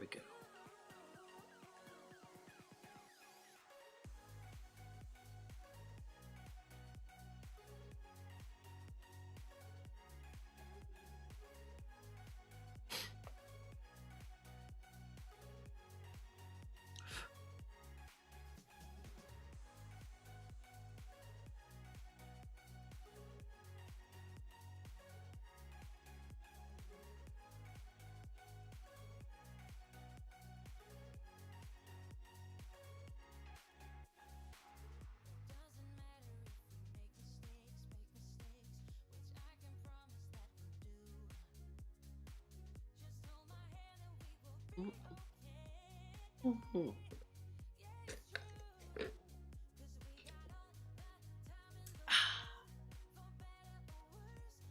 we go.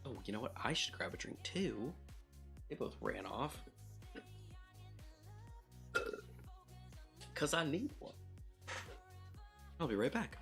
Oh, you know what? I should grab a drink too. They both ran off. Because I need one. I'll be right back.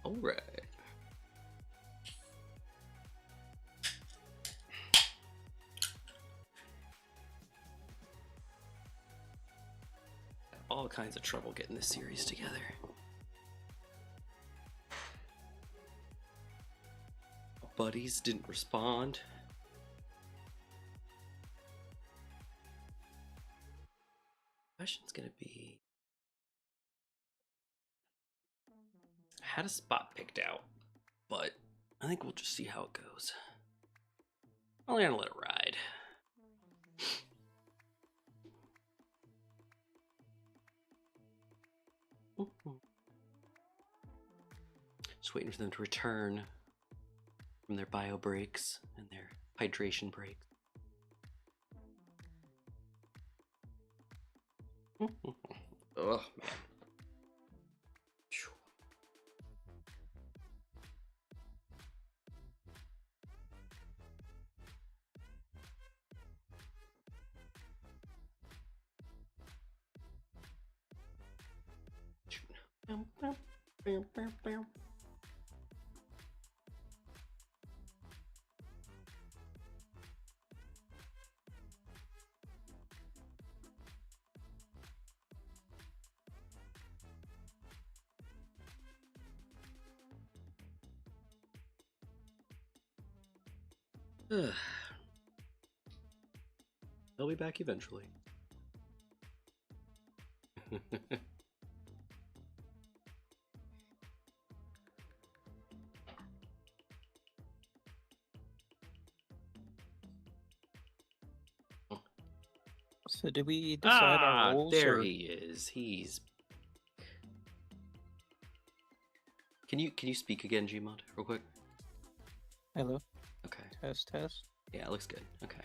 All right. All kinds of trouble getting this series together. Buddies didn't respond. Question's gonna be, I had a spot picked out, but I think we'll just see how it goes. I'm only gonna let it ride. Just waiting for them to return from their bio breaks and their hydration breaks. Oh man. They'll be back eventually. So did we decide our roles? There he is. He's. Can you speak again, Gmod, real quick? Hello. Okay. Test. Yeah, it looks good. Okay.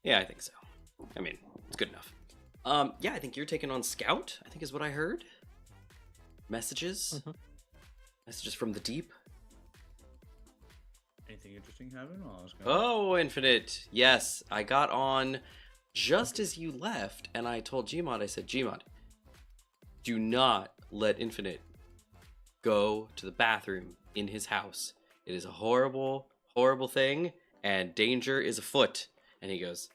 Yeah, I think so. I mean, it's good enough. Yeah, I think you're taking on Scout, I think is what I heard. Messages. Messages from the deep. Anything interesting happen while I was gone? Oh, Infinite. Yes, I got on just as you left, and I told Gmod, I said, Gmod, do not let Infinite go to the bathroom in his house. It is a horrible, horrible thing, and danger is afoot. And he goes,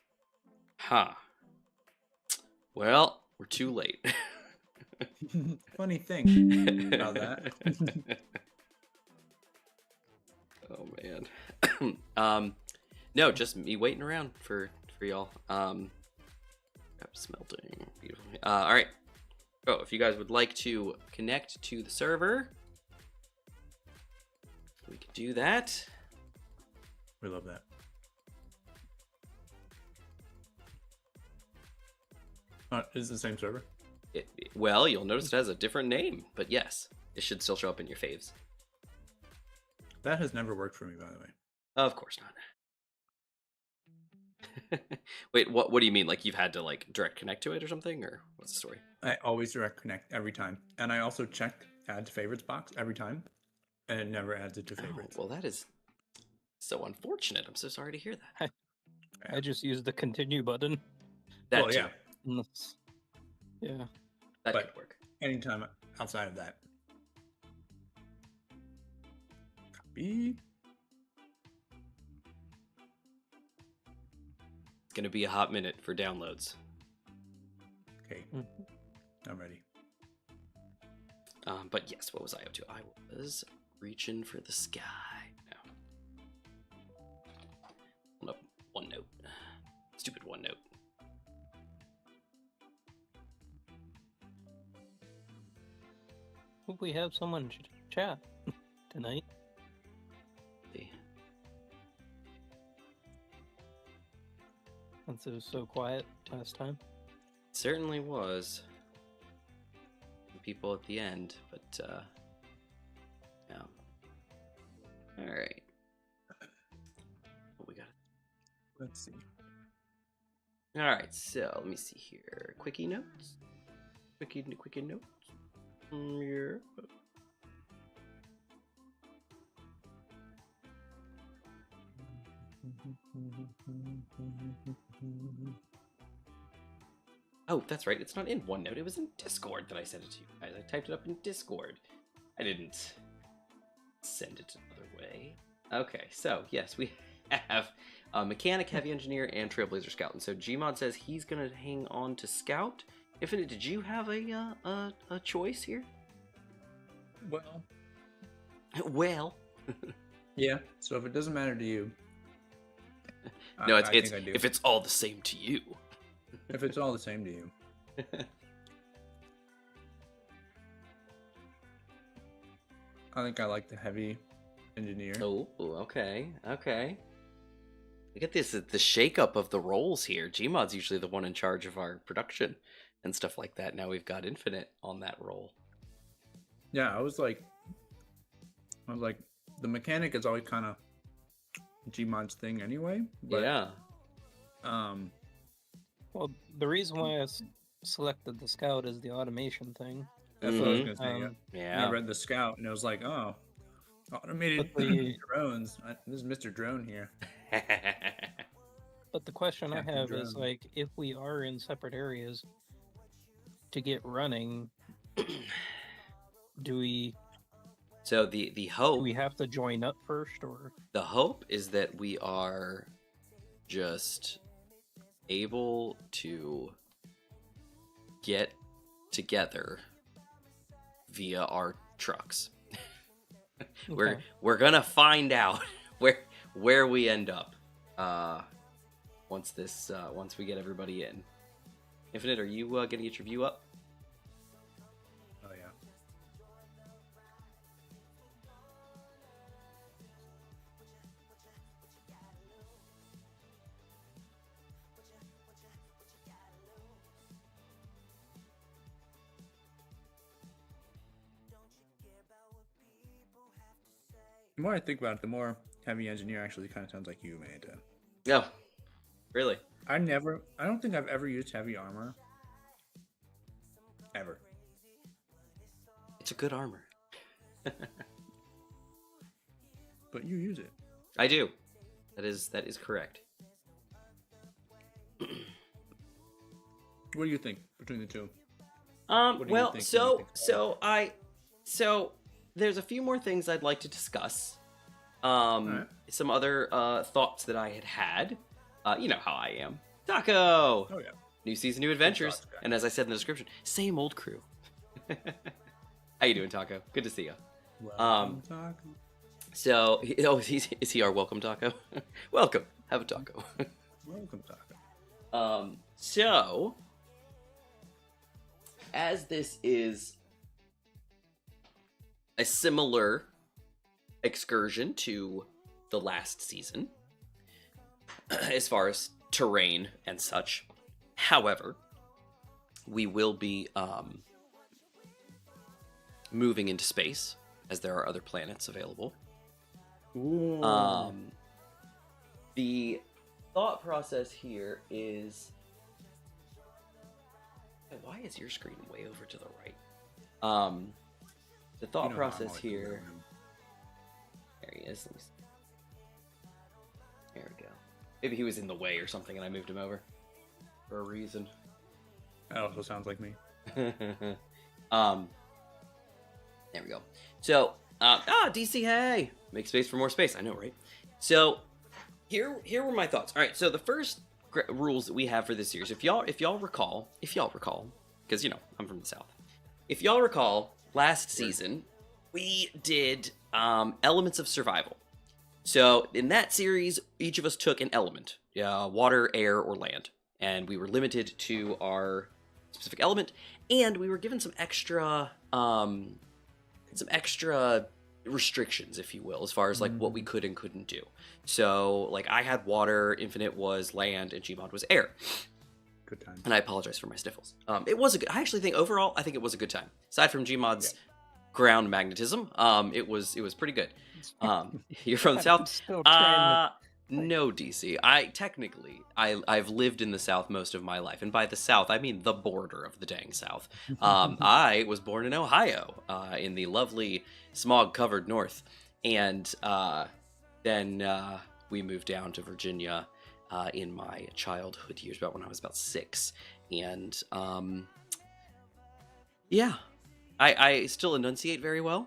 huh. Well, we're too late. Funny thing about that. Oh, man. No, just me waiting around for y'all. Smelting. Beautiful. All right. So, if you guys would like to connect to the server, we can do that. We love that. Is it the same server? Well, you'll notice it has a different name, but yes, it should still show up in your faves. That has never worked for me, by the way. Of course not. Wait, what do you mean? Like you've had to like direct connect to it or something, or what's the story? I always direct connect every time, and I also check add to favorites box every time, and it never adds it to favorites. Oh, well, that is so unfortunate. I'm so sorry to hear that. I just used the continue button. That Well, too. yeah. Yeah. That But could work. anytime outside of that. Copy. It's gonna be a hot minute for downloads. Okay. I'm ready. But yes, what was I up to? I was reaching for the sky. No. OneNote. Stupid OneNote. Hope we have someone chat tonight. Since it was so quiet last time. Certainly was. People at the end, but yeah. All right. What we got? Let's see. All right. So let me see here. Quickie notes. Quickie notes. Yeah. Oh, that's right. It's not in OneNote. It was in Discord that I sent it to you guys. I typed it up in Discord. I didn't send it another way. Okay, so yes, we have Mechanic, Heavy Engineer, and Trailblazer Scout. And so Gmod says he's gonna hang on to Scout. Infinite, did you have a choice here? Well. Well. Yeah. So if it doesn't matter to you. No, I think I do. if it's all the same to you. If it's all the same to you. I think I like the Heavy Engineer. Oh, okay. Look at this, the shakeup of the roles here. Gmod's usually the one in charge of our production and stuff like that. Now we've got Infinite on that role. Yeah, I was like, the Mechanic is always kind of Gmod's thing anyway. But, yeah. Well, the reason why I selected the Scout is the automation thing. That's what I was going to say. Yeah. I read the Scout and it was like, oh, automated drones. This is Mr. Drone here. But the question Captain I have Drone. is, like, if we are in separate areas to get running, do we So the hope, have to join up first, or the hope is that we are just able to get together via our trucks. Okay. We're gonna find out where we end up once we get everybody in. Infinite, are you gonna get your view up? Oh, yeah. The more I think about it, the more Heavy Engineer actually kind of sounds like you, Manta. No, really. I don't think I've ever used Heavy Armor. Ever. It's a good armor. But you use it. I do. That is correct. What do you think between the two? Well, do you think so there's a few more things I'd like to discuss. Alright. Some other thoughts that I had. You know how I am. Taco! Oh, yeah. New season, new adventures. thoughts, guy. And as I said in the description, same old crew. How you doing, Taco? Good to see you. Welcome, Taco. So, is he our welcome taco? Welcome. Have a taco. Welcome, Taco. So, as this is a similar excursion to the last season, as far as terrain and such, however, we will be moving into space, as there are other planets available. Ooh. The thought process here is, why is your screen way over to the right? The thought You know how I'm process always here. around him. There he is. Let me see. There we go. Maybe he was in the way or something, and I moved him over for a reason. That also sounds like me. There we go. So, DC, hey, make space for more space. I know, right? So, here were my thoughts. All right. So the first rules that we have for this series, if y'all recall, because I'm from the South. If y'all recall, last season we did elements of survival. So in that series, each of us took an element, water, air, or land, and we were limited to our specific element, and we were given some extra restrictions, if you will, as far as like what we could and couldn't do. So like I had water, Infinite was land, and Gmod was air. Good time. And I apologize for my sniffles. It was a good. I actually think overall, I think it was a good time. Aside from Gmod's ground magnetism, it was pretty good. You're from the South. Still trying to... No, DC. I've lived in the South most of my life, and by the South I mean the border of the dang South. I was born in Ohio, in the lovely smog-covered North, and then we moved down to Virginia in my childhood years, about when I was about 6, and yeah, I still enunciate very well,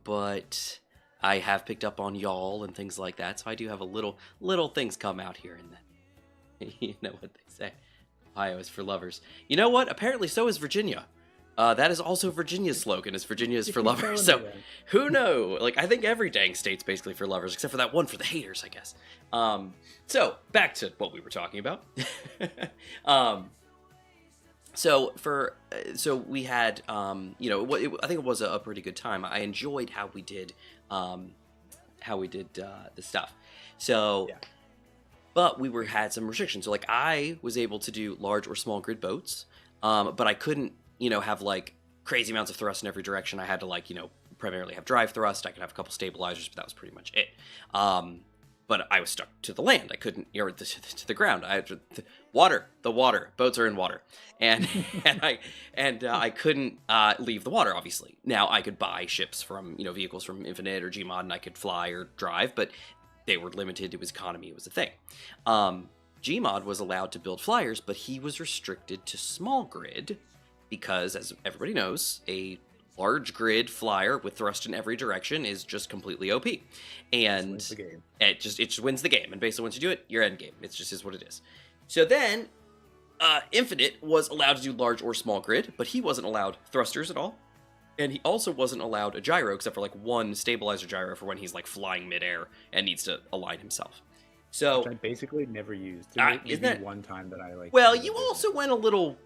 but I have picked up on y'all and things like that, so I do have a little things come out here and then. You know what they say, Ohio is for lovers. You know what? Apparently so is Virginia. That is also Virginia's slogan, is Virginia is for lovers. So who knows? Like, I think every dang state's basically for lovers, except for that one for the haters, I guess. So back to what we were talking about. So we had, I think it was a pretty good time. I enjoyed how we did the stuff. So, yeah. But we had some restrictions. So like I was able to do large or small grid boats, but I couldn't, have like crazy amounts of thrust in every direction. I had to like, primarily have drive thrust. I could have a couple stabilizers, but that was pretty much it. But I was stuck to the land. I couldn't, to the ground. I had the water. Boats are in water, and I couldn't leave the water. Obviously, now I could buy ships from vehicles from Infinite or Gmod, and I could fly or drive, but they were limited. It was economy. It was a thing. Gmod was allowed to build flyers, but he was restricted to small grid because, as everybody knows, a large grid flyer with thrust in every direction is just completely OP, and it just wins the game. And basically, once you do it, you're end game. It just is what it is. So then, Infinite was allowed to do large or small grid, but he wasn't allowed thrusters at all, and he also wasn't allowed a gyro except for like one stabilizer gyro for when he's like flying midair and needs to align himself. So which I basically never used. Isn't that one time that I like? Well, you also went a little.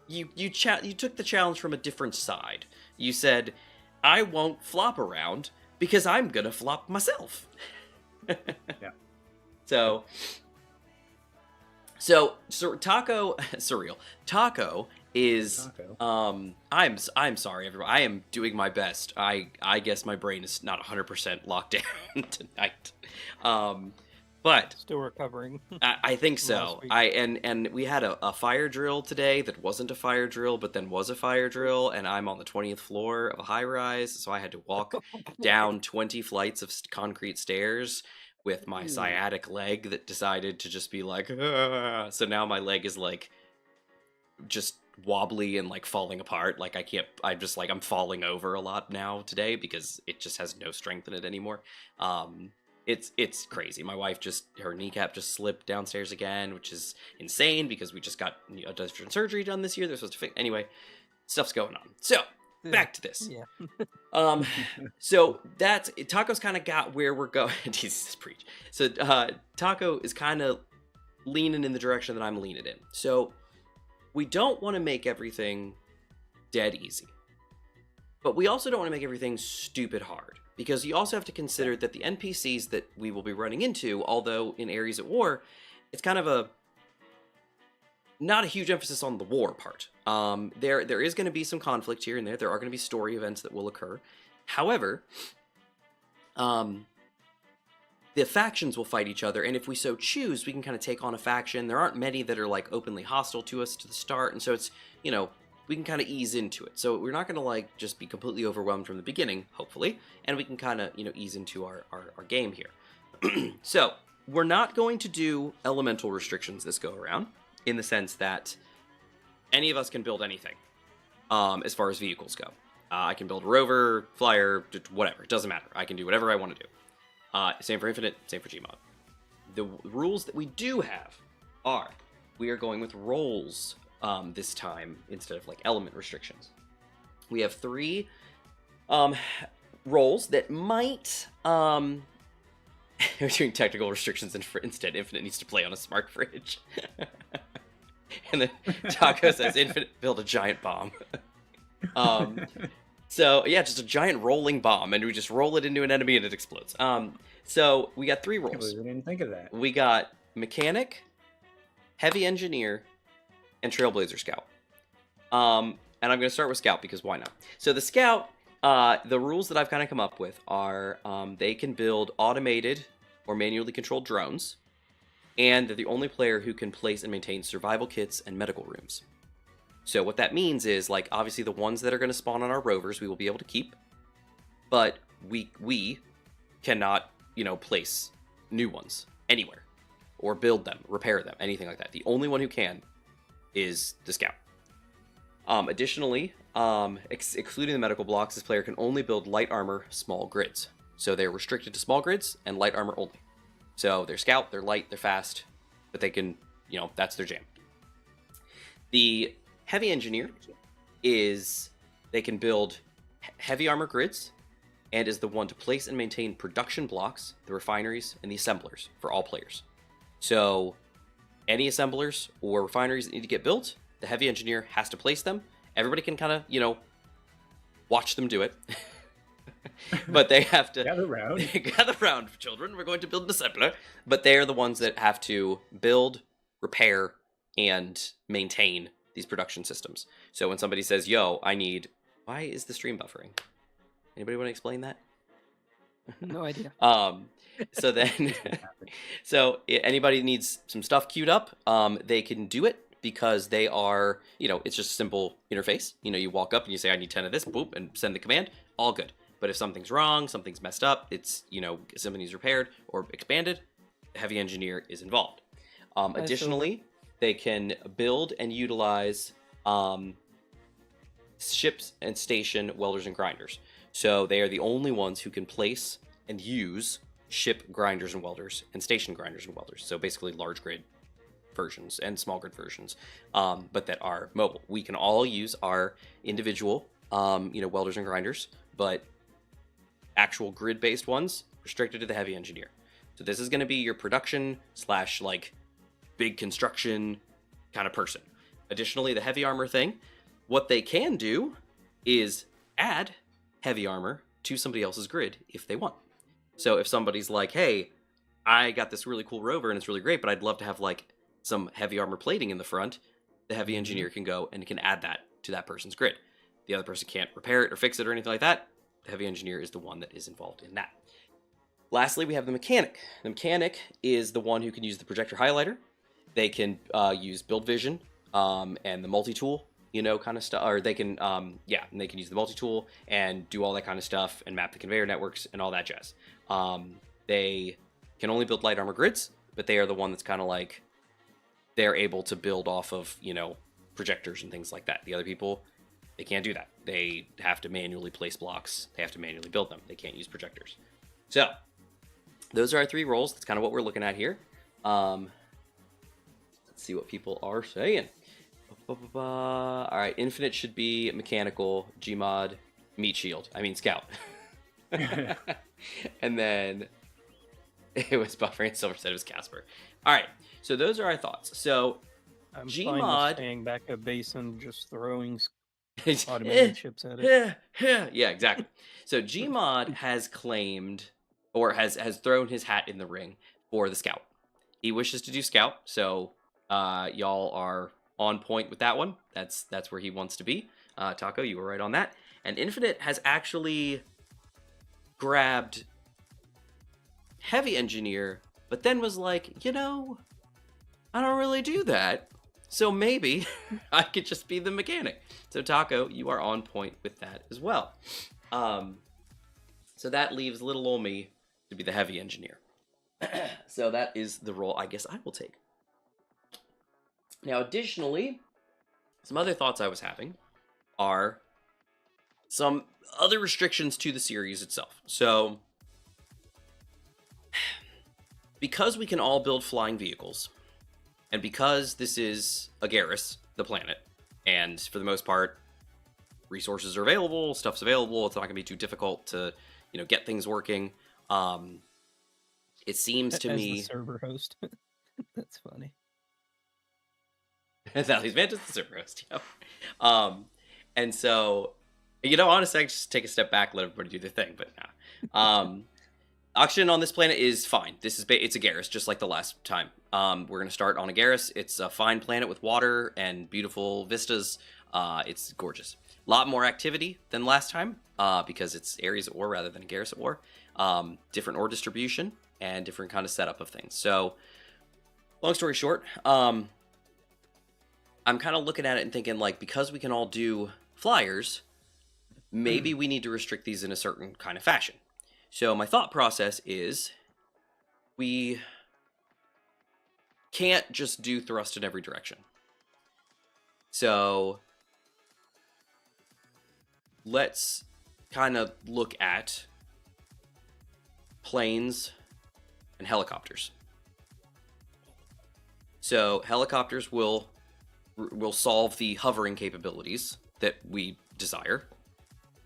You took the challenge from a different side. You said, I won't flop around because I'm gonna flop myself. Yeah. So Taco surreal. Taco is I'm sorry everyone. I am doing my best. I guess my brain is not 100% locked down tonight. But still recovering. I think so. And we had a fire drill today that wasn't a fire drill, but then was a fire drill, and I'm on the 20th floor of a high rise, so I had to walk down 20 flights of concrete stairs with my sciatic leg that decided to just be like, "Ugh." So now my leg is like just wobbly and like falling apart. Like I'm falling over a lot now today because it just has no strength in it anymore. It's crazy. My wife her kneecap just slipped downstairs again, which is insane because we just got a different surgery done this year. They're supposed to fix. Anyway, stuff's going on. So back to this. Yeah. So that's Taco's kind of got where we're going. Jesus, preach. So Taco is kind of leaning in the direction that I'm leaning in. So we don't want to make everything dead easy, but we also don't want to make everything stupid hard. Because you also have to consider that the NPCs that we will be running into, although in areas at war, it's kind of not a huge emphasis on the war part. There is going to be some conflict here and there. There are going to be story events that will occur. However, the factions will fight each other, and if we so choose, we can kind of take on a faction. There aren't many that are like openly hostile to us to the start, and so it's, you know, we can kind of ease into it. So we're not going to like just be completely overwhelmed from the beginning, hopefully, and we can kind of, you know, ease into our game here. So we're not going to do elemental restrictions this go around, in the sense that any of us can build anything as far as vehicles go. I can build a rover, flyer, whatever. It doesn't matter. I can do whatever I want to do. Same for Infinite, same for Gmod. The rules that we do have are, we are going with roles this time instead of like element restrictions. We have 3 roles that might... We're doing technical restrictions instead. Infinite needs to play on a smart fridge. And then Taco says, Infinite, build a giant bomb. So, yeah, just a giant rolling bomb, and we just roll it into an enemy and it explodes. So, we got 3 roles. I didn't think of that. We got Mechanic, Heavy Engineer, and Trailblazer Scout. And I'm going to start with Scout, because why not? So, the Scout... the rules that I've kind of come up with are they can build automated or manually controlled drones, and they're the only player who can place and maintain survival kits and medical rooms. So what that means is, like, obviously the ones that are going to spawn on our rovers we will be able to keep, but we cannot, you know, place new ones anywhere, or build them, repair them, anything like that. The only one who can is the Scout. Additionally, excluding the medical blocks, this player can only build light armor small grids. So they're restricted to small grids and light armor only. So they're Scout, they're light, they're fast, but they can, you know, that's their jam. The Heavy Engineer is, they can build heavy armor grids, and is the one to place and maintain production blocks, the refineries, and the assemblers for all players. So any assemblers or refineries that need to get built, the Heavy Engineer has to place them. Everybody can kind of, you know, watch them do it. But they have to... Gather round. Gather round, children. We're going to build an assembler. But they're the ones that have to build, repair, and maintain these production systems. So when somebody says, yo, I need... Why is the stream buffering? Anybody want to explain that? No idea. So then... So anybody needs some stuff queued up, they can do it. Because they are, you know, it's just a simple interface. You know, you walk up and you say, I need 10 of this, boop, and send the command, all good. But if something's wrong, something's messed up, it's, you know, something needs repaired or expanded, the Heavy Engineer is involved. Additionally, they can build and utilize ships and station welders and grinders. So they are the only ones who can place and use ship grinders and welders and station grinders and welders. So basically large grid versions and small grid versions, but that are mobile. We can all use our individual, you know, welders and grinders, but actual grid-based ones restricted to the Heavy Engineer. So this is going to be your production / like big construction kind of person. Additionally, the heavy armor thing, what they can do is add heavy armor to somebody else's grid if they want. So if somebody's like, hey, I got this really cool rover and it's really great, but I'd love to have like some heavy armor plating in the front, the Heavy Engineer can go and can add that to that person's grid. The other person can't repair it or fix it or anything like that. The Heavy Engineer is the one that is involved in that. Lastly, we have the Mechanic. The Mechanic is the one who can use the projector highlighter. They can use build vision and the multi-tool, you know, kind of stuff. Or they can, and they can use the multi-tool and do all that kind of stuff and map the conveyor networks and all that jazz. They can only build light armor grids, but they are the one that's kind of like, they're able to build off of, you know, projectors and things like that. The other people, they can't do that. They have to manually place blocks. They have to manually build them. They can't use projectors. So those are our 3 roles. That's kind of what we're looking at here. Let's see what people are saying. All right, Infinite should be mechanical, Gmod, meat shield. I mean Scout. And then it was buffering and Silver said it was Casper. All right, so those are our thoughts. So I'm Gmod fine with staying back at base and just throwing automated ships at it. Yeah, exactly. So Gmod has claimed, or has thrown his hat in the ring for the Scout. He wishes to do Scout, so y'all are on point with that one. That's where he wants to be. Taco, you were right on that. And Infinite has actually grabbed heavy engineer, but then was like, you know, I don't really do that. So maybe I could just be the mechanic. So Taco, you are on point with that as well. So that leaves little old me to be the heavy engineer. So that is the role I guess I will take. Now, additionally, some other thoughts I was having are some other restrictions to the series itself. So, because we can all build flying vehicles, and because this is Agaris, the planet, and for the most part, resources are available, stuff's available, it's not going to be too difficult to, get things working. It seems to me... the server host. That's funny. Sally's Mantis, the server host, yeah. And so, honestly, I just take a step back, let everybody do their thing, but nah. Oxygen on this planet is fine. It's Agaris, just like the last time. We're going to start on Agaris. It's a fine planet with water and beautiful vistas. It's gorgeous. A lot more activity than last time, because it's Ares at war rather than Agaris at war. Different ore distribution and different kind of setup of things. So, long story short, I'm kind of looking at it and thinking, like, because we can all do flyers, maybe we need to restrict these in a certain kind of fashion. So my thought process is we can't just do thrust in every direction. So let's kind of look at planes and helicopters. So helicopters will solve the hovering capabilities that we desire,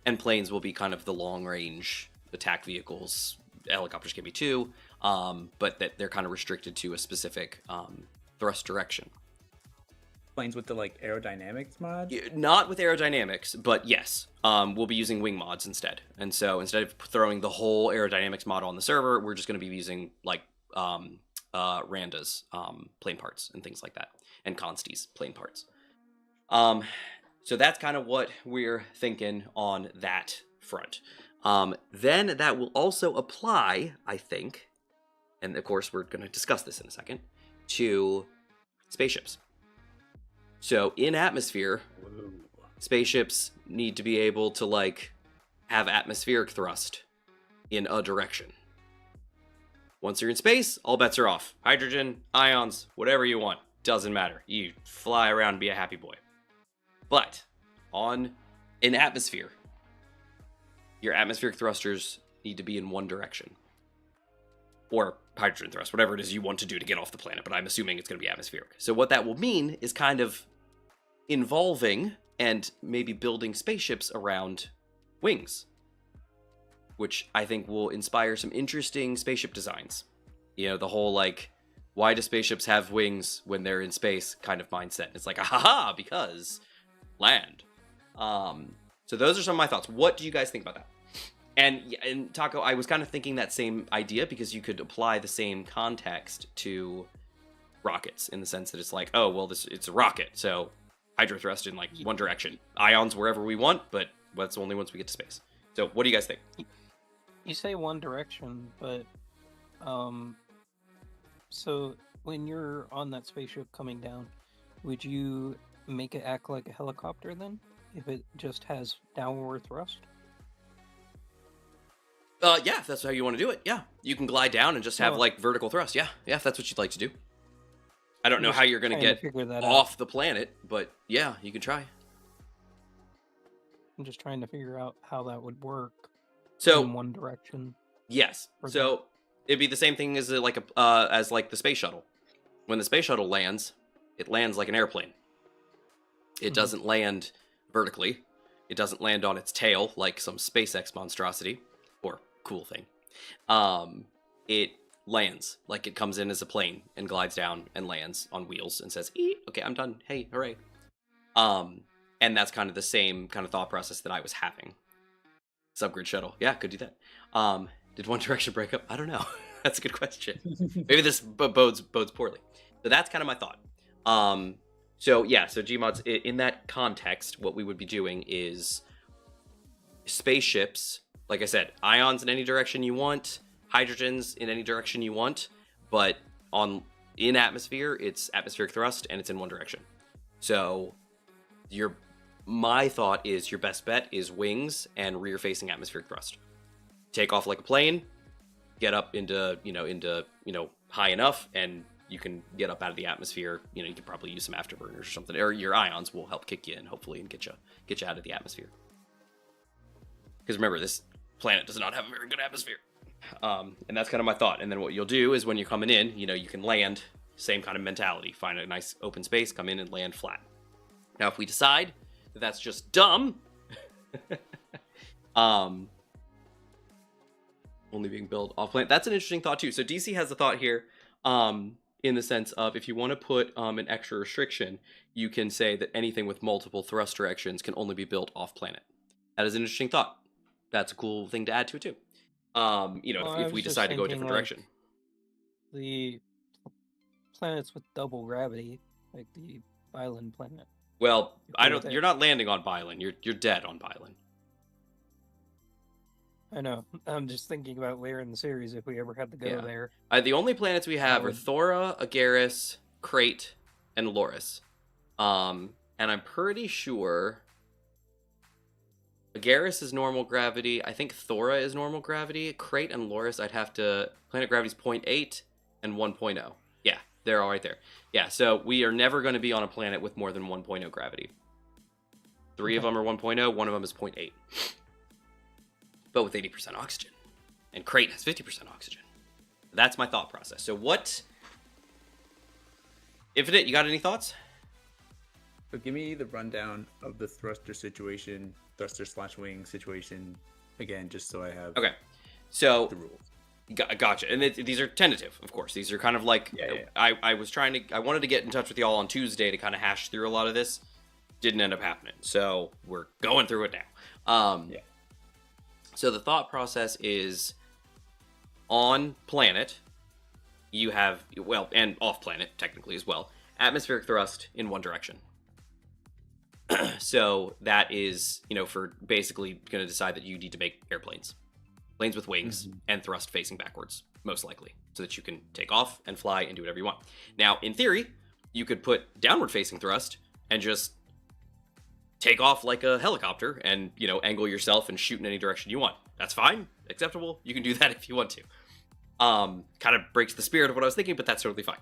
and planes will be kind of the long-range attack vehicles. Helicopters can be too, but that they're kind of restricted to a specific thrust direction. Planes with the aerodynamics mod? Not with aerodynamics, but yes, we'll be using wing mods instead. And so instead of throwing the whole aerodynamics mod on the server, we're just going to be using Randa's plane parts and things like that, and Consti's plane parts. So that's kind of what we're thinking on that front. Then that will also apply, I think, and of course we're going to discuss this in a second, to spaceships. So in atmosphere, spaceships need to be able to have atmospheric thrust in a direction. Once you're in space, all bets are off. Hydrogen, ions, whatever you want, doesn't matter. You fly around and be a happy boy. But in atmosphere, your atmospheric thrusters need to be in one direction. Or hydrogen thrust, whatever it is you want to do to get off the planet, but I'm assuming it's going to be atmospheric. So what that will mean is kind of involving and maybe building spaceships around wings, which I think will inspire some interesting spaceship designs. The whole why do spaceships have wings when they're in space kind of mindset. It's like, aha, because land. So those are some of my thoughts. What do you guys think about that? And Taco, I was kind of thinking that same idea because you could apply the same context to rockets in the sense that it's like, oh, well, it's a rocket, so hydrothrust in one direction. Ions wherever we want, but that's only once we get to space. So what do you guys think? You say one direction, but so when you're on that spaceship coming down, would you make it act like a helicopter then? If it just has downward thrust? Yeah, if that's how you want to do it. Yeah, you can glide down and just have vertical thrust. Yeah, if that's what you'd like to do. I don't know how you're going to get off the planet, but yeah, you can try. I'm just trying to figure out how that would work. So in one direction. Yes. So it'd be the same thing as the space shuttle. When the space shuttle lands, it lands like an airplane. It doesn't land vertically. It doesn't land on its tail like some SpaceX monstrosity or cool thing. It lands like it comes in as a plane and glides down and lands on wheels and says, okay, I'm done. Hey, hooray. And that's kind of the same kind of thought process that I was having. Subgrid shuttle. Yeah, could do that. Did One Direction break up? I don't know. That's a good question. Maybe this bodes poorly. So that's kind of my thought. So Gmods, in that context, what we would be doing is spaceships, like I said, ions in any direction you want, hydrogens in any direction you want, but in atmosphere, it's atmospheric thrust and it's in one direction. So my thought is your best bet is wings and rear facing atmospheric thrust. Take off like a plane, get up into high enough, and you can get up out of the atmosphere. You can probably use some afterburners or something, or your ions will help kick you in, hopefully, and get you out of the atmosphere. Because remember, this planet does not have a very good atmosphere. And that's kind of my thought. And then what you'll do is when you're coming in, you can land, same kind of mentality. Find a nice open space, come in and land flat. Now, if we decide that that's just dumb, only being built off planet, that's an interesting thought too. So DC has a thought here, in the sense of if you want to put an extra restriction, you can say that anything with multiple thrust directions can only be built off planet. That is an interesting thought. That's a cool thing to add to it too. If we decide to go a different direction. The planets with double gravity, like the Bylin planet. Well, you're not landing on Bylin. You're dead on Bylin. I know. I'm just thinking about later in the series if we ever had to go there. The only planets we have are Thora, Agaris, Crate, and Loris. And I'm pretty sure Agaris is normal gravity. I think Thora is normal gravity. Crate and Loris, planet gravity's 0.8 and 1.0. Yeah, they're all right there. Yeah, so we are never going to be on a planet with more than 1.0 gravity. 3 of them are 1.0, one of them is 0.8. But with 80% oxygen. And Crate has 50% oxygen. That's my thought process. So what... Infinite, you got any thoughts? So give me the rundown of the thruster/wing situation again, just so I have so the rules. Gotcha. And these are tentative, of course. These are kind of like... I wanted to get in touch with y'all on Tuesday to kind of hash through a lot of this. Didn't end up happening. So we're going through it now. So the thought process is on planet, you have, and off planet technically as well, atmospheric thrust in one direction. So that is, for basically going to decide that you need to make airplanes. Planes with wings and thrust facing backwards, most likely, so that you can take off and fly and do whatever you want. Now, in theory, you could put downward facing thrust and just take off like a helicopter and, angle yourself and shoot in any direction you want. That's fine. Acceptable. You can do that if you want to. Kind of breaks the spirit of what I was thinking, but that's totally fine.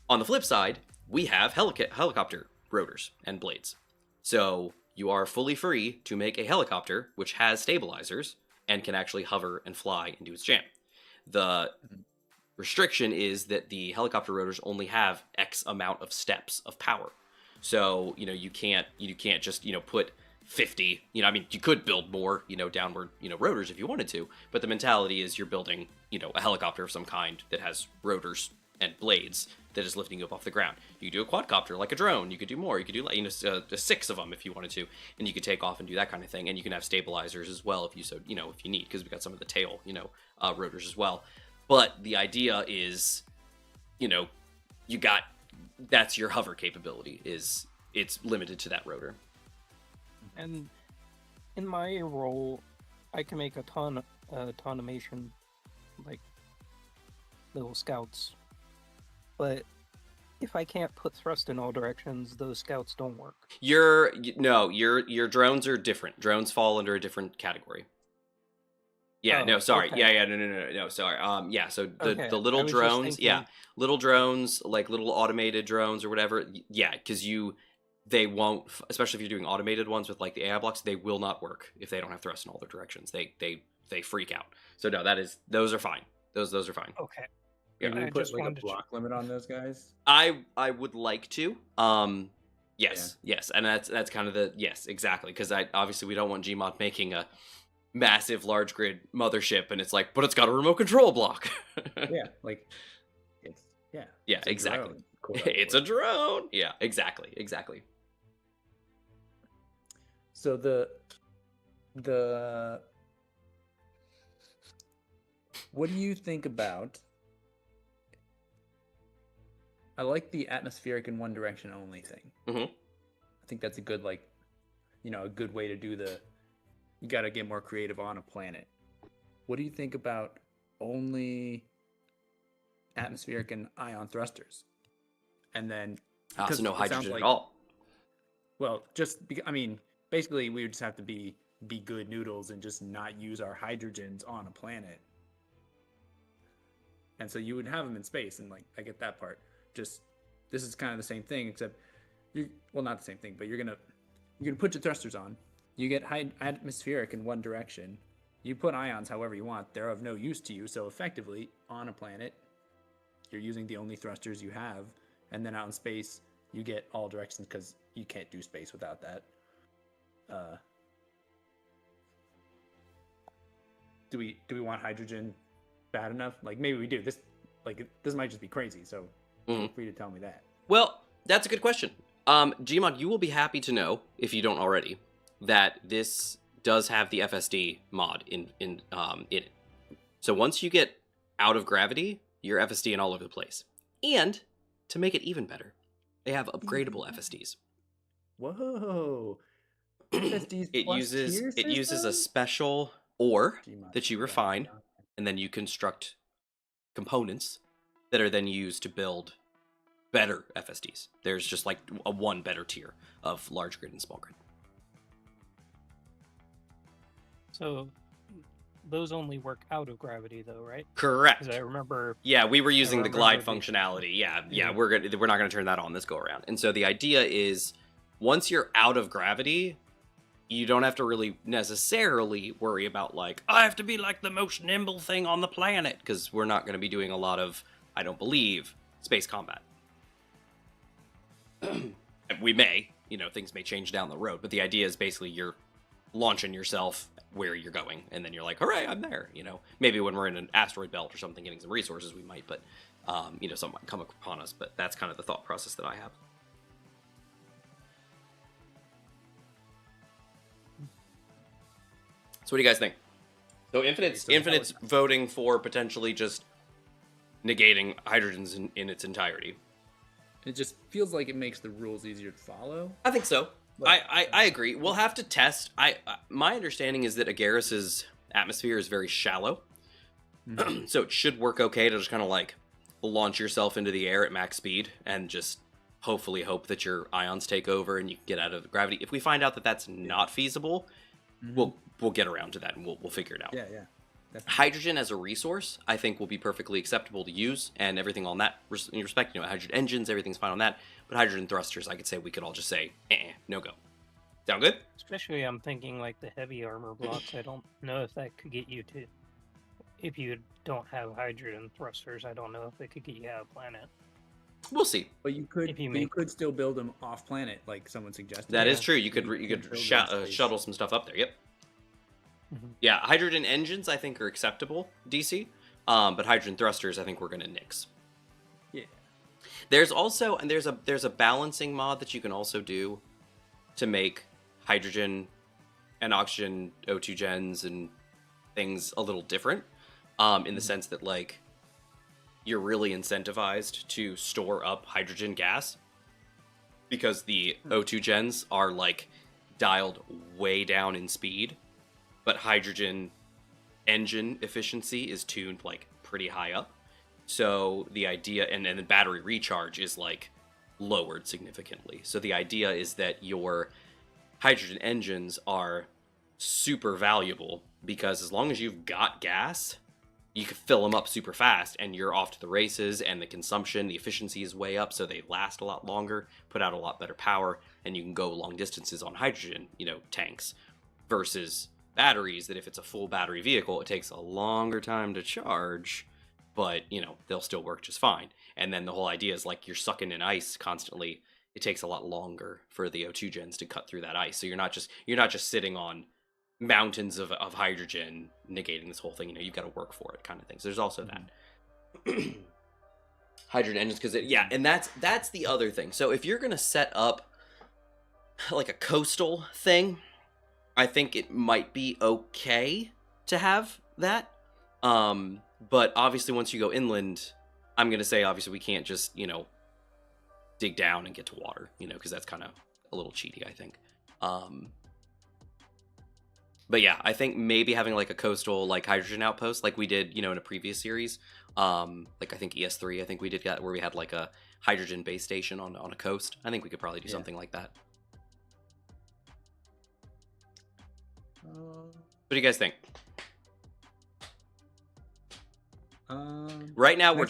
On the flip side, we have helicopter rotors and blades. So you are fully free to make a helicopter which has stabilizers and can actually hover and fly and do its jam. The restriction is that the helicopter rotors only have X amount of steps of power. So, you can't just, put 50, you could build more, downward, rotors if you wanted to, but the mentality is you're building, a helicopter of some kind that has rotors and blades that is lifting you up off the ground. You could do a quadcopter like a drone. You could do more. You could do, 6 of them if you wanted to, and you could take off and do that kind of thing. And you can have stabilizers as well if you need, because we got some of the tail, rotors as well. But the idea is, that's your hover capability, is it's limited to that rotor. And in my role, I can make a ton automation, like little scouts. But if I can't put thrust in all directions, those scouts don't work. Your drones are different. Drones fall under a different category. Yeah, no, sorry. Okay. Yeah, no, sorry. So the little drones, little drones, like little automated drones or whatever, because they won't, especially if you're doing automated ones with like the AI blocks, they will not work if they don't have thrust in all their directions. They freak out. So no, those are fine. Those are fine. Okay. Can we put like a block limit on those guys? I would like to. Yes, and that's kind of yes, exactly, because obviously we don't want Gmod making a massive large grid mothership and it's like, but it's got a remote control block. It's exactly. It's a drone. Yeah, exactly. So the what do you think about? I like the atmospheric in one direction only thing. Mm-hmm. I think that's a good a good way to do you got to get more creative on a planet. What do you think about only atmospheric and ion thrusters, and then So no it sounds hydrogen like, at all. well, I mean, basically, we would just have to be good noodles and just not use our hydrogens on a planet. And so you would have them in space, and like I get that part. Just this is kind of the same thing, except not the same thing, but you're gonna put your thrusters on. You get atmospheric in one direction. You put ions however you want. They're of no use to you. So effectively, on a planet, you're using the only thrusters you have, and then out in space, you get all directions because you can't do space without that. Do we want hydrogen bad enough? Like maybe we do. This might just be crazy. So feel free to tell me that. Well, that's a good question. Gmod, you will be happy to know, if you don't already, that this does have the FSD mod in it. So once you get out of gravity, you're FSDing all over the place. And to make it even better, they have upgradable FSDs. Whoa! FSDs It uses a special ore that you refine, and then you construct components that are then used to build better FSDs. There's just like a one better tier of large grid and small grid. So those only work out of gravity, though, right? Correct. Because I remember. Yeah, we were using the glide the- functionality. Yeah, we're not gonna turn that on this go around. And so the idea is, once you're out of gravity, you don't have to really necessarily worry about like, I have to be like the most nimble thing on the planet, because we're not going to be doing a lot of, I don't believe, space combat. We may, things may change down the road, but the idea is basically you're launching yourself where you're going, and then you're like, hooray, I'm there. Maybe when we're in an asteroid belt or something getting some resources, we might, but something might come upon us. But that's kind of the thought process that I have. So what do you guys think? So Infinite's voting for potentially just negating hydrogens in its entirety. It just feels like it makes the rules easier to follow. I think so. I agree. We'll have to test. My understanding is that Agaris's atmosphere is very shallow. Mm-hmm. So it should work okay to just kind of like launch yourself into the air at max speed and just hopefully hope that your ions take over and you can get out of the gravity. If we find out that that's not feasible, we'll get around to that and we'll figure it out. Yeah. Definitely. Hydrogen as a resource, I think, will be perfectly acceptable to use, and everything on that in respect, hydrogen engines, everything's fine on that. But hydrogen thrusters, I could say we could all just say, no go. Sound good? Especially, I'm thinking like the heavy armor blocks. I don't know if that could get you to. If you don't have hydrogen thrusters, I don't know if it could get you out of planet. We'll see. But you could still build them off planet, like someone suggested. That is true. You could shuttle some stuff up there. Yep. Yeah, hydrogen engines I think are acceptable, DC, but hydrogen thrusters I think we're gonna nix. Yeah. There's also there's a balancing mod that you can also do to make hydrogen and oxygen O2 gens and things a little different, in the sense that like you're really incentivized to store up hydrogen gas because the O2 gens are like dialed way down in speed. But hydrogen engine efficiency is tuned like pretty high up. So the idea, and then the battery recharge is like lowered significantly. So the idea is that your hydrogen engines are super valuable because as long as you've got gas, you can fill them up super fast and you're off to the races, and the consumption, the efficiency is way up. So they last a lot longer, put out a lot better power, and you can go long distances on hydrogen, tanks versus batteries that if it's a full battery vehicle, it takes a longer time to charge, but they'll still work just fine. And then the whole idea is like you're sucking in ice constantly. It takes a lot longer for the O2 gens to cut through that ice. So you're not just sitting on mountains of hydrogen negating this whole thing. You've got to work for it kind of thing. So there's also that. Hydrogen engines, because and that's the other thing. So if you're gonna set up like a coastal thing, I think it might be okay to have that. But obviously once you go inland, I'm going to say obviously we can't just, dig down and get to water, because that's kind of a little cheaty, I think. But yeah, I think maybe having like a coastal like hydrogen outpost, like we did, in a previous series, like I think ES3, I think we did that where we had like a hydrogen base station on a coast. I think we could probably do something like that. What do you guys think? Right now we're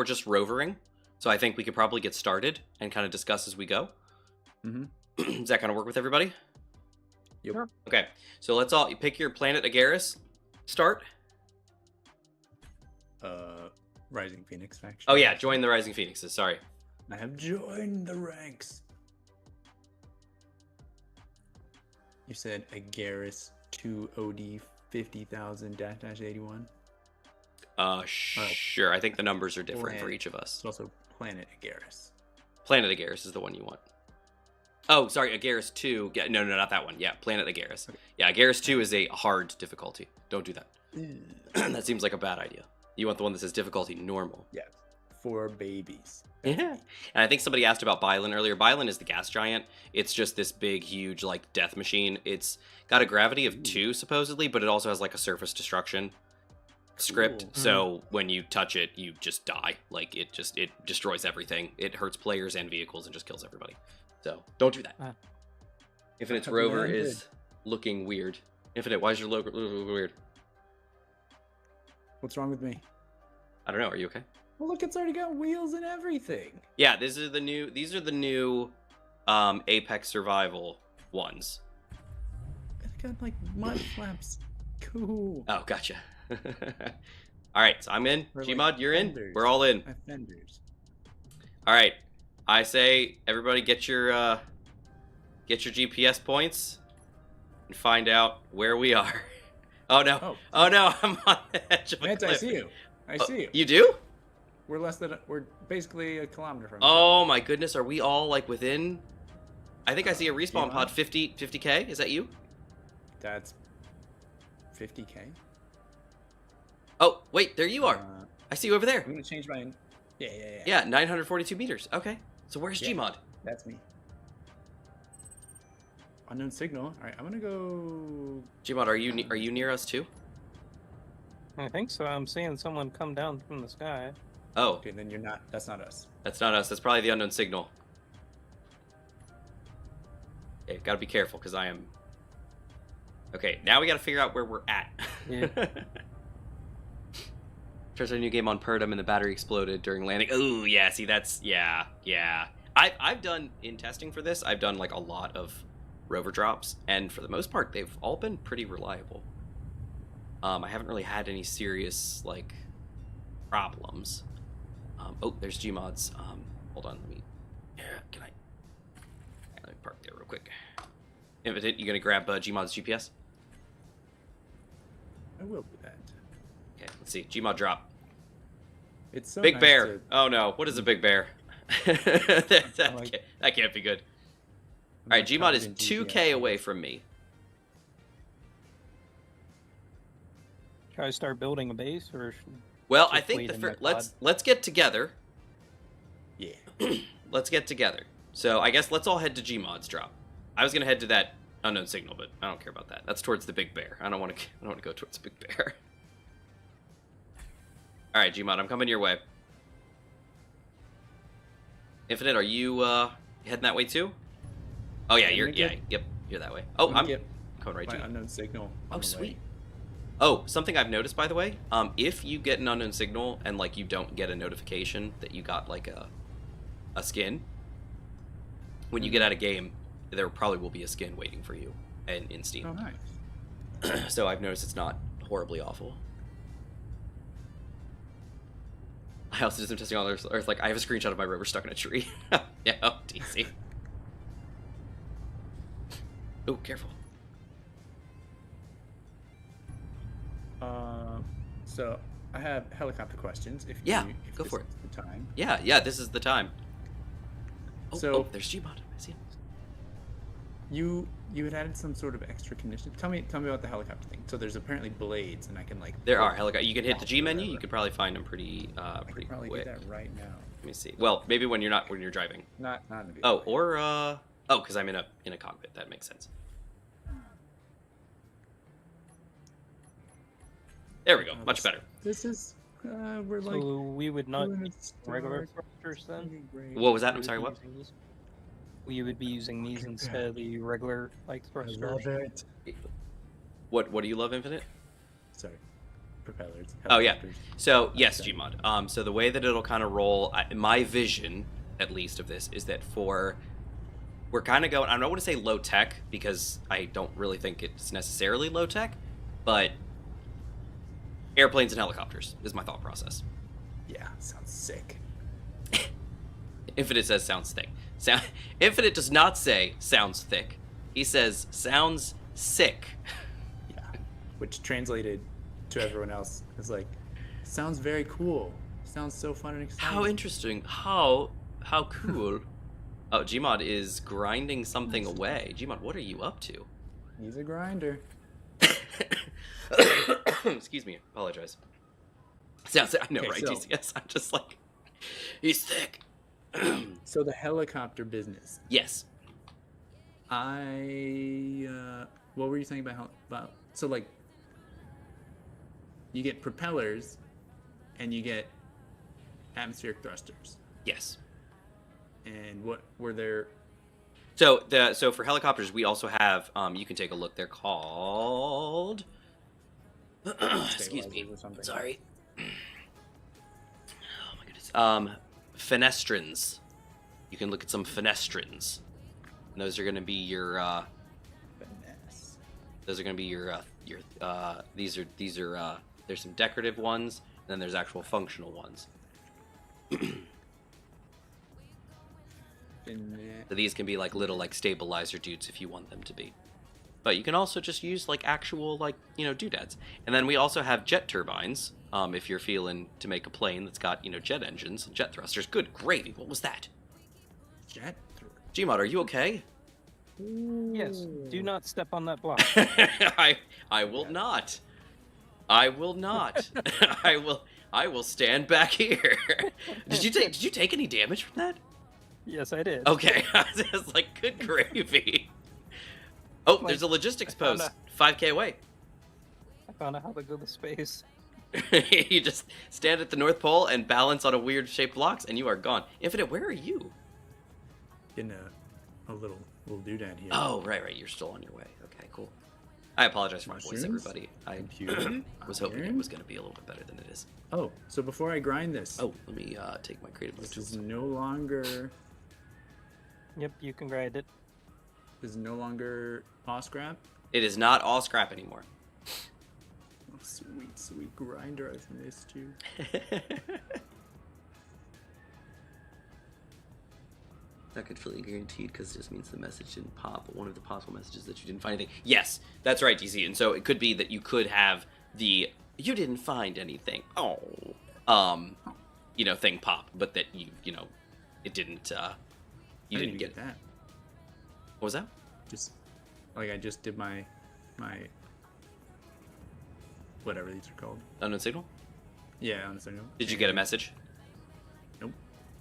just rovering, so I think we could probably get started and kind of discuss as we go. Does that kind of work with everybody? Yep. Sure. Okay, so let's all pick your planet Agaris. Start. Rising Phoenix faction. Oh yeah, join the Rising Phoenixes. Sorry. I have joined the ranks. You said Agaris 2 OD 50,000-81. Sure. I think the numbers are different for each of us. It's also Planet Agaris. Planet Agaris is the one you want. Oh, sorry, Agaris 2. Yeah, no, not that one. Yeah, Planet Agaris. Okay. Yeah, Agaris 2 is a hard difficulty. Don't do that. That seems like a bad idea. You want the one that says difficulty normal. Yeah, for babies. Yeah. And I think somebody asked about Bylin earlier. Bylin is the gas giant. It's just this big, huge, like, death machine. It's got a gravity of 2, supposedly, but it also has, like, a surface destruction script. So when you touch it, you just die. Like, it destroys everything. It hurts players and vehicles and just kills everybody. So don't do that. Infinite's rover is looking weird. Infinite, why is your logo looking weird? What's wrong with me? I don't know. Are you okay? Well, look, it's already got wheels and everything. Yeah, these are the new Apex Survival ones. It's got like mud flaps. Cool. Oh, gotcha. All right, so I'm in. We're Gmod, like you're fenders. in. We're all in. Fenders. All right, I say everybody get your GPS points and find out where we are. Oh no! Oh no! I'm on the edge of a Mance, cliff. I see you. I see you. You do? We're basically a kilometer from. Oh my goodness! Are we all like within? I think I see a respawn pod 50k. Is that you? That's 50k. Oh wait, there you are. I see you over there. I'm gonna change my. Yeah. Yeah, 942 meters. Okay, so where's Gmod? That's me. Unknown signal. All right, I'm gonna go. Gmod, are you near us too? I think so. I'm seeing someone come down from the sky. Oh. Okay, then you're not. That's not us. That's not us. That's probably the unknown signal. Okay, gotta be careful because I am. Okay, now we gotta figure out where we're at. Yeah. There's a new game on Purdom and the battery exploded during landing. Oh yeah, see that's yeah. I've done in testing for this. I've done like a lot of rover drops, and for the most part, they've all been pretty reliable. I haven't really had any serious like problems. Oh, there's Gmod's. Hold on, let me. Yeah, let me park there real quick. Infinite, you gonna grab Gmod's GPS? I will do that. Okay, let's see. Gmod drop. It's so Big nice bear. to- Oh no, what is a big bear? that can't be good. All right, Gmod is 2k away from me. Should I start building a base, or? Well, Just I think wait in that let's get together. Yeah. Let's get together. So I guess let's all head to Gmod's drop. I was gonna head to that unknown signal, but I don't care about that. That's towards the big bear. I don't want to go towards the big bear. All right, Gmod, I'm coming your way. Infinite, are you heading that way too? Oh yeah, you're that way. Oh, I'm coming right to you. Unknown signal. Oh, sweet. Oh, something I've noticed, by the way, if you get an unknown signal and like you don't get a notification that you got like a skin, when you get out of game, there probably will be a skin waiting for you in Steam. Oh, nice. So I've noticed it's not horribly awful. I also did some testing on Earth. Like I have a screenshot of my rover stuck in a tree. Yeah, oh, DC. Oh, careful. So I have helicopter questions. If go for it. Is the time. Yeah, this is the time. So there's Gmod. I see him. You had added some sort of extra condition. Tell me about the helicopter thing. So there's apparently blades, and I can like. There are helicopter. You can hit the G menu. You can probably find them pretty I can probably quick. do that right now. Let me see. Well, maybe when you're driving. Not in the Oh, or because I'm in a cockpit. That makes sense. There we go. Much better. This is we're like So we would not doing a use regular thrusters then? What was that? I'm sorry, what? We would be using these instead of the regular like I thrusters. love it. What do you love, Infinite? Sorry, propellers. Oh, yeah. helicopters. So yes, Gmod. So the way that it'll kind of roll, my vision, at least, of this is that we're kind of going. I don't want to say low tech because I don't really think it's necessarily low tech, but airplanes and helicopters is my thought process. Yeah, sounds sick. Infinite says sounds thick. Infinite does not say sounds thick. He says sounds sick. Yeah, which translated to everyone else is like, sounds very cool. Sounds so fun and exciting. How interesting. How cool. Oh, Gmod is grinding something away. Gmod, what are you up to? He's a grinder. Excuse me. Apologize. Sounds. I know, Okay, right? so- DCS. I'm just like, he's thick. So the helicopter business. Yes. What were you saying about? So like, you get propellers, and you get atmospheric thrusters. Yes. And what were there? So for helicopters, we also have. You can take a look. They're called. Excuse me. Stabilizers or something? Sorry. Oh my goodness. Fenestrins. You can look at some fenestrins. And those are going to be your. Finesse. Those are going to be your. These are. There's some decorative ones, and then there's actual functional ones. Finesse. So these can be like little like stabilizer dudes if you want them to be. But you can also just use like actual like, doodads. And then we also have jet turbines, if you're feeling to make a plane that's got, jet engines and jet thrusters. Good gravy. What was that? Jet. Gmod, are you okay? Yes. Do not step on that block. I will not. I will not. I will stand back here. Did you take any damage from that? Yes, I did. Okay. I was just like, good gravy. Oh, Like, there's a logistics I found post 5k away. I found out how to go to space. You just stand at the North Pole and balance on a weird shaped blocks, and you are gone. Infinite, where are you? In a little doodad here. Oh, right. You're still on your way. Okay, cool. I apologize for my voice, Mushrooms? everybody. I Computer. was hoping it Iron. was going to be a little bit better than it is. Oh, so before I grind this, Oh, let me take my creative mode which is tools. no longer Yep, you can grind it. all scrap. It is not all scrap anymore. Oh, sweet grinder, I've missed you. Not completely guaranteed because it just means the message didn't pop, but one of the possible messages that you didn't find anything. Yes, that's right, DC. And so it could be that you could have the you didn't find anything. Thing pop, but that it didn't you I didn't get it. that. What was that? Just like I just did my whatever these are called. Unknown signal? Yeah, on the signal. Did you get a message? Nope.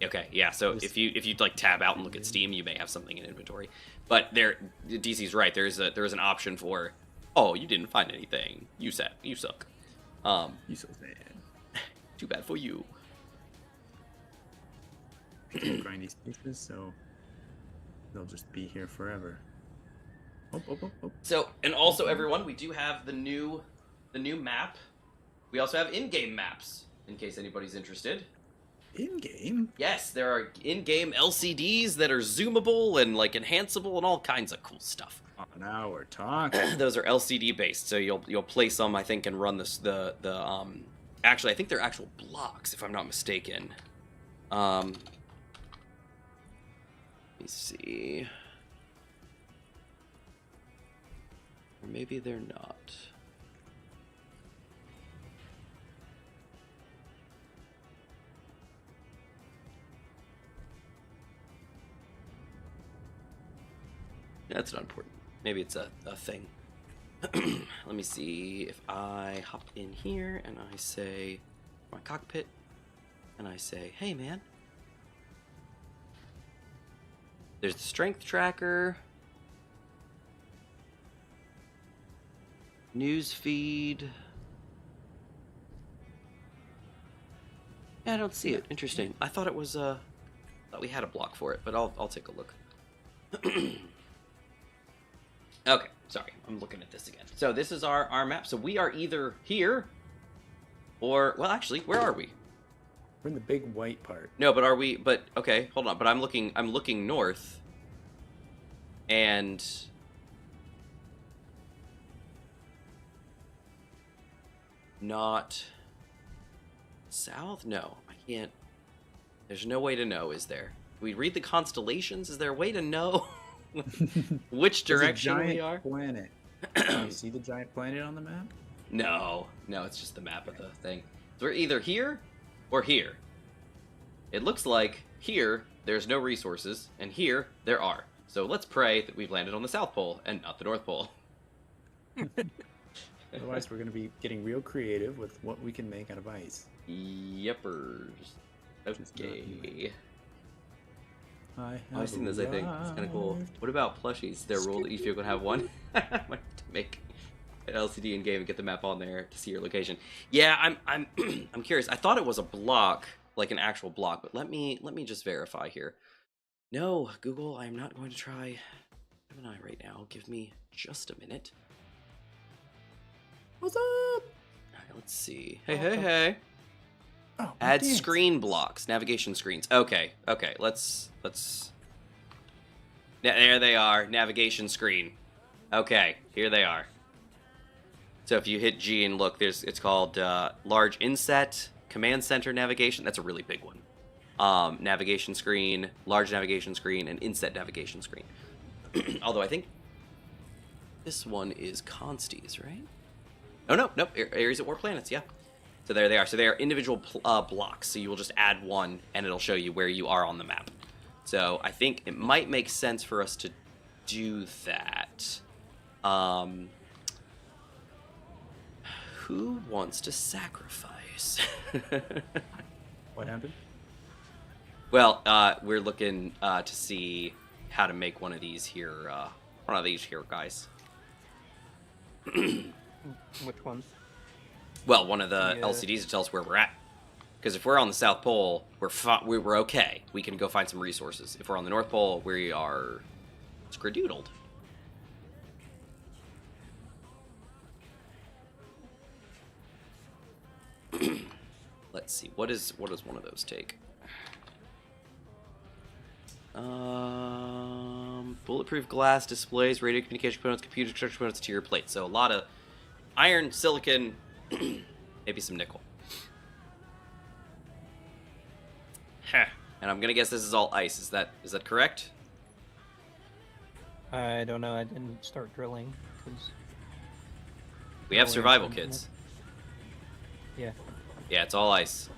Okay, yeah. So Just- if you like tab out and look at Steam, you may have something in inventory. But DC's right. There is an option for, oh, you didn't find anything. You suck. You so sad. Too bad for you. I can't grind these pieces, so they'll just be here forever. Oh. So, and also everyone, we do have the new map. We also have in-game maps in case anybody's interested. In game. Yes, there are in-game LCDs that are zoomable and like enhanceable and all kinds of cool stuff. Oh, now we're talking. Those are LCD based, so you'll place them, I think, and run actually I think they're actual blocks if I'm not mistaken. Let me see. Or maybe they're not. That's not important. Maybe it's a thing. Let me see if I hop in here and I say my cockpit and I say, hey man. There's the strength tracker. News feed. Yeah, I don't see it. Interesting. I thought it was thought we had a block for it, but I'll take a look. Okay, sorry. I'm looking at this again. So this is our map. So we are either here or, well, actually, where are we? We're in the big white part. No, but are we, but okay, hold on. But I'm looking north. And not south? No, I can't. There's no way to know, is there? We read the constellations? Is there a way to know which direction we are? Planet. Can you see the giant planet on the map? No, it's just the map of the thing. So we're either here or here. It looks like here there's no resources, and here there are. So let's pray that we've landed on the South Pole and not the North Pole. Otherwise, we're going to be getting real creative with what we can make out of ice. Yepers. Okay. I've seen this, I think. It's kind of cool. What about plushies? Is there a rule that each vehicle can have one? I might have to make an LCD in game and get the map on there to see your location. Yeah, I'm I'm curious. I thought it was a block, like an actual block, but let me just verify here. No, Google, I'm not going to try Gemini right now. Give me just a minute. What's up? Alright, let's see. Hey. Oh, Add dance. screen blocks, navigation screens. Okay, let's. There they are, navigation screen. Okay, here they are. So if you hit G and look, it's called large inset, command center navigation. That's a really big one. Navigation screen, large navigation screen, and inset navigation screen. Although I think this one is Constees, right? Oh no, Areas at War Planets, yeah. So there they are. So they are individual blocks. So you will just add one, and it'll show you where you are on the map. So I think it might make sense for us to do that. Who wants to sacrifice? What happened? Well, we're looking to see how to make one of these here guys. Which one? Well, one of the Yeah. LCDs to tell us where we're at. Because if we're on the South Pole, we're okay. We can go find some resources. If we're on the North Pole, we are skradoodled. Let's see. What does one of those take? Bulletproof glass displays, radio communication components, computer structure components, to your plate. So a lot of iron, silicon, maybe some nickel. Heh. And I'm gonna guess this is all ice. Is that correct? I don't know. I didn't start drilling because We have Oh, yeah, survival yeah. kits. yeah. Yeah, it's all ice.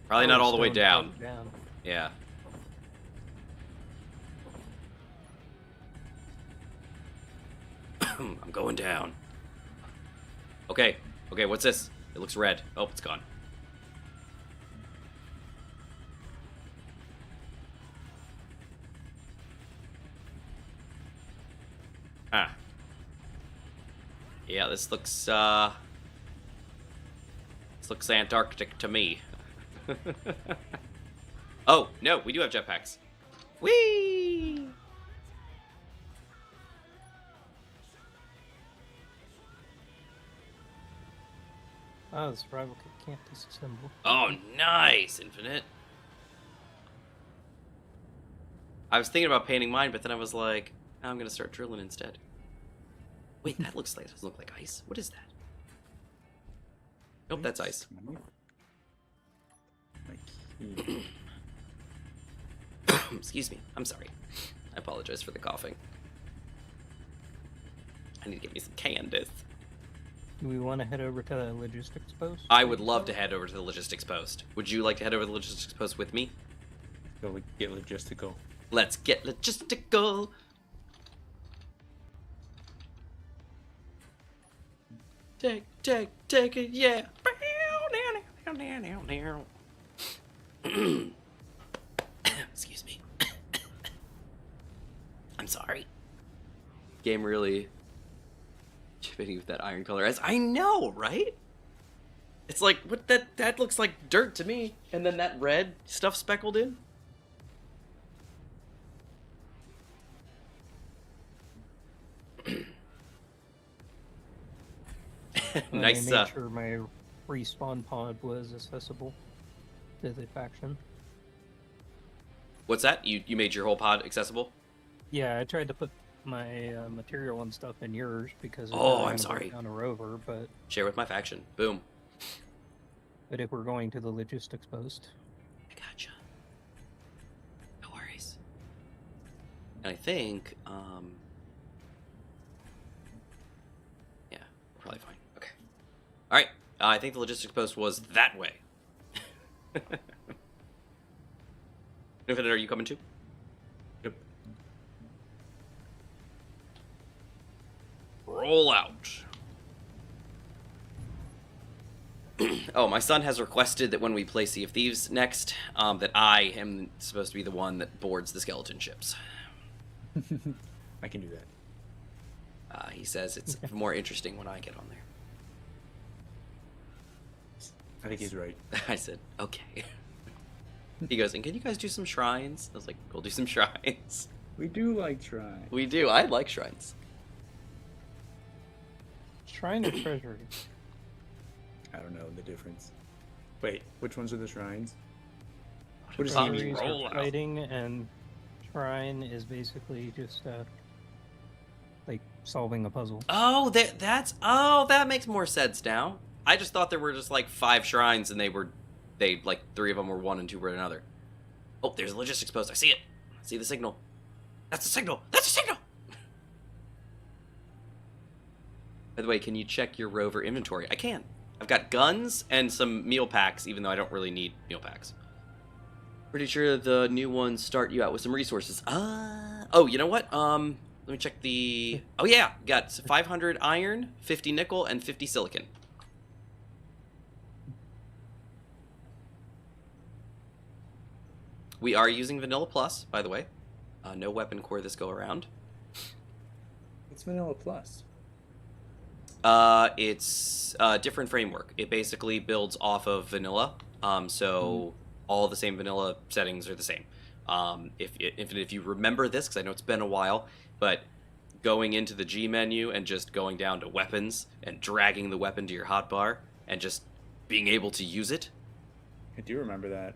Probably not all the way Stone down. down. Yeah. I'm going down. Okay, what's this? It looks red. Oh, it's gone. Ah. Yeah, this looks Antarctic to me. Oh, no, we do have jetpacks. Whee! Oh, the survival kit can't disassemble. Oh, nice, Infinite. I was thinking about painting mine, but then I was like, I'm gonna start drilling instead. Wait, that doesn't look like ice. What is that? Nope, that's ice. Excuse me. I'm sorry. I apologize for the coughing. I need to get me some Candace. Do we want to head over to the logistics post? I would love to head over to the logistics post. Would you like to head over to the logistics post with me? Go get logistical. Let's get logistical. Take it, yeah. Excuse me. I'm sorry. Game really chipping with that iron color. As I know, right? It's like, what, that looks like dirt to me. And then that red stuff speckled in. Nice. I made sure my respawn pod was accessible to the faction. What's that? You made your whole pod accessible? Yeah, I tried to put my material and stuff in yours because Oh, I'm sorry. On a rover, but Share with my faction. Boom. if we're going to the logistics post, I gotcha. No worries. And I think, yeah, we're probably fine. Okay. All right. I think the logistics post was that way. Infinite, are you coming too? Yep. Roll out. Oh, my son has requested that when we play Sea of Thieves next, that I am supposed to be the one that boards the skeleton ships. I can do that. He says it's more interesting when I get on there. I think he's right. I said, okay. He goes, and can you guys do some shrines? I was like, we'll do some shrines. We do like trying. We do. I like shrines. Shrine of Treasury. I don't know the difference. Wait, which ones are the shrines? What does does he he mean? mean? Treasuries Roll are out. fighting, and shrine is basically just like solving a puzzle. Oh, that makes more sense now. I just thought there were just like 5 shrines, and they like 3 of them were one and 2 were another. Oh, there's a logistics post. I see it. I see the signal. That's the signal. That's the signal. By the way, can you check your rover inventory? I can. I've got guns and some meal packs, even though I don't really need meal packs. Pretty sure the new ones start you out with some resources. Oh, you know what? Let me check the... Oh, yeah. Got 500 iron, 50 nickel, and 50 silicon. We are using Vanilla Plus, by the way. No weapon core this go around. It's Vanilla Plus. It's a different framework. It basically builds off of vanilla. So all the same vanilla settings are the same. If you remember this, because I know it's been a while, but going into the G menu and just going down to weapons and dragging the weapon to your hotbar and just being able to use it. I do remember that.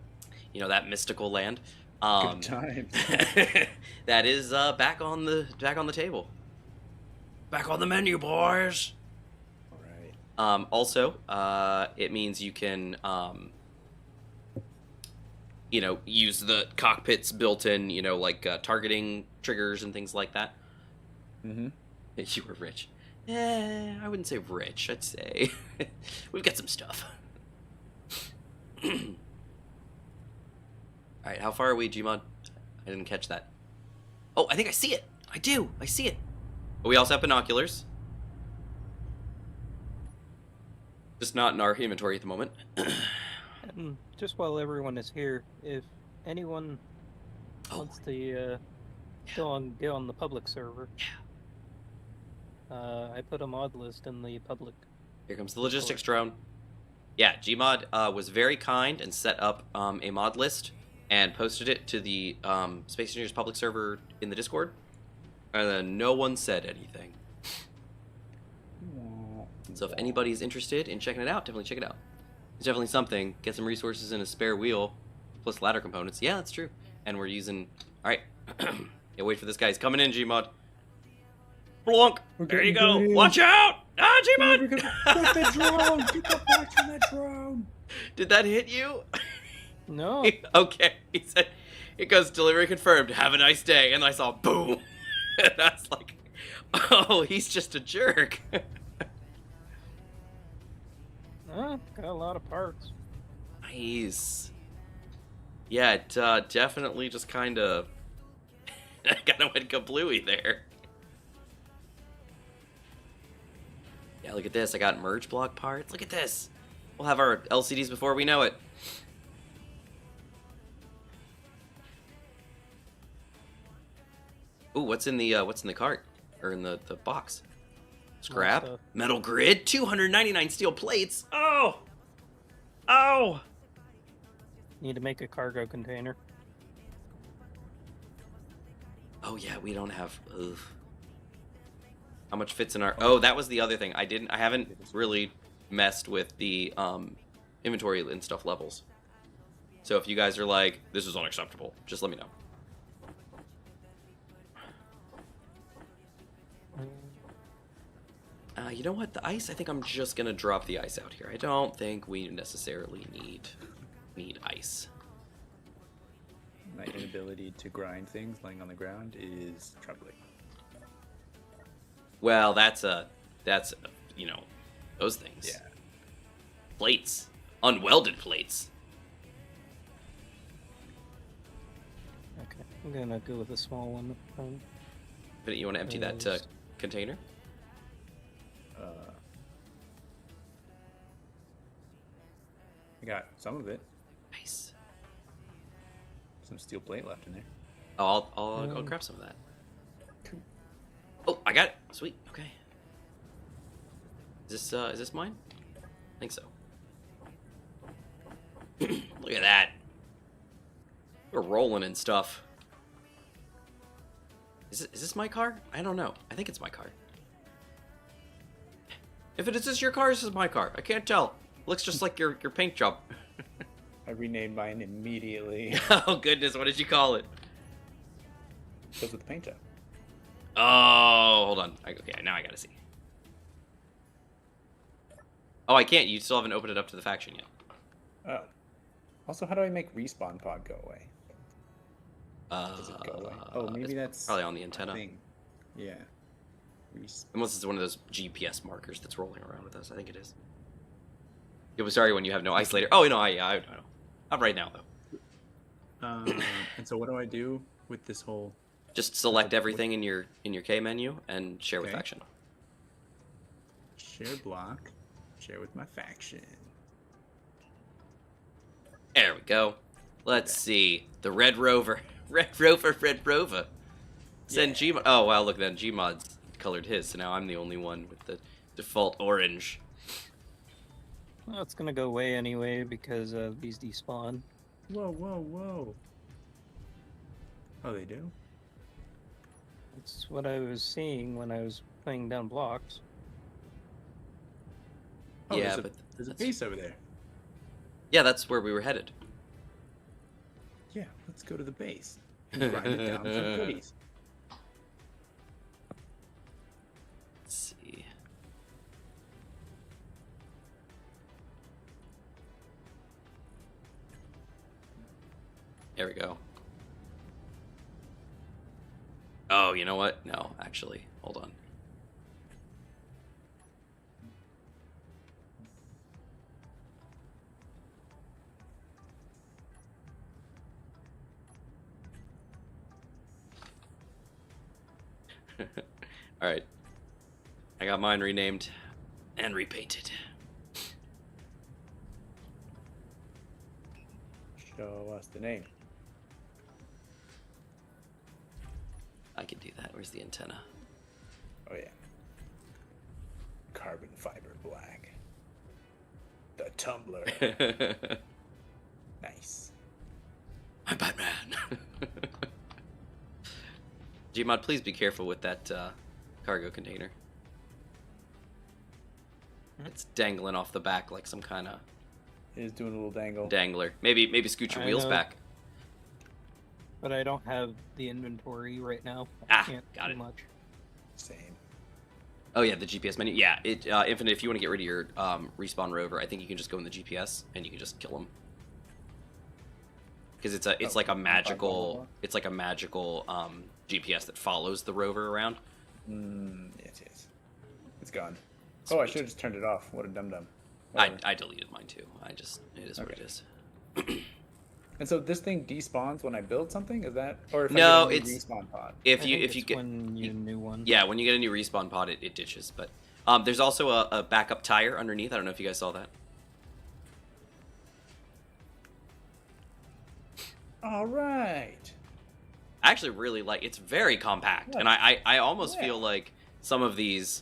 You know, that mystical land. Good times. That is back on the table. Back on the menu, boys. All right. Also, it means you can, use the cockpit's built-in, like targeting triggers and things like that. Mm-hmm. You were rich. I wouldn't say rich. I'd say we've got some stuff. All right, how far are we, Gmod? I didn't catch that. Oh, I think I see it. I do. I see it. But we also have binoculars. Just not in our inventory at the moment. And just while everyone is here, if anyone wants to get on the public server, I put a mod list in the public. Here comes the logistics drone. Yeah, Gmod was very kind and set up a mod list and posted it to the Space Engineers public server in the Discord. And then no one said anything. So if anybody's interested in checking it out, definitely check it out. It's definitely something. Get some resources and a spare wheel, plus ladder components. Yeah, that's true. And we're using... Alright. Yeah, wait for this guy. He's coming in, Gmod. Blunk! There you go. Watch out! Ah, Gmod! Get the drone! Get the parts from that drone! Did that hit you? No. Okay. He said, it goes, delivery confirmed. Have a nice day. And I saw boom. And I was like, oh, he's just a jerk. Got a lot of parts. Nice. Yeah, it definitely just kind of went kablooey there. Yeah, look at this. I got merge block parts. Look at this. We'll have our LCDs before we know it. Ooh, what's in the cart or in the box? Scrap, stuff. metal grid, 299 steel plates. Oh, Oh! Need to make a cargo container. Oh yeah, we don't have. Ugh. How much fits in our? Oh, that was the other thing. I haven't really messed with the inventory and stuff levels. So if you guys are like, this is unacceptable, just let me know. You know what? The ice. I think I'm just gonna drop the ice out here. I don't think we necessarily need ice. My inability to grind things laying on the ground is troubling. Well, that's you know, those things. Yeah. Plates, unwelded plates. Okay, I'm gonna go with a small one. But you want to empty that container? I got some of it. Nice. Some steel plate left in there. Oh, I'll grab some of that. Oh, I got it. Sweet. Okay. Is this mine? I think so. Look at that. We're rolling and stuff. Is this my car? I don't know. I think it's my car. If it is this your car, this is my car. I can't tell. Looks just like your paint job. I renamed mine immediately. Oh goodness, what did you call it? Goes with the paint job. Oh, hold on. Okay, now I gotta see. Oh, I can't. You still haven't opened it up to the faction yet. Oh. Also, how do I make respawn pod go away? Does it go away? Oh, maybe it's that's probably on the antenna. Thing. Yeah. Unless it's one of those GPS markers that's rolling around with us. I think it is. You'll be sorry when you have no isolator. Oh, no, I know. Not right now, though. And so what do I do with this whole... Just select everything in your K menu and share with Okay. faction. Share block. Share with my faction. There we go. Let's see. The Red Rover. Red Rover. Send Gmod. Oh, wow, look, then Gmod's colored his, so now I'm the only one with the default orange. Well, it's gonna go away anyway because these despawn. Whoa. Oh, they do? That's what I was seeing when I was playing down blocks. Oh, Yeah, there's but there's a that's- base over there. Yeah, that's where we were headed. Yeah, let's go to the base. And grind it down for goodies. Let's see. There we go. Oh, you know what? No, actually, hold on. All right. I got mine renamed and repainted. Show us the name. I can do that. Where's the antenna? Oh, yeah. Carbon fiber black. The tumbler. Nice. I'm Batman. Gmod, please be careful with that cargo container. It's dangling off the back like some kind of It is doing a little dangle. dangler. Maybe scoot your I wheels know. back. But I don't have the inventory right now. Ah, I can't got do it. much. Same. Oh yeah, the GPS menu. Yeah, it Infinite. If you want to get rid of your respawn rover, I think you can just go in the GPS and you can just kill him. Because it's like a magical GPS that follows the rover around. Yes. It's gone. Oh, I should have just turned it off. What a dum-dum. I deleted mine too. It is what it is. And so this thing despawns when I build something? Is that... Or if No, I get a new it's- respawn pod? If I you think if you it's get when you new one. yeah, when you get a new respawn pod, it ditches. But there's also a backup tire underneath. I don't know if you guys saw that. All right. I actually really like. It's very compact, and I almost Yeah. feel like some of these,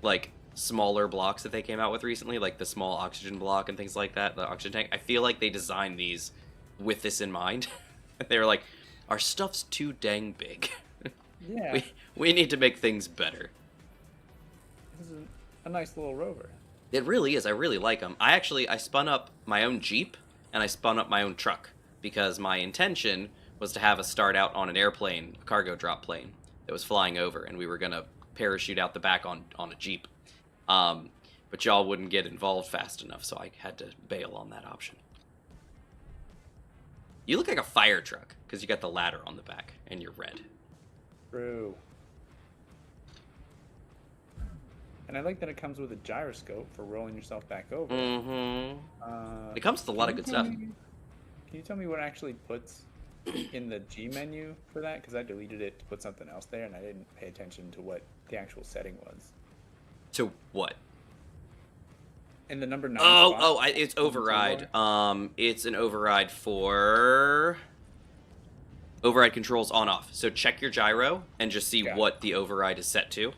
like smaller blocks that they came out with recently, like the small oxygen block and things like that, the oxygen tank. I feel like they designed these with this in mind. They were like, our stuff's too dang big. Yeah. We need to make things better. This is a nice little rover. It really is. I really like them. I spun up my own Jeep and I spun up my own truck because my intention was to have us start out on an airplane, a cargo drop plane that was flying over, and we were gonna parachute out the back on a Jeep. But y'all wouldn't get involved fast enough, so I had to bail on that option. You look like a fire truck because you got the ladder on the back and you're red. True. And I like that it comes with a gyroscope for rolling yourself back over. Mm-hmm. It comes with a lot of good stuff. Can you tell me what actually puts in the G menu for that? Because I deleted it to put something else there, and I didn't pay attention to what the actual setting was. To what? In the number 9 it's override. It's an override for override controls on off. So check your gyro and just see what the override is set to,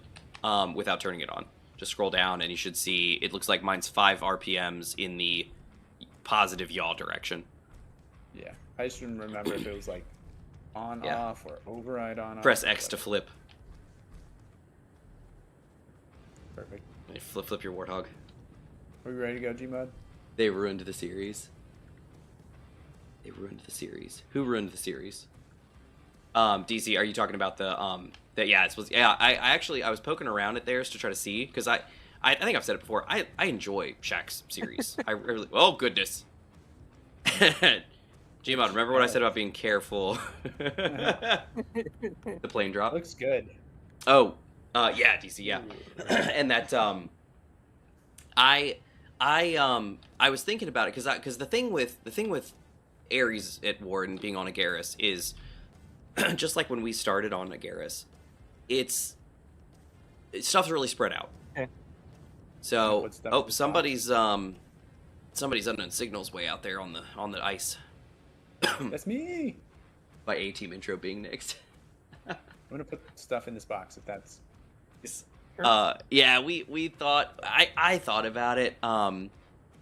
without turning it on. Just scroll down and you should see it looks like mine's 5 RPMs in the positive yaw direction. Yeah, I just didn't remember if it was like on off or override on off. Press X to flip. Perfect. Flip your warthog. Are we ready to go, Gmod? They ruined the series. They ruined the series. Who ruined the series? DC, are you talking about the I was poking around at theirs to try to see, because I think I've said it before. I enjoy Shaq's series. I really, oh goodness. Gmod, remember what I said about being careful? The plane drop looks good. Oh, yeah, DC, yeah. And that I was thinking about it because the thing with Ares at Warden being on Agaris is just like when we started on Agaris, stuff's really spread out. Okay. So somebody's unknown signals way out there on the ice. That's me. By A-Team intro being next. I'm gonna put stuff in this box if that's. Yeah, we thought I thought about it.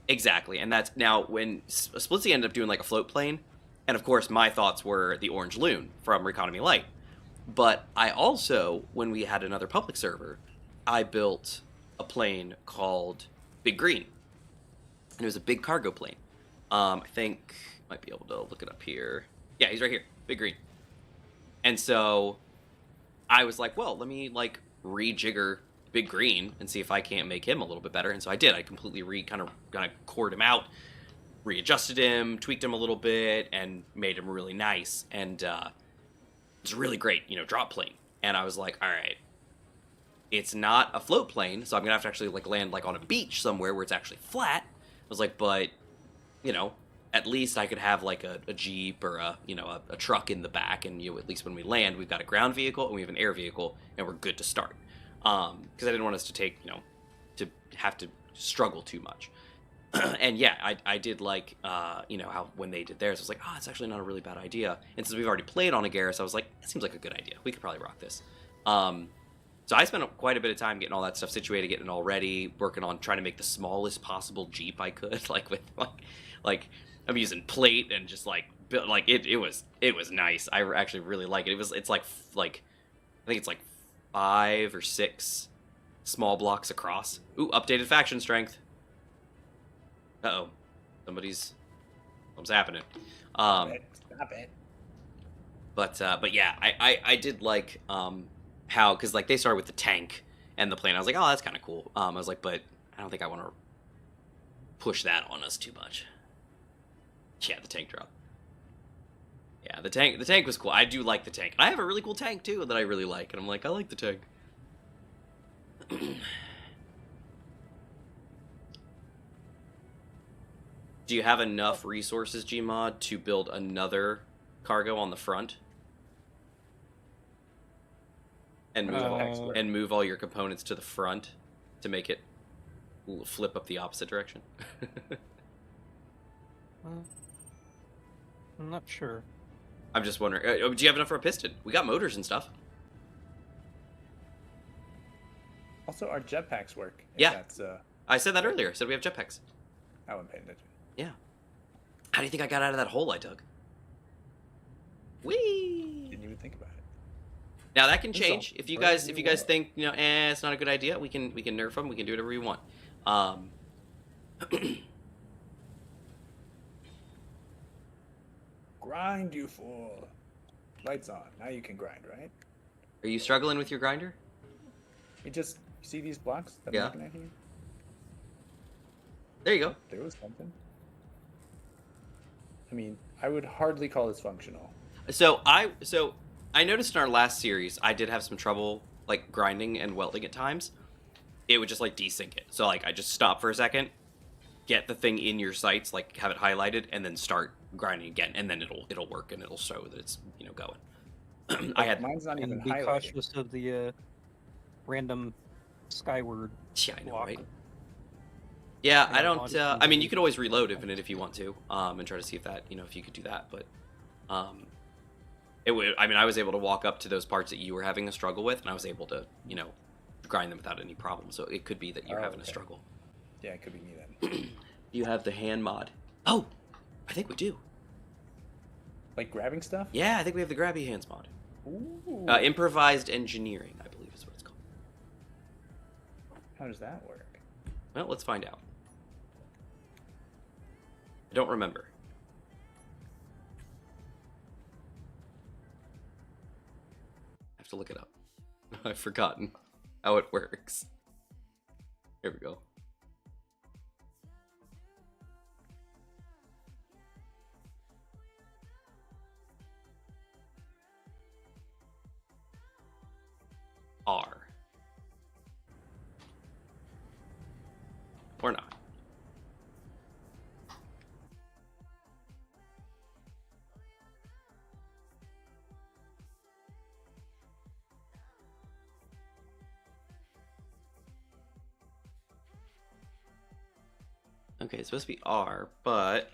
Exactly, and that's now when Splitsy ended up doing like a float plane, and of course my thoughts were the Orange Loon from Reconomy Light. But I also, when we had another public server, I built a plane called Big Green, and it was a big cargo plane. I think might be able to look it up here. Yeah, he's right here, Big Green. And so I was like, well, let me like rejigger Big Green and see if I can't make him a little bit better. And so I did. I completely kind of cored him out, readjusted him, tweaked him a little bit, and made him really nice. And it's a really great, drop plane. And I was like, all right, it's not a float plane, so I'm gonna have to actually like land like on a beach somewhere where it's actually flat. I was like, but at least I could have like a Jeep or a truck in the back, and at least when we land, we've got a ground vehicle and we have an air vehicle, and we're good to start. Because I didn't want us to take, to have to struggle too much. And yeah, I did like, how when they did theirs, I was like, it's actually not a really bad idea. And since we've already played on Agaris, I was like, it seems like a good idea. We could probably rock this. So I spent quite a bit of time getting all that stuff situated, getting it all ready, working on trying to make the smallest possible Jeep I could, like with like I'm using plate and just like it was nice. I actually really like it. It's like I think it's like 5 or 6 small blocks across. Ooh, updated faction strength. Uh-oh. Something's happening. Stop it. But yeah, I did like how, because like they started with the tank and the plane. I was like, oh, that's kind of cool. I was like, but I don't think I want to push that on us too much. Yeah, the tank drop. Yeah, the tank was cool. I do like the tank. I have a really cool tank too that I really like, and I'm like, I like the tank. Do you have enough resources, Gmod, to build another cargo on the front? And move all your components to the front to make it flip up the opposite direction? I'm not sure. I'm just wondering. Do you have enough for a piston? We got motors and stuff. Also, our jetpacks work. If Yeah. That's, I said that earlier. I said we have jetpacks. I wasn't paying attention. Yeah. How do you think I got out of that hole I dug? Whee! Didn't even think about it. Now that can This is change. all If you brand guys new think world. it's not a good idea, we can nerf them. We can do whatever we want. Grind, you fool. Lights on. Now you can grind, right? Are you struggling with your grinder? You just see these blocks that Yeah. I'm looking at here? There you go. There was something. I mean, I would hardly call this functional. So I noticed in our last series I did have some trouble like grinding and welding at times. It would just like desync it. So like I just stop for a second, get the thing in your sights, like have it highlighted, and then start grinding again, and then it'll work and it'll show that it's going. I had Mine's not even And be highlighted. cautious of the random skyward yeah, I know, block. right? Yeah, Yeah, I don't. honestly, I mean, you could always reload Infinite if you want to, and try to see if that if you could do that. But it would. I mean, I was able to walk up to those parts that you were having a struggle with, and I was able to grind them without any problem. So it could be that you're having a okay. struggle. Yeah, it could be me then. You have the hand mod. Oh, I think we do. Like grabbing stuff? Yeah, I think we have the grabby hands mod. Ooh. Improvised engineering, I believe is what it's called. How does that work? Well, let's find out. I don't remember. I have to look it up. I've forgotten how it works. Here we go. R. Or not. Okay, it's supposed to be R, but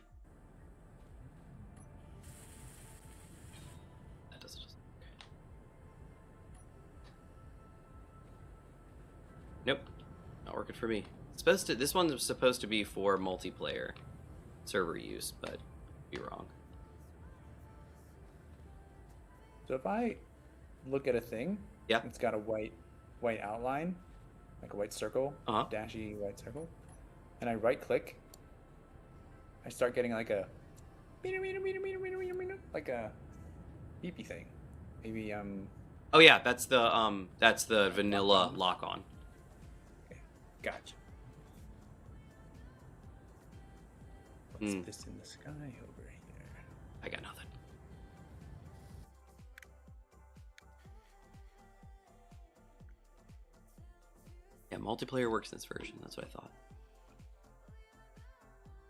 that doesn't. Nope, not working for me. It's supposed to. This one's supposed to be for multiplayer server use, but you're wrong. So if I look at a thing, Yeah. it's got a white outline, like a white circle, Uh-huh. dashy white circle, and I right click, I start getting like a like a beepy thing. Maybe Oh yeah, that's the vanilla lock on. gotcha. What's Hmm. this in the sky over here? I got nothing. Yeah, multiplayer works in this version. That's what I thought.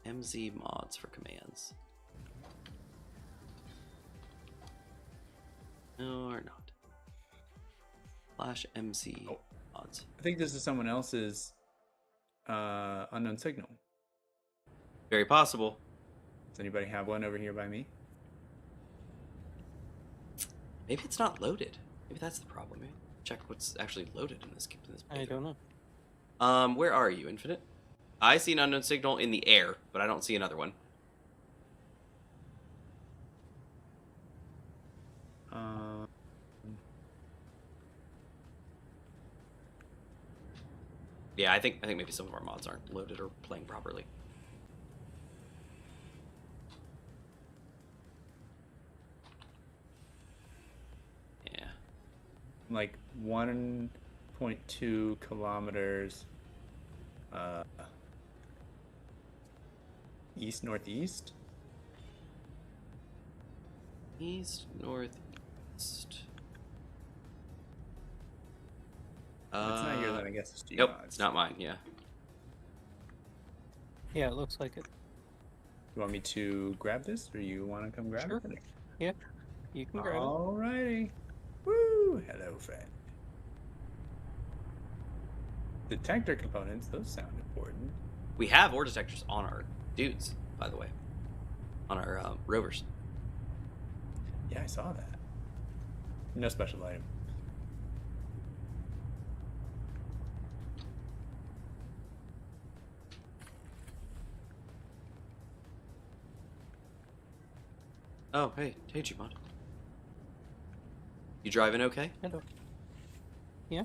MZ mods for commands. No, or not. Slash MZ Oh. mods. I think this is someone else's unknown signal. Very possible. Does anybody have one over here by me? Maybe it's not loaded. Maybe that's the problem. Maybe check what's actually loaded in this I don't know. Where are you, Infinite? I see an unknown signal in the air, but I don't see another one. Yeah, I think maybe some of our mods aren't loaded or playing properly. Yeah. Like 1.2 kilometers east northeast. East, northeast. If it's not yours, then I guess it's Gmod's. Nope, it's not mine. Yeah. Yeah, it looks like it. You want me to grab this, or you want to come grab Sure. it? Yeah, you can grab it. Alrighty. Woo! Hello, friend. Detector components, those sound important. We have ore detectors on our dudes, by the way. On our rovers. Yeah, I saw that. No special item. Oh, hey, Gmod. You driving okay? Hello. Yeah.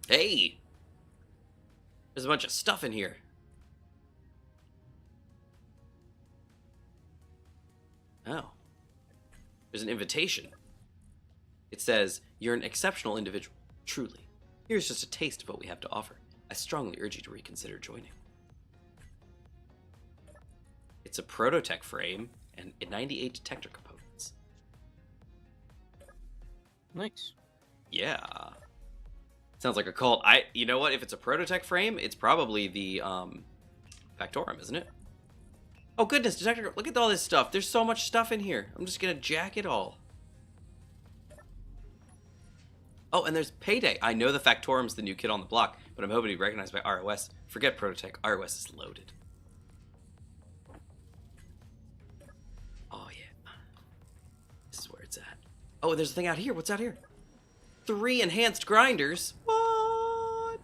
Hey! There's a bunch of stuff in here. Oh. There's an invitation. It says, "You're an exceptional individual, truly. Here's just a taste of what we have to offer. I strongly urge you to reconsider joining." It's a Prototech frame and 98 detector components. Nice. Yeah. Sounds like a cult. You know what? If it's a Prototech frame, it's probably the Factorum, isn't it? Oh goodness, detector! Look at all this stuff. There's so much stuff in here. I'm just gonna jack it all. Oh, and there's Payday. I know the Factorum's the new kid on the block, but I'm hoping to be recognized by ROS. Forget Prototech. ROS is loaded. Oh yeah. This is where it's at. Oh, there's a thing out here. What's out here? 3 enhanced grinders. What?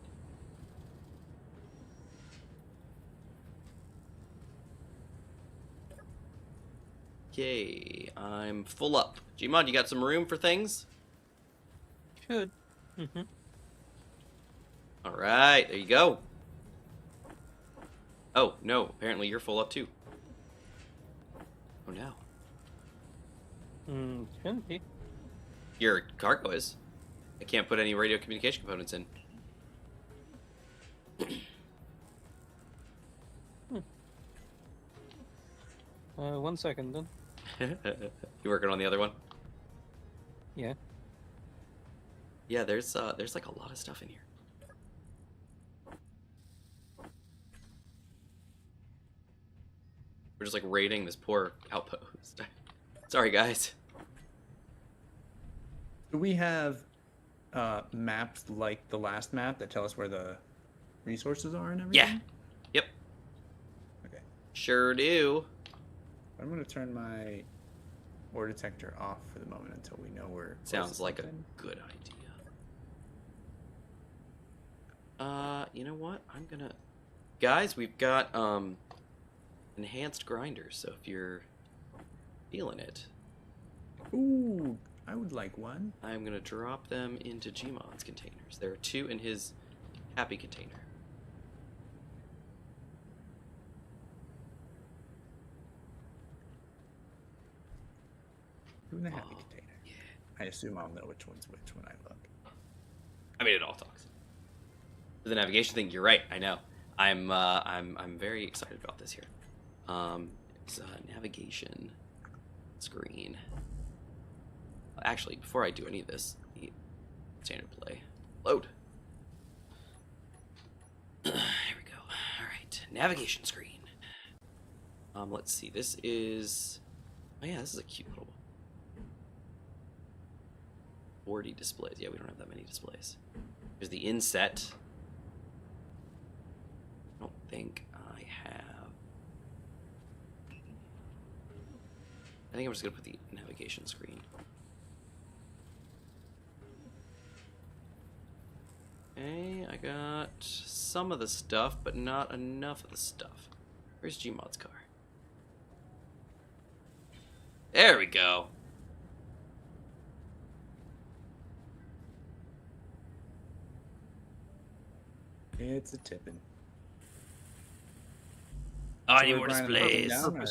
Okay, I'm full up. Gmod, you got some room for things? Should. Mm-hmm. All right, there you go. Oh, no, apparently you're full up too. Oh no. Shouldn't be. Your cargo is. I can't put any radio communication components in. 1 second then. You working on the other one? Yeah. Yeah, there's like a lot of stuff in here. We're just like raiding this poor outpost. Sorry, guys. Do we have maps like the last map that tell us where the resources are and everything? Yeah. Yep. Okay. Sure do. I'm going to turn my ore detector off for the moment until we know where. Sounds like a good idea. You know what? I'm gonna... Guys, we've got, enhanced grinders, so if you're feeling it... Ooh, I would like one. I'm gonna drop them into Gmod's containers. There are 2 in his happy container. Who in the happy container? Yeah. I assume I'll know which one's which when I look. I mean, it all talks. The navigation thing, you're right. I know. I'm very excited about this here. It's a navigation screen. Actually, before I do any of this, standard play, load. Here we go. All right, navigation screen. Let's see. This is. Oh yeah, this is a cute little 40 displays. Yeah, we don't have that many displays. There's the inset. I don't think I have. I think I'm just gonna put the navigation screen. Okay, I got some of the stuff, but not enough of the stuff. Where's Gmod's car? There we go. It's a tipping. Oh, I So need we're more grinding them displays. down, or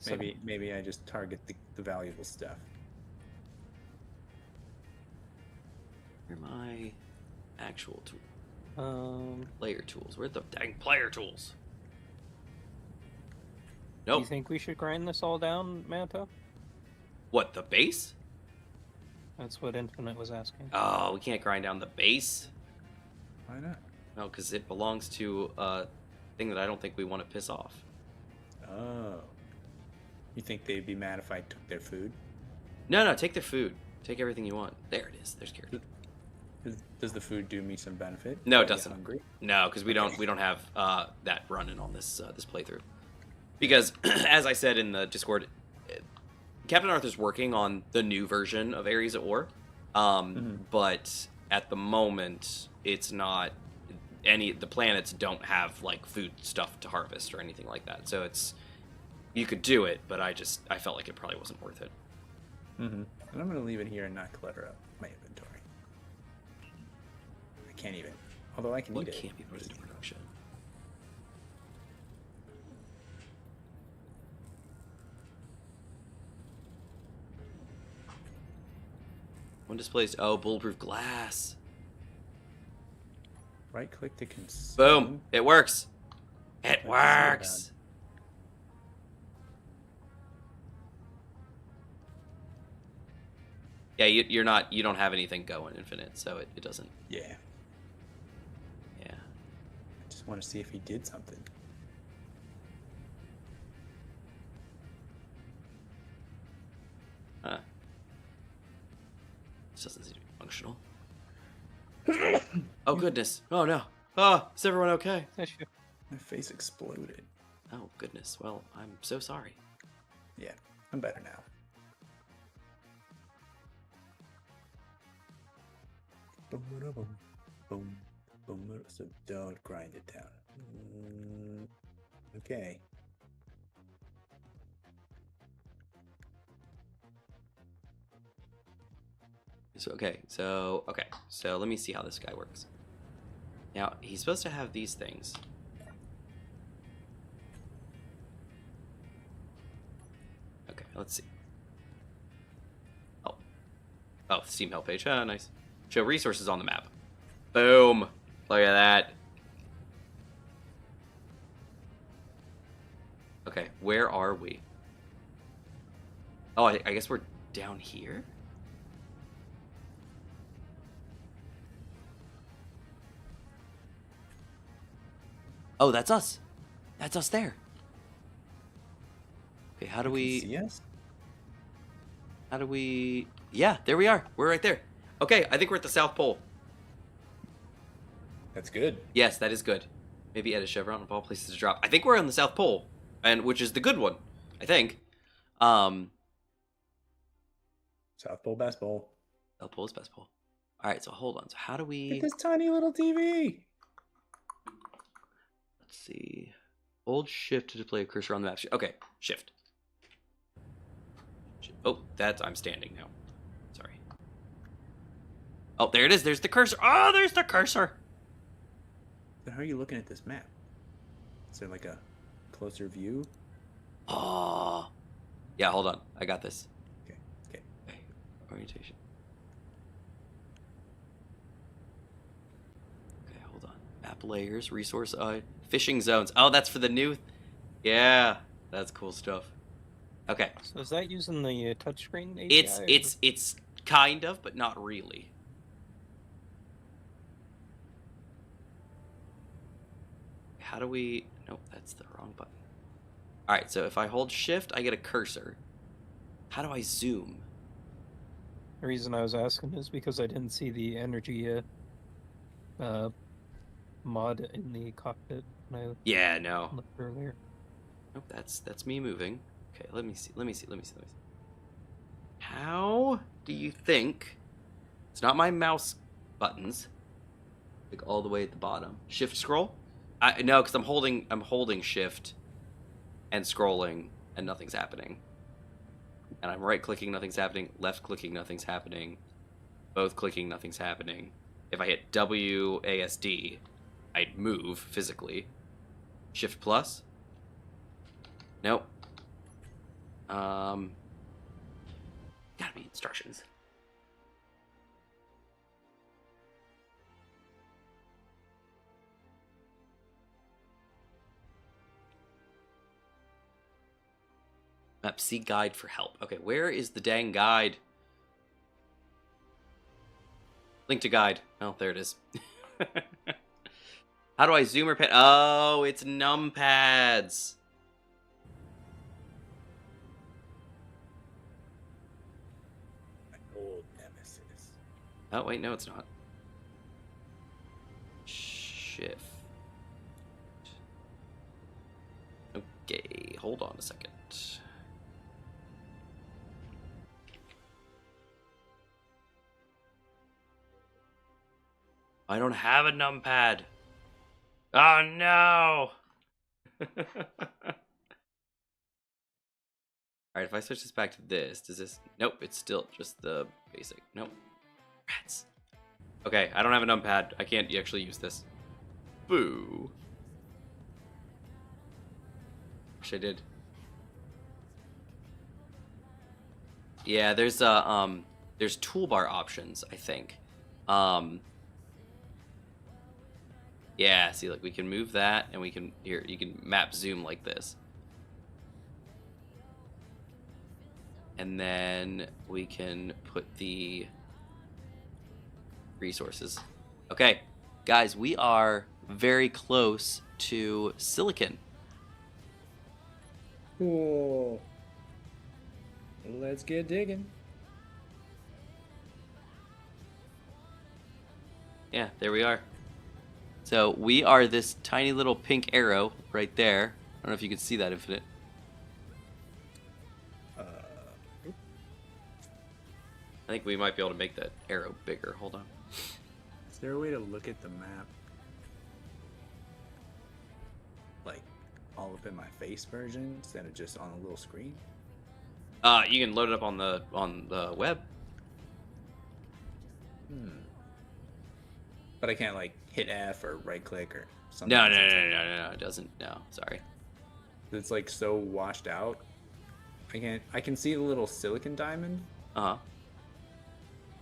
Purposely. Maybe I just target the valuable stuff. Where are my actual tools? So, Player tools. Where're the dang player tools? do Nope. you think we should grind this all down, Manta? What, the base? That's what Infinite was asking. Oh, we can't grind down the base? Why not? No, because it belongs to a thing that I don't think we want to piss off. Oh. You think they'd be mad if I took their food? No, take their food. Take everything you want. There it is. There's Carrie. Does the food do me some benefit? No, it If I get doesn't. Hungry? No, because we don't have that running on this this playthrough. Because as I said in the Discord, Captain Arthur's working on the new version of Ares at War, but at the moment it's not the planets don't have like food stuff to harvest or anything like that. So it's You could do it, but I felt like it probably wasn't worth it. Mm-hmm. And I'm gonna leave it here and not clutter up my inventory. I can't even. Although I can What eat it. can't be put into production? One displays. Oh, bulletproof glass. Right click to consume. Boom! It works. It Let's see works. Yeah, you're not. You don't have anything going infinite, so it doesn't. Yeah. Yeah. I just want to see if he did something. Huh. This doesn't seem to be functional. Oh goodness! Oh no! Oh, is everyone okay? My face exploded. Oh goodness! Well, I'm so sorry. Yeah, I'm better now. Boom, boom. So don't grind it down. Okay. So let me see how this guy works. Now he's supposed to have these things. Okay, let's see. Oh, Steam help page. Ah, nice. Show resources on the map. Boom! Look at that. Okay, where are we? Oh, I guess we're down here? Oh, that's us. That's us there. Okay, how do we... See us? How do we... Yeah, there we are. We're right there. Okay, I think we're at the South Pole. That's good. Yes, that is good. Maybe add a chevron of all places to drop. I think we're on the South Pole, and which is the good one, I think. South Pole, Best Pole. South Pole is best pole. All right, so hold on. So how do we... Get this tiny little TV. Let's see. Hold shift to display a cursor on the map. Okay, shift. Oh, I'm standing now. Sorry. Oh, there it is. There's the cursor. Oh, there's the cursor. So how are you looking at this map? Is there like a closer view? Oh. Yeah, hold on. I got this. Okay. Orientation. Okay, hold on. Map layers, resource, fishing zones. Oh, that's for the new... Yeah, that's cool stuff. Okay. So is that using the touchscreen API? It's kind of, but not really. How do we... Nope, that's the wrong button. All right, so if I hold shift, I get a cursor. How do I zoom? The reason I was asking is because I didn't see the energy mod in the cockpit when I Yeah, no. looked earlier. Nope, that's me moving. Okay, let me see. How do you think... It's not my mouse buttons. Like all the way at the bottom. Shift scroll? No, because I'm holding shift and scrolling and nothing's happening. And I'm right clicking, nothing's happening. Left clicking, nothing's happening. Both clicking, nothing's happening. If I hit WASD, I'd move physically. Shift plus? Nope. Gotta be instructions. Map C guide for help. Okay, where is the dang guide? Link to guide. Oh, there it is. How do I zoom or pan? Oh, it's numpads. My old nemesis. Oh, wait, no, it's not. Shift. Okay, hold on a second. I don't have a numpad. Oh no! All right, if I switch this back to this, does this? Nope, it's still just the basic. Nope. Rats. Okay, I don't have a numpad. I can't actually use this. Boo. Wish I did. Yeah, there's toolbar options, I think. Yeah, see, like we can move that, and we can you can map zoom like this. And then we can put the resources. Okay, guys, we are very close to silicon. Cool. Let's get digging. Yeah, there we are. So we are this tiny little pink arrow right there. I don't know if you can see that, Infinite. I think we might be able to make that arrow bigger. Hold on. Is there a way to look at the map? Like, all up in my face version instead of just on a little screen? You can load it up on the web. But I can't, like, hit F or right-click or something. No, it doesn't. No, sorry. It's, like, so washed out. I can see the little silicon diamond. Uh-huh.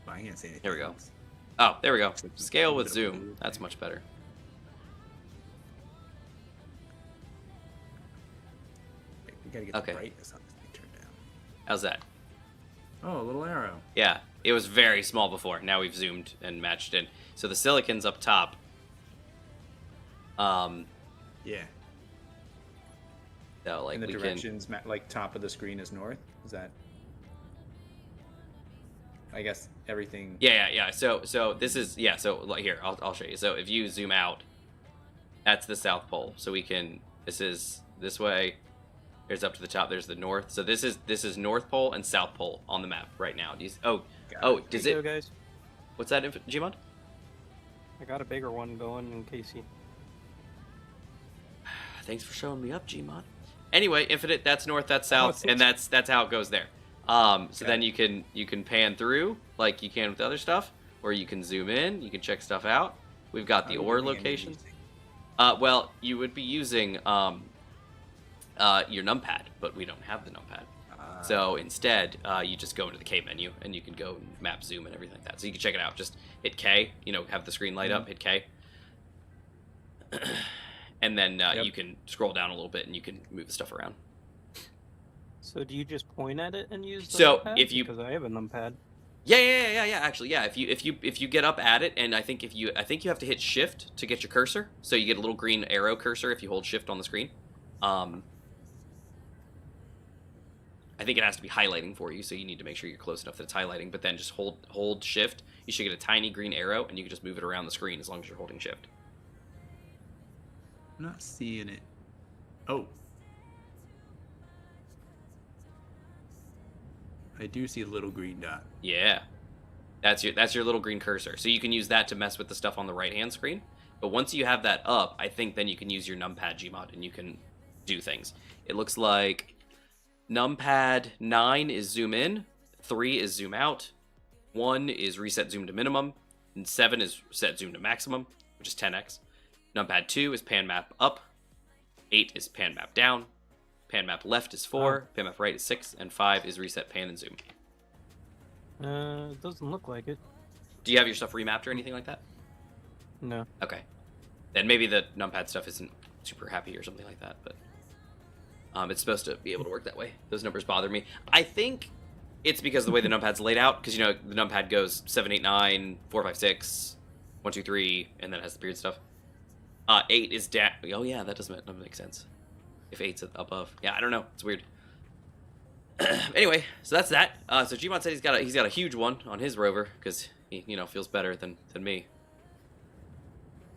But I can't see anything. There we go. else. Oh, there we go. Like Scale a with bit of zoom. blue That's thing. much better. Wait, we gotta get Okay. the brightness on this thing turned down. How's that? Oh, a little arrow. Yeah, it was very small before. Now we've zoomed and matched in. So the silicon's up top. Yeah. So like And the we directions, like top of the screen is north. Is that? I guess everything. Yeah. So this is So like here, I'll show you. So if you zoom out, that's the South Pole. So we can. This is this way. There's up to the top. There's the north. So this is North Pole and South Pole on the map right now. Do you, does There you it? go, guys. What's that, Gmod? I got a bigger one going in case you. Thanks for showing me up, Gmod. Anyway, Infinite, that's north, that's Oh, south, and that's how it goes there. So then you can pan through like you can with other stuff, or you can zoom in, you can check stuff out. We've got the ore locations. Well, you would be using your numpad, but we don't have the numpad. So instead, you just go into the K menu, and you can go and map zoom and everything like that. So you can check it out. Just hit K, have the screen light up, hit K. And then you can scroll down a little bit, and you can move the stuff around. So do you just point at it and use the So numpad? if you- Because I have a numpad. Yeah. Actually, yeah. If you get up at it, and I think you have to hit Shift to get your cursor. So you get a little green arrow cursor if you hold Shift on the screen. I think it has to be highlighting for you, so you need to make sure you're close enough that it's highlighting. But then just hold Shift. You should get a tiny green arrow, and you can just move it around the screen as long as you're holding Shift. I'm not seeing it. Oh. I do see a little green dot. Yeah, that's your little green cursor. So you can use that to mess with the stuff on the right hand screen. But once you have that up, I think then you can use your numpad Gmod and you can do things. It looks like numpad 9 is zoom in, 3 is zoom out, 1 is reset zoom to minimum, and 7 is set zoom to maximum, which is 10x. Numpad 2 is pan map up, 8 is pan map down, pan map left is 4, pan map right is 6, and 5 is reset pan and zoom. It doesn't look like it. Do you have your stuff remapped or anything like that? No. Okay. Then maybe the numpad stuff isn't super happy or something like that, but it's supposed to be able to work that way. Those numbers bother me. I think it's because of the way the numpad's laid out, because the numpad goes 7, 8, 9, 4, 5, 6, 1, 2, 3, and then it has the period stuff. 8 is down. Oh yeah, that doesn't make sense. If 8's above. Yeah, I don't know. It's weird. Anyway, so that's that. So Gmod said he's got a huge one on his rover, because he feels better than me.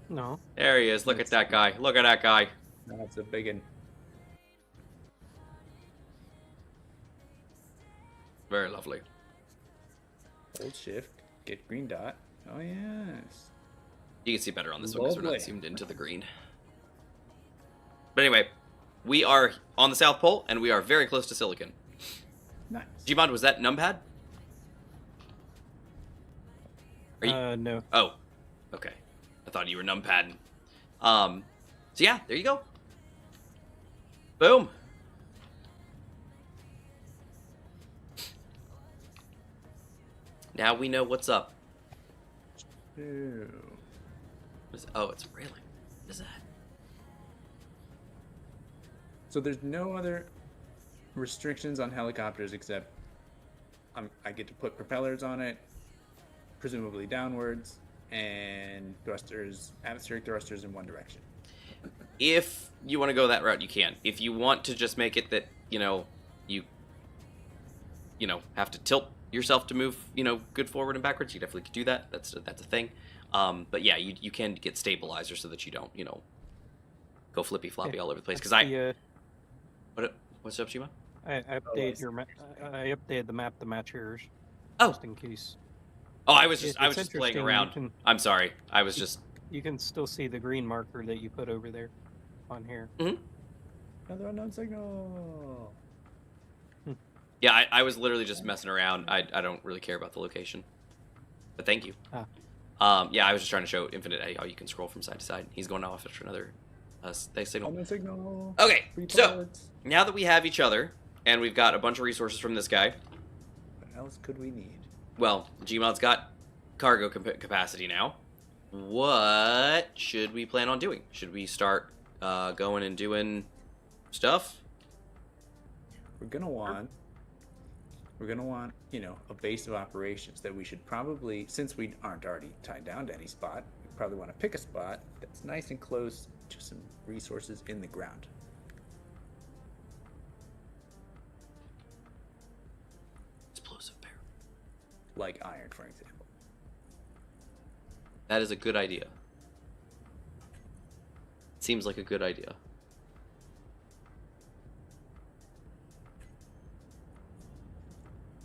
No. There he is. Look at that guy. Look at that guy. That's a big one. Very lovely. Hold Shift. Get green dot. Oh yes. You can see better on this one because we're Lovely. not zoomed into the green. But anyway, we are on the South Pole, and we are very close to silicon. Nice. Gmod, was that numpad? Are you... No. Oh, okay. I thought you were numpad. So yeah, there you go. Boom. Now we know what's up. Ew. Oh, it's a railing. What is that? So there's no other restrictions on helicopters except I get to put propellers on it, presumably downwards, and thrusters, atmospheric thrusters in one direction. If you want to go that route, you can. If you want to just make it that, you have to tilt yourself to move, good forward and backwards, you definitely could do that. That's a thing. But yeah, you can get stabilizers so that you don't, go flippy floppy all over the place. Because what's up, Shima? I update I updated the map to match yours. Oh. Just in case. Oh, I was just It's playing interesting, around. I'm sorry. I was just. You can still see the green marker that you put over there, on here. Mm-hmm. Another unknown signal. Yeah, I was literally just messing around. I don't really care about the location. But thank you. Yeah, I was just trying to show Infinite how you can scroll from side to side. He's going off after another signal. Unknown signal. Okay, so now that we have each other, and we've got a bunch of resources from this guy. What else could we need? Well, Gmod's got cargo capacity now. What should we plan on doing? Should we start going and doing stuff? We're gonna want, a base of operations that we should probably, since we aren't already tied down to any spot, we probably want to pick a spot that's nice and close to some resources in the ground. Explosive bear. Like iron, for example. That is a good idea. Seems like a good idea.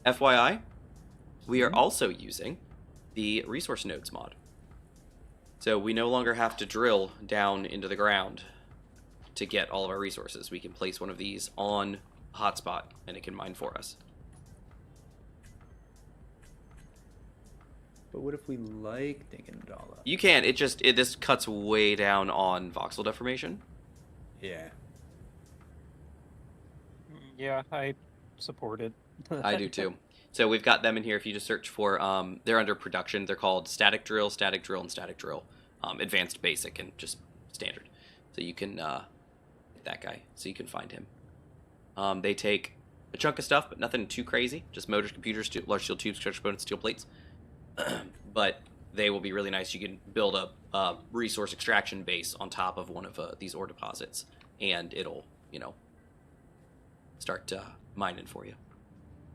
FYI, we are also using the resource nodes mod. So we no longer have to drill down into the ground to get all of our resources. We can place one of these on a hotspot and it can mine for us. But what if we like digging it all up? You can. This cuts way down on voxel deformation. Yeah. Yeah, I support it. I do too. So we've got them in here. If you just search for, they're under production. They're called static drill, and static drill. Advanced, basic, and just standard. So you can hit that guy. So you can find him. They take a chunk of stuff, but nothing too crazy. Just motors, computers, large steel tubes, structure components, steel plates. But they will be really nice. You can build a resource extraction base on top of one of these ore deposits, and it'll, start mining for you.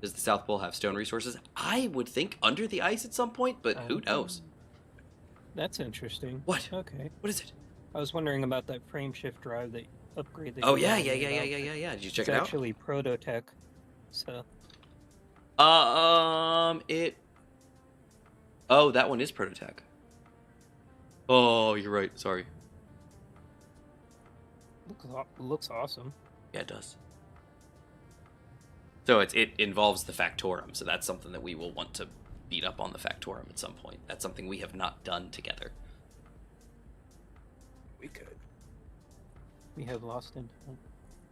Does the South Pole have stone resources? I would think under the ice at some point, but who knows? That's interesting. What? Okay. What is it? I was wondering about that frame shift drive that upgrade. That oh yeah. Did you check it out? It's actually Prototech, so. It. Oh, that one is Prototech. Oh, you're right. Sorry. Looks awesome. Yeah, it does. So it involves the Factorum, so that's something that we will want to beat up on the Factorum at some point. That's something we have not done together. We could. We have lost him.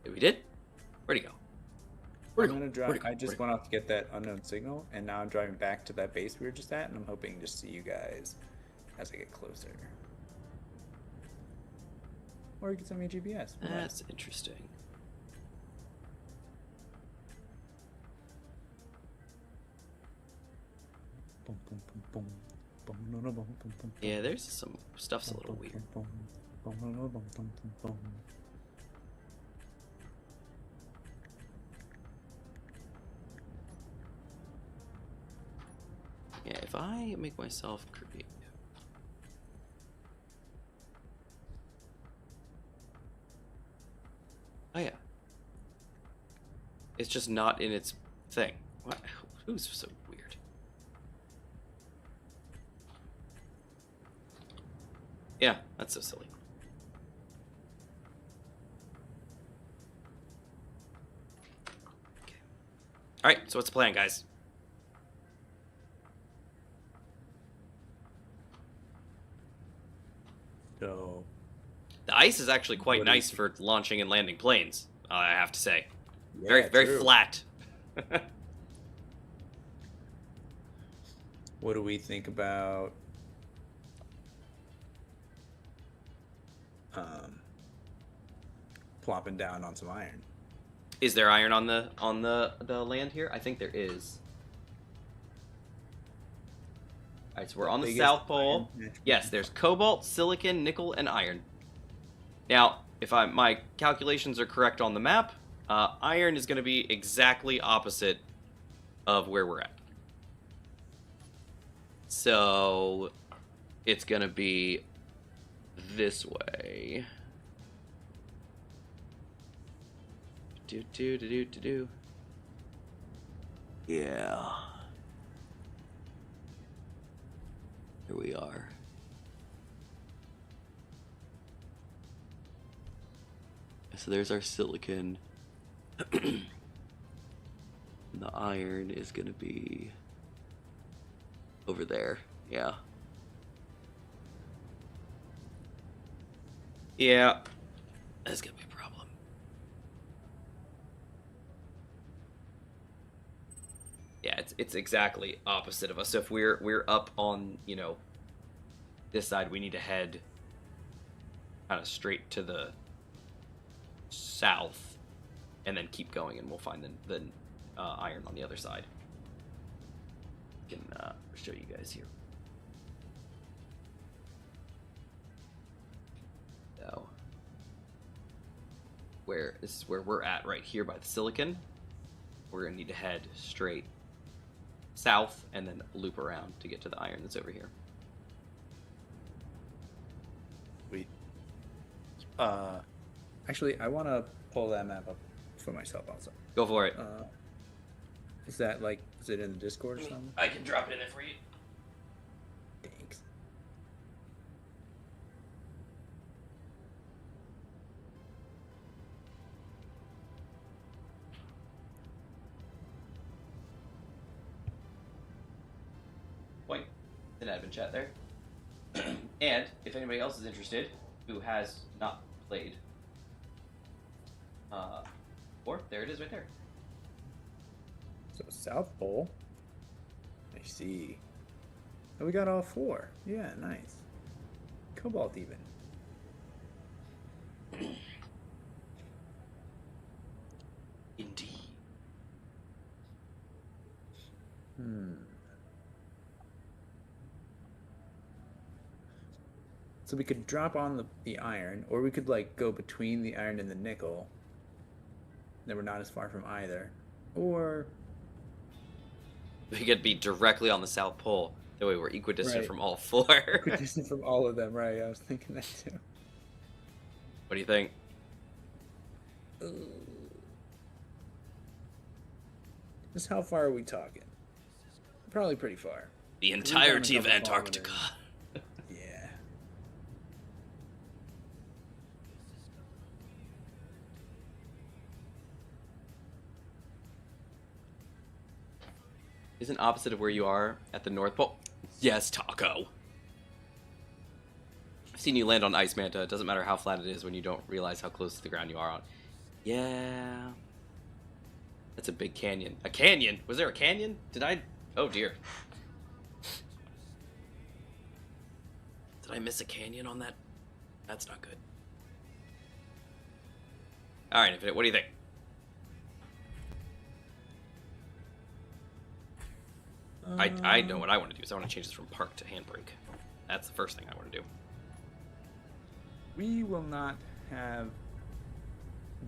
We did? Where'd he go? I'm gonna drive. I just went off to get that unknown signal, and now I'm driving back to that base we were just at, and I'm hoping to see you guys as I get closer. Or you can send me a GPS. That's interesting. Yeah, there's some stuff's a little weird. Yeah, if I make myself creative. Oh yeah. It's just not in its thing. What? Who's so weird? Yeah, that's so silly. Okay. All right, so what's the plan, guys? So The ice is actually quite What do you nice think? for launching and landing planes, I have to say. yeah, Very true. flat. What do we think about plopping down on some iron? Is there iron on the land here? I think there is. All right, so we're on the Biggest South Pole. iron Yes, there's cobalt, silicon, nickel, and iron. Now, if my calculations are correct on the map, iron is going to be exactly opposite of where we're at. So it's going to be this way. Do. Yeah. Here we are. So there's our silicon. And the iron is going to be over there. Yeah. Yeah. That's going to be a problem. Yeah, it's exactly opposite of us. So if we're up on, you know, this side, we need to head kind of straight to the south and then keep going, and we'll find the iron on the other side. I can show you guys here. So this is where we're at right here by the silicon. We're gonna need to head straight south and then loop around to get to the iron that's over here. Sweet. Actually, I want to pull that map up for myself also. Go for it. Is it in the Discord or something? I can drop it in there for you. Thanks. Point. An admin chat there. And if anybody else is interested who has not played, or there it is right there. So South Pole. I see. And we got all four. Yeah, nice. Cobalt even. Indeed. So we could drop on the iron, or we could like go between the iron and the nickel. Then we're not as far from either. Or We could be directly on the South Pole. That way we're equidistant Right. from all four. distant from all of them, right? I was thinking that too. What do you think? Just how far are we talking? Probably pretty far. The entirety of couple Antarctica. Yeah. Isn't opposite of where you are at the North Pole? Yes, Taco. I've seen you land on ice, Manta. It doesn't matter how flat it is when you don't realize how close to the ground you are on. Yeah. That's a big canyon. A canyon? Was there a canyon? Did I? Oh, dear. Did I miss a canyon on that? That's not good. All right, Infinite, what do you think? I know what I want to do is I want to change this from park to handbrake. That's the first thing I want to do. We will not have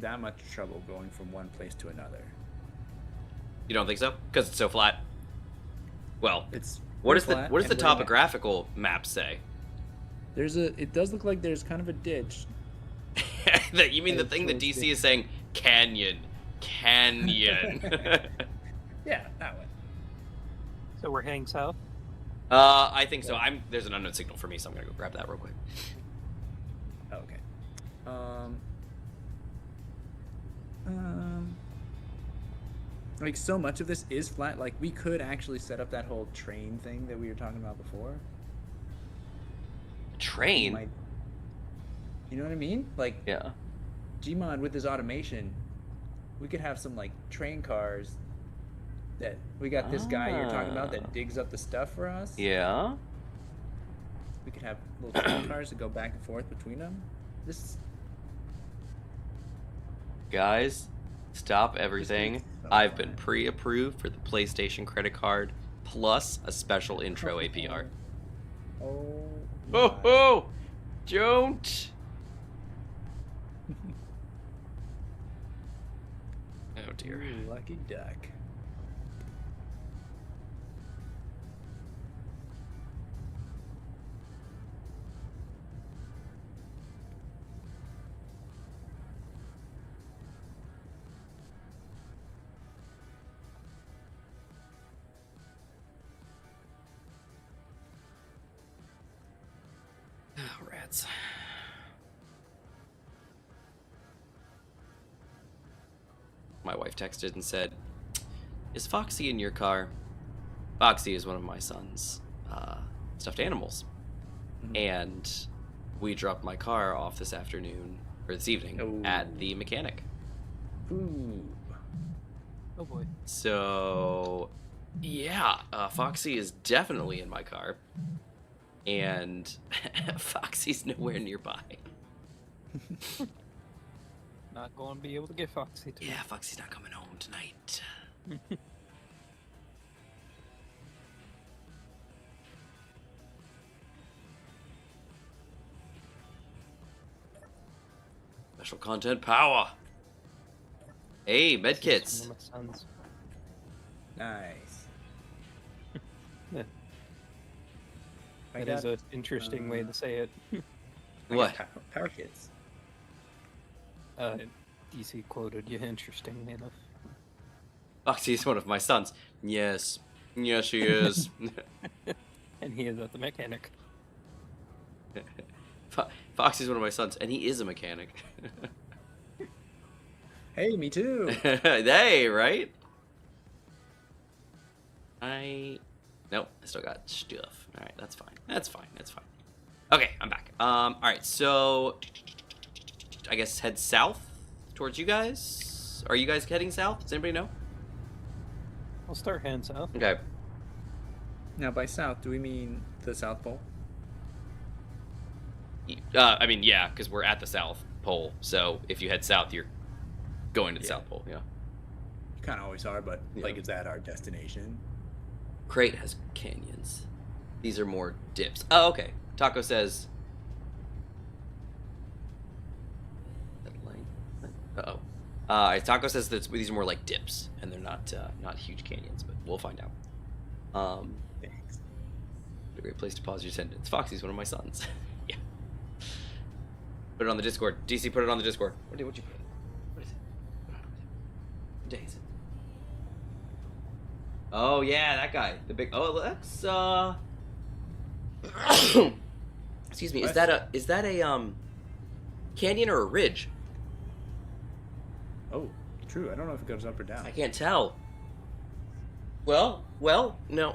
that much trouble going from one place to another. You don't think so? Because it's so flat. Well, It's what does flat, the and we're gonna- topographical map say? It does look like there's kind of a ditch. That you mean the It's thing that towards DC the- is saying canyon, canyon. Yeah, that one. So we're heading south. I think so. There's an unknown signal for me, so I'm gonna go grab that real quick. Okay. like so much of this is flat. Like we could actually set up that whole train thing that we were talking about before. Train? You know what I mean? Like Yeah. Gmod with his automation, we could have some like train cars that we got this guy you're talking about that digs up the stuff for us. Yeah. We could have little train cars that go back and forth between them. This Guys, stop everything. so I've been fun. pre-approved for the PlayStation credit card plus a special intro APR. Oh. Oh, my. oh! Don't! Oh dear. Ooh, lucky duck. Oh, rats. My wife texted and said, "Is Foxy in your car?" Foxy is one of my son's stuffed animals. And we dropped my car off this afternoon, or this evening, at the mechanic. Ooh. Oh boy. So, yeah, Foxy is definitely in my car. And Foxy's nowhere nearby. Not going to be able to get Foxy to. Yeah, Foxy's not coming home tonight. Special content power. Hey, medkits. One of my sons. Nice. Yeah. I That is got, an interesting way to say it. I What? got power kits. DC quoted you interestingly enough. Foxy is one of my sons. Yes. Yes, he is. And he is at the mechanic. Foxy's one of my sons, and he is a mechanic. Hey, me too. Hey, right? Nope, I still got stuff. Alright, that's fine. That's fine. That's fine. Okay, I'm back. Alright, so I guess head south towards you guys? Are you guys heading south? Does anybody know? I'll start heading south. Okay. Now, by south, do we mean the South Pole? I mean, yeah, because we're at the South Pole. So if you head south, you're going to the Yeah. South Pole. Yeah. You kind of always are, but Yeah. like, is that our destination? Crate has canyons. These are more dips. Oh, okay. Taco says. Uh-oh. Taco says that these are more like dips, and they're not huge canyons, but we'll find out. Thanks. A great place to pause your sentence. Foxy's one of my sons. Yeah. Put it on the Discord. DC, put it on the Discord. What'd you put? What is it? What day is it? Oh yeah, that guy. The big. Oh, that's Excuse me. What? Is that a canyon or a ridge? Oh, true. I don't know if it goes up or down. I can't tell. Well, no.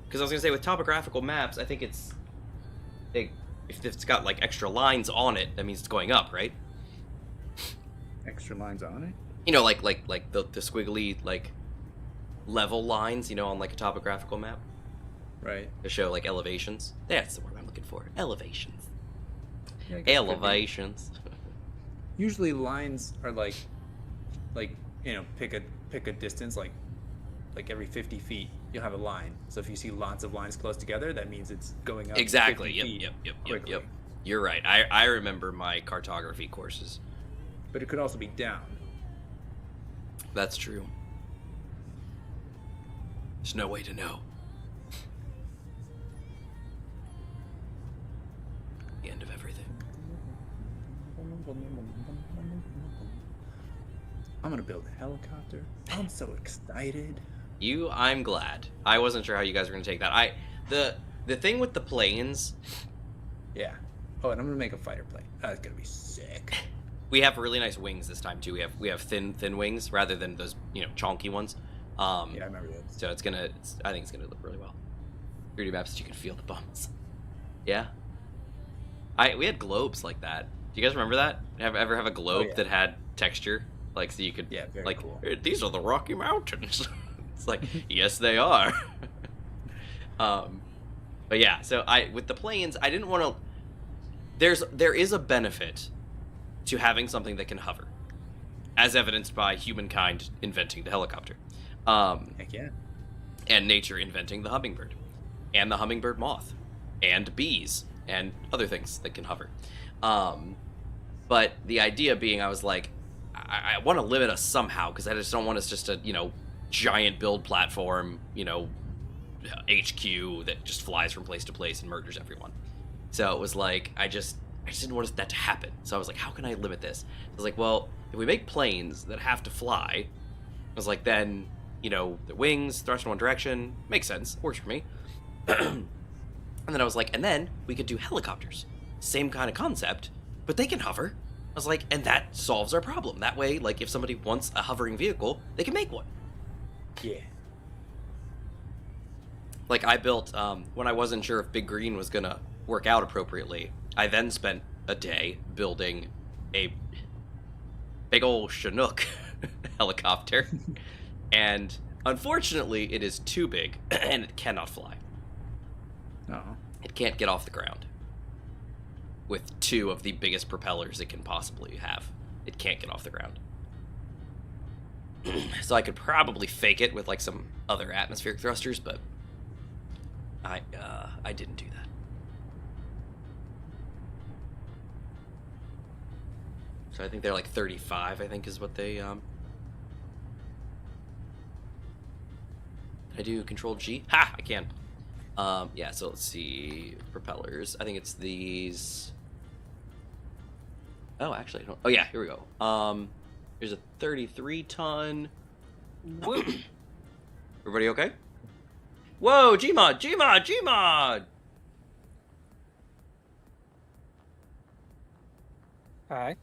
Because I was gonna say with topographical maps, I think it's big. If it's got like extra lines on it, that means it's going up, right? Extra lines on it? You know, like the squiggly like level lines, you know, on like a topographical map Right. to show like elevations. That's the word I'm looking for. Elevations. Yeah, I guess it could be. Elevations. Usually lines are like you know, pick a distance like every 50 feet you'll have a line. So if you see lots of lines close together, that means it's going up. Exactly. 50 feet Yep. quickly. You're right. I remember my cartography courses. But it could also be down. That's true. There's no way to know. The end of everything. I'm gonna build a helicopter. I'm so excited. I'm glad. I wasn't sure how you guys were gonna take that. The thing with the planes, Yeah. Oh, and I'm gonna make a fighter plane. That's gonna be sick. We have really nice wings this time too. We have thin wings rather than those chonky ones. Yeah, I remember that. So I think it's gonna look really well. 3D maps, you can feel the bumps. Yeah. We had globes like that. Do you guys remember that? Ever have a globe that had texture? Like, so you could, very cool. These are the Rocky Mountains. It's like, yes, they are. But yeah, so with the planes, I didn't want to. There is a benefit to having something that can hover, as evidenced by humankind inventing the helicopter. Heck yeah. And nature inventing the hummingbird, and the hummingbird moth, and bees, and other things that can hover. But the idea being, I was like, I want to limit us somehow, because I just don't want us just a giant build platform, HQ that just flies from place to place and murders everyone. So it was like, I just didn't want that to happen. So I was like, how can I limit this? I was like, well, if we make planes that have to fly, I was like, then, the wings, thrust in one direction, makes sense, works for me. And then I was like, and then we could do helicopters. Same kind of concept, but they can hover. I was like, and that solves our problem. That way, like, if somebody wants a hovering vehicle, they can make one. Yeah. Like, I built, when I wasn't sure if Big Green was gonna work out appropriately, I then spent a day building a big old Chinook helicopter. And unfortunately, it is too big, and it cannot fly. Oh. It can't get off the ground. With 2 of the biggest propellers it can possibly have. It can't get off the ground. So I could probably fake it with, like, some other atmospheric thrusters, but I didn't do that. So I think they're like 35, I think is what they, Can I do Control G? Ha! I can. Yeah, so let's see. Propellers. I think it's these. Oh, actually, I don't. Oh, yeah, here we go. There's a 33-ton. Whoa. Everybody okay? Whoa, Gmod! Hi.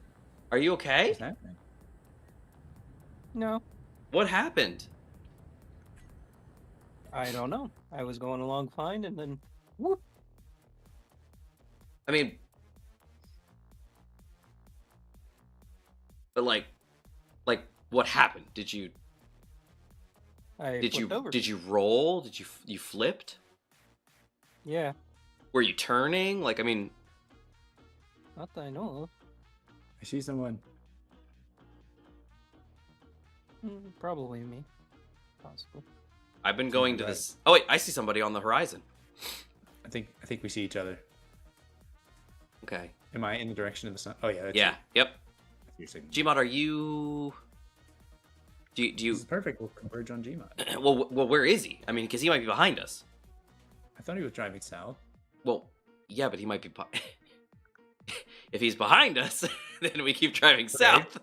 Are you okay? What's happening? No, What happened? I don't know. I was going along fine, and then whoop. I mean, but like, what happened? Did you Flipped over. did you roll? Did you flipped? Yeah, Were you turning? Like, I mean, not that I know of. I see someone. Probably me. Possible. I've been going to this. Oh wait, I see somebody on the horizon. I think we see each other. Okay. Am I in the direction of the sun? Oh yeah. That's Yeah. Yep. your signal. Gmod, are you? Do you? This is perfect. We'll converge on Gmod. Well, where is he? I mean, because he might be behind us. I thought he was driving south. Well, yeah, but he might be. If he's behind us, then we keep driving south.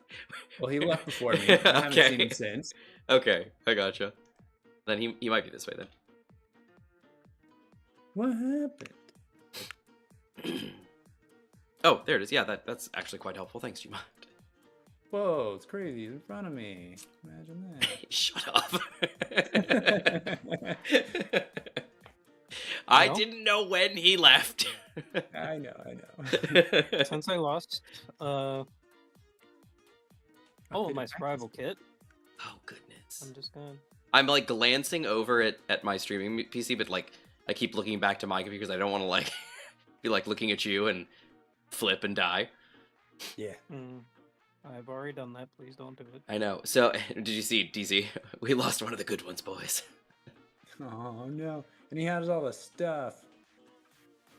Well, he left before me. I haven't seen him since. Okay, I gotcha. Then he might be this way then. What happened? Oh, there it is. Yeah, that's actually quite helpful. Thanks, Gmod. Whoa, it's crazy. He's in front of me. Imagine Shut up. that. I didn't know when he left. I know. Since I lost, my survival kit, Oh goodness. I'm just gonna. I'm like glancing over at my streaming PC, but like I keep looking back to my computer because I don't want to like be like looking at you and flip and die. Yeah. I've already done that. Please don't do it. I know. So did you see, DZ? We lost one of the good ones, boys. Oh no. And he has all the stuff.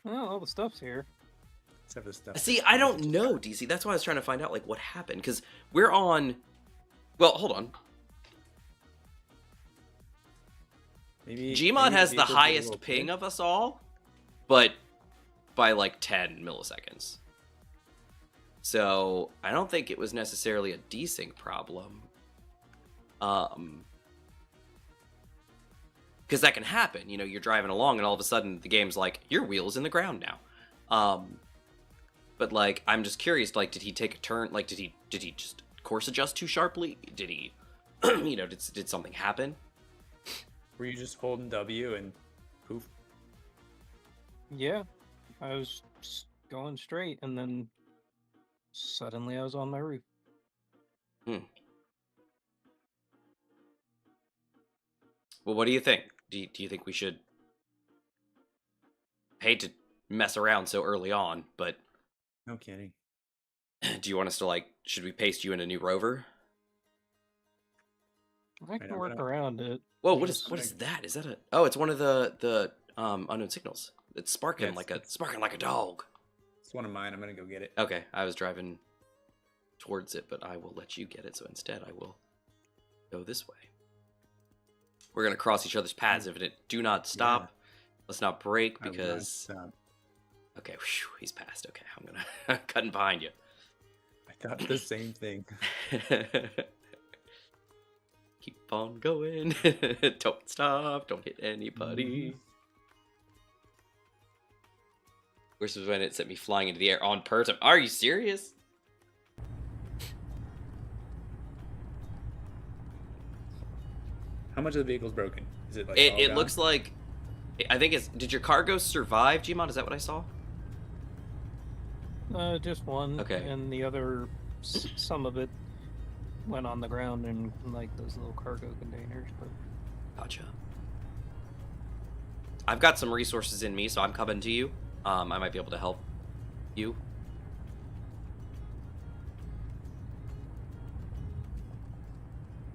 Well, all the stuff's here. Except for the stuff. See, I don't know, DC. That's why I was trying to find out like what happened because we're on. Well, hold on. Gmod has the highest ping of us all, but by like 10 milliseconds. So I don't think it was necessarily a desync problem. Because that can happen. You know, you're driving along and all of a sudden the game's like, your wheel's in the ground now. But like, I'm just curious. Like, did he take a turn? Like, did he just course adjust too sharply? Did he, did something happen? Were you just holding W and poof? Yeah, I was just going straight, and then suddenly I was on my roof. Well, what do you think? Do you think we should? Hate to mess around so early on, but No kidding. do you want us to like? Should we paste you in a new rover? I can work around it. Whoa, what is that? Is that a? Oh, it's one of the unknown signals. It's sparking like a dog. It's one of mine. I'm gonna go get it. Okay, I was driving towards it, but I will let you get it. So instead, I will go this way. We're gonna cross each other's paths. If it do not stop, let's not break because. Okay, whew, he's passed. Okay, I'm gonna cutting behind you. I thought the same thing. Keep on going. Don't stop. Don't hit anybody. This was when it sent me flying into the air on purpose. Are you serious? How much of the vehicle's broken? Is it like It looks like. I think it's. Did your cargo survive, Gmod? Is that what I saw? Just one. Okay. And the other, some of it went on the ground in like those little cargo containers. But Gotcha. I've got some resources in me, so I'm coming to you. I might be able to help you.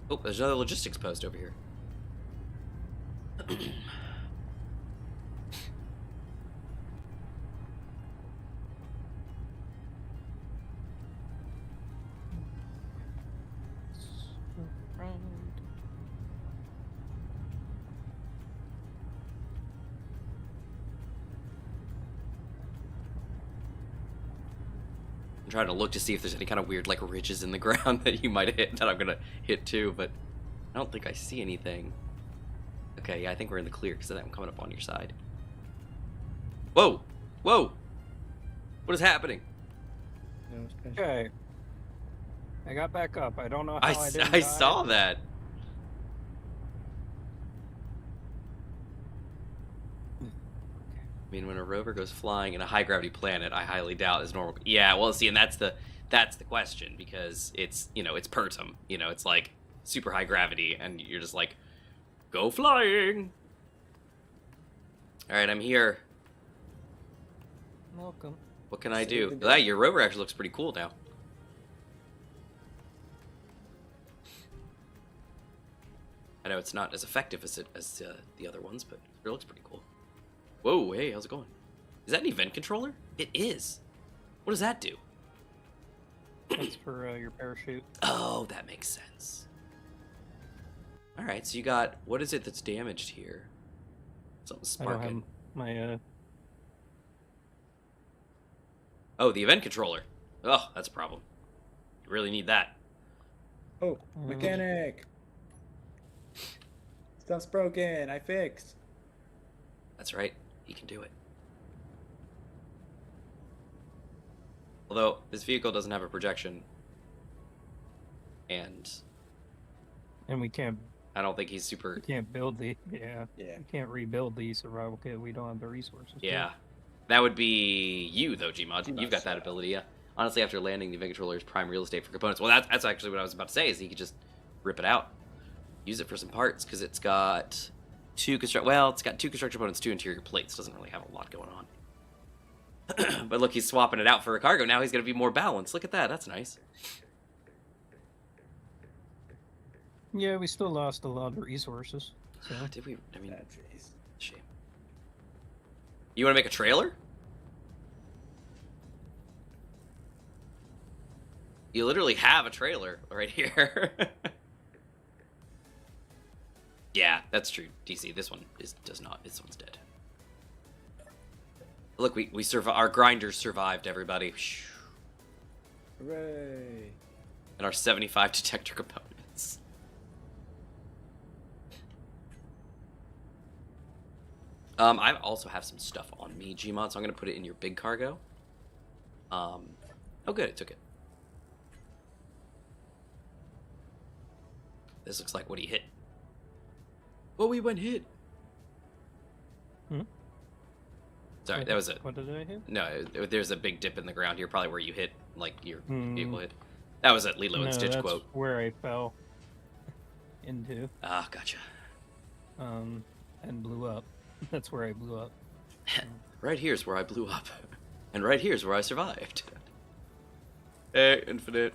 Oh, there's another logistics post over here. I'm trying to look to see if there's any kind of weird like ridges in the ground that you might have hit that I'm gonna hit too, but I don't think I see anything. Okay, yeah, I think we're in the clear because I'm coming up on your side. Whoa! Whoa! What is happening? okay, I got back up. I don't know how I didn't I die. saw that. I mean, when a rover goes flying in a high gravity planet, I highly doubt is normal. Yeah, well, see, and that's the question because it's it's Pertum. It's like super high gravity, and you're just like, go flying. All right, I'm here. Welcome. What can I do? Ah, your rover actually looks pretty cool now. I know it's not as effective as the other ones, but it looks pretty cool. Whoa, hey, how's it going? Is that an event controller? It is. What does that do? That's for your parachute. Oh, that makes sense. All right, so you got, what is it that's damaged here? Something's sparking. I don't have my Oh, the event controller. Oh, that's a problem. You really need that. Oh, mechanic! Stuff's broken. I fixed. That's right. He can do it. Although, this vehicle doesn't have a projection. And and we can't I don't think he's super... build the we can't rebuild the survival kit. We don't have the resources. Yeah. That would be you, though, Gmod. You've got that ability, yeah. Honestly, after landing, the event controller is prime real estate for components. Well, that's actually what I was about to say, is he could just rip it out. Use it for some parts, because it's got two construction components, two interior plates. Doesn't really have a lot going on. But look, he's swapping it out for a cargo. Now he's going to be more balanced. Look at that. That's nice. Yeah, we still lost a lot of resources. So. Did we? I mean, shame. You want to make a trailer? You literally have a trailer right here. Yeah, that's true. DC, this one does not. This one's dead. Look, we survived. Our grinders survived. Everybody. Hooray! And our 75 detector components. I also have some stuff on me, Gmod, so I'm gonna put it in your big cargo. Oh, good, it took it. This looks like what he hit. Oh, we went hit. Sorry, that was it. What did I hit? No, there's a big dip in the ground here, probably where you hit, like, your vehicle hit. That was a Lilo and Stitch that's quote. where I fell into. Ah, gotcha. And blew up. That's where I blew up. Right here's where I blew up. And right here's where I survived. Hey, Infinite.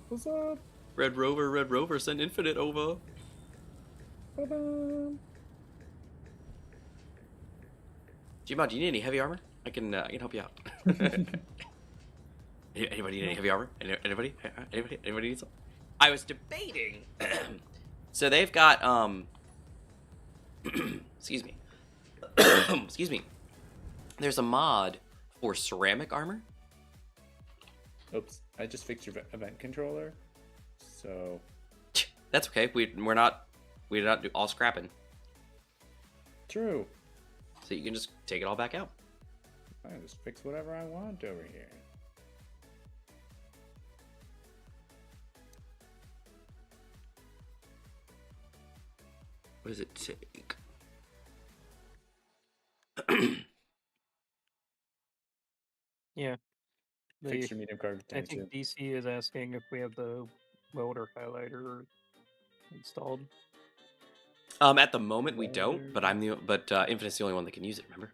What's up? Red Rover, send Infinite over. Ta-da. Gmod, do you need any heavy armor? I can help you out. Anybody need any heavy armor? Anybody? Anybody need some? I was debating. So they've got excuse me. Excuse me. There's a mod for ceramic armor. Oops, I just fixed your event controller. So That's okay. We did not do all scrapping. true. So you can just take it all back out. I just fix whatever I want over here. What does it take? Yeah. Fix your medium card I tension. think DC is asking if we have the welder highlighter installed. At the moment we don't, but Infinite's the only one that can use it. Remember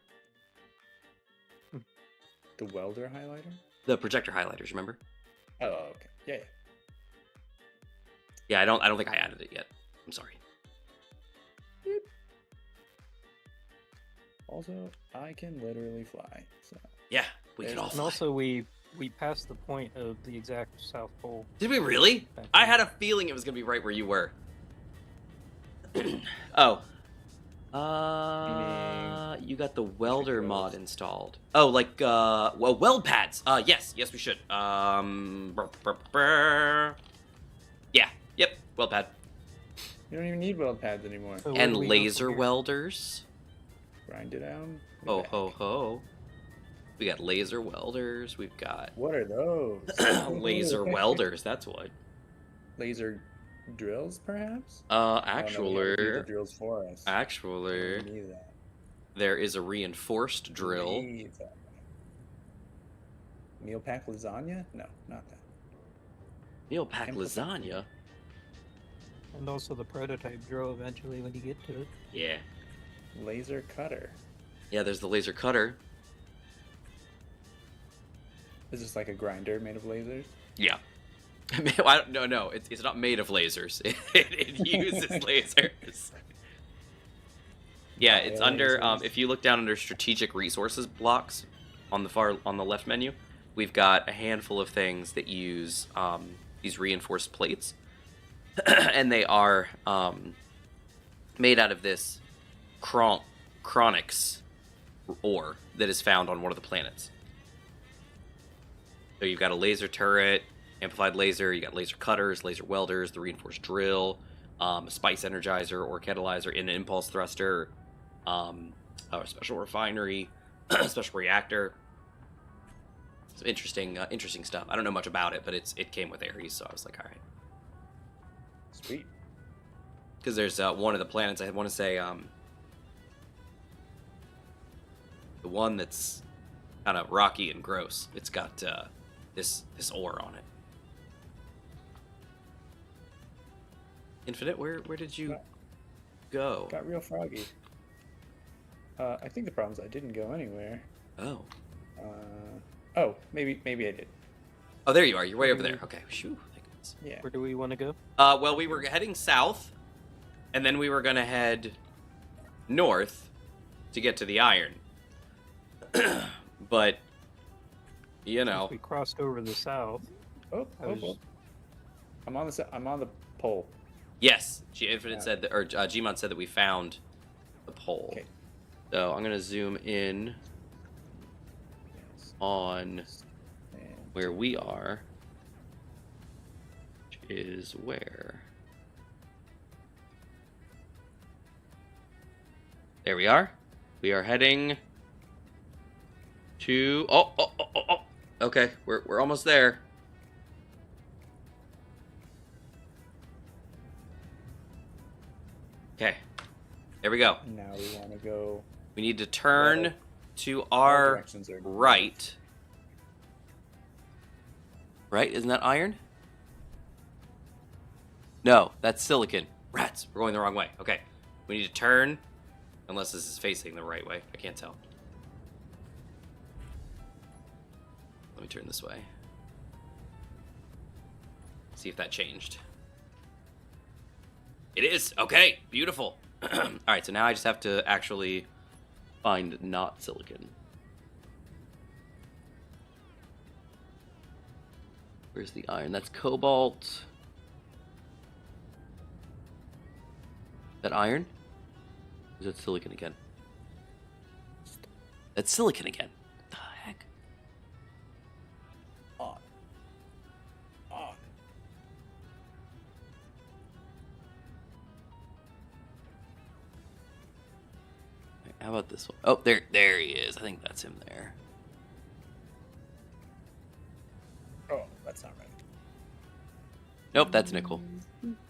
The welder highlighter? the projector highlighters? Remember? Oh, okay. Yeah, yeah. Yeah, I don't think I added it yet. I'm sorry. Also, I can literally fly. So Yeah, we can all And fly. also, we passed the point of the exact South Pole. Did we really? Back I then. had a feeling it was gonna be right where you were. Oh. You got the welder drills. mod installed. Oh, like well, weld pads. Yes, we should. Yeah, yep, weld pad. you don't even need weld pads anymore. So where And do we go laser from here? welders. Grind it down. Ho ho ho. We got laser welders. We've got What are those? laser welders. That's what. Laser drills, perhaps? Oh, no, we gotta do the Actually, drills for us. actually, We need that. there is a reinforced drill. We need that. Meal pack lasagna? No, not that. Meal pack Amplified. lasagna. And also the prototype drill eventually when you get to it. Yeah. Laser cutter. Yeah, there's the laser cutter. Is this like a grinder made of lasers? Yeah. No, it's not made of lasers. It uses lasers. Yeah, it's under. If you look down under strategic resources blocks, on the left menu, we've got a handful of things that use these reinforced plates, and they are made out of this chronix ore that is found on one of the planets. So you've got a laser turret, amplified laser, you got laser cutters, laser welders, the reinforced drill, a spice energizer or catalyzer, an impulse thruster, a special refinery, a special reactor. Some interesting stuff. I don't know much about it, but it came with Ares, so I was like, all right. Sweet. Because there's one of the planets, I want to say, the one that's kind of rocky and gross. It's got this ore on it. Infinite, where did you go? Got real froggy. I think the problem is I didn't go anywhere. Oh. Oh, maybe I did. Oh, there you are. You're way over there. Okay. Shoo. Thank goodness. Yeah. Where do we want to go? Well, we were heading south, and then we were going to head north to get to the iron. But, you know. We crossed over the south. Oh, I was- I'm on the pole. Yes. Infinite said that, or Gmon said that we found the pole. Okay. So I'm going to zoom in Yes. on And where we are, which is where? There we are. We are heading to. Oh. Okay, we're almost there. Okay, there we go. Now we want to go. We need to turn Well, to all our directions are right. Right? Isn't that iron? No, that's silicon. Rats, we're going the wrong way. Okay, we need to turn, unless this is facing the right way. I can't tell. Let me turn this way. See if that changed. It is! Okay, beautiful. Alright, so now I just have to actually find not silicon. Where's the iron? That's cobalt. That iron? Or is that silicon again? That's silicon again. What the heck? On. On. How about this one? Oh, there he is. I think that's him there. Oh, that's not right. Nope, that's nickel.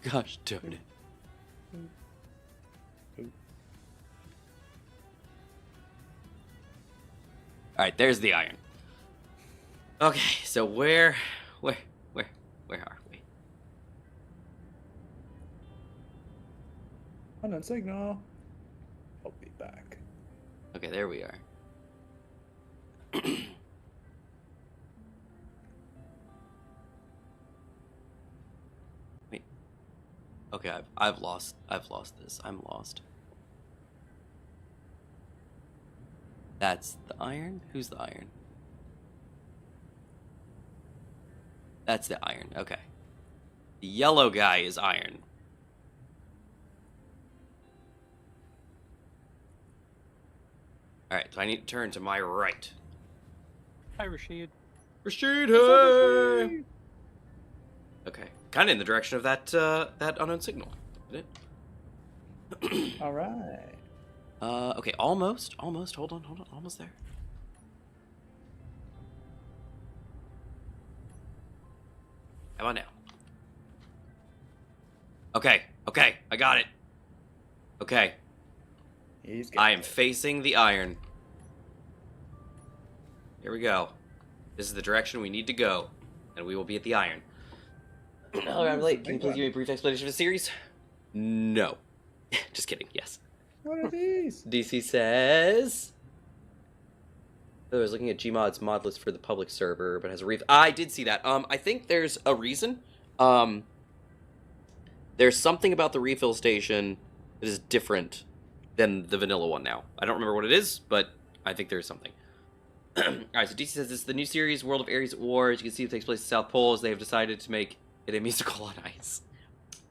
Gosh darn it. Alright, there's the iron. Okay, so where are we? Unknown signal. I'll be back. Okay, there we are. Wait. Okay, I've lost this. I'm lost. That's the iron? Who's the iron? That's the iron. Okay. The yellow guy is iron. Alright, so I need to turn to my right. Hi, Rashid. Rashid, hey! Okay. Kind of in the direction of that unknown signal, isn't it? All right. Okay, almost. Hold on, almost there. How about now? Okay, I got it. Okay, I am facing the iron. Here we go. This is the direction we need to go, and we will be at the iron. Hello, I'm late. Can you please give me a brief explanation of the series? No. Just kidding, yes. What are these? DC says... Oh, I was looking at Gmod's mod list for the public server, but has a I did see that. I think there's a reason. There's something about the refill station that is different than the vanilla one now. I don't remember what it is, but I think there's something. Alright, so DC says this is the new series, World of Ares at War. As you can see, it takes place at South Pole, as they have decided to make it a musical on ice.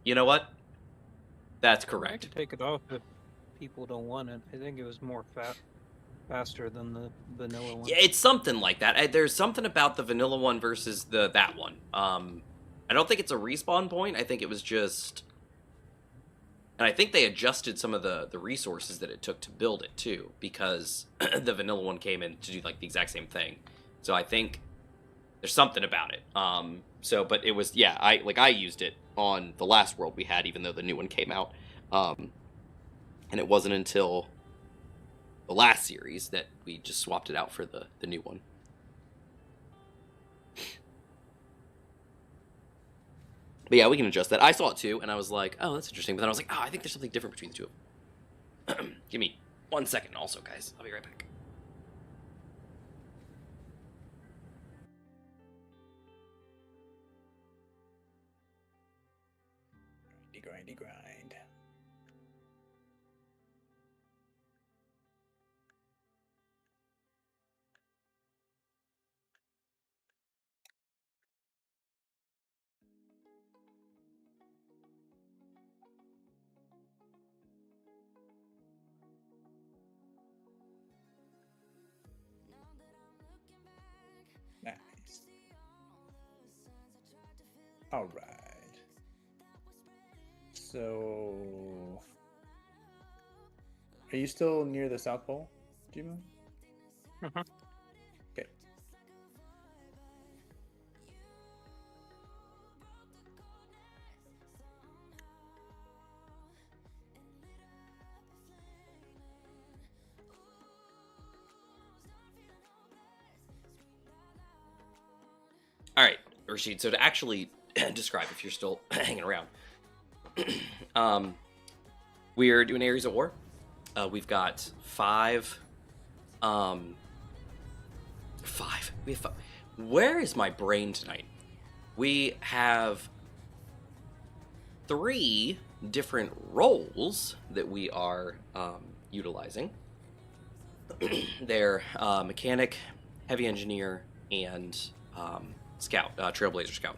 You know what? That's I correct. could take it off if people don't want it. I think it was more faster than the vanilla one. Yeah, it's something like that. There's something about the vanilla one versus that one. I don't think it's a respawn point. I think it was just... And I think they adjusted some of the resources that it took to build it, too, because the vanilla one came in to do, like, the exact same thing. So I think there's something about it. But it was, yeah, I used it on the last world we had, even though the new one came out. And it wasn't until the last series that we just swapped it out for the new one. But yeah, we can adjust that. I saw it too, and I was like, oh, that's interesting. But then I was like, oh, I think there's something different between the two of them. Give me 1 second also, guys. I'll be right back. Grindy grind. Nice. All right. So, are you still near the South Pole, Jimo? Mhm. Okay. Rashid, so to actually describe, if you're still hanging around, we're doing Areas of War. We've got five. We have five. Where is my brain tonight? We have 3 different roles that we are utilizing. They're mechanic, heavy engineer, and scout, trailblazer scout.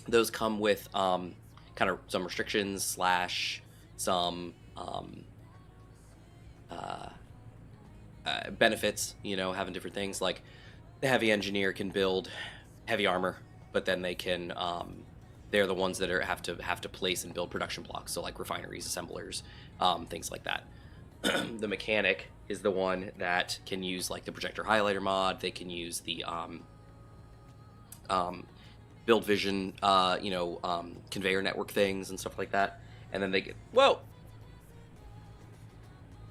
Those come with kind of some restrictions / some benefits, having different things. Like the heavy engineer can build heavy armor, but then they can they're the ones that have to place and build production blocks, so like refineries, assemblers, things like that. The mechanic is the one that can use like the projector highlighter mod. They can use the build vision, conveyor network things and stuff like that. And then they get, whoa,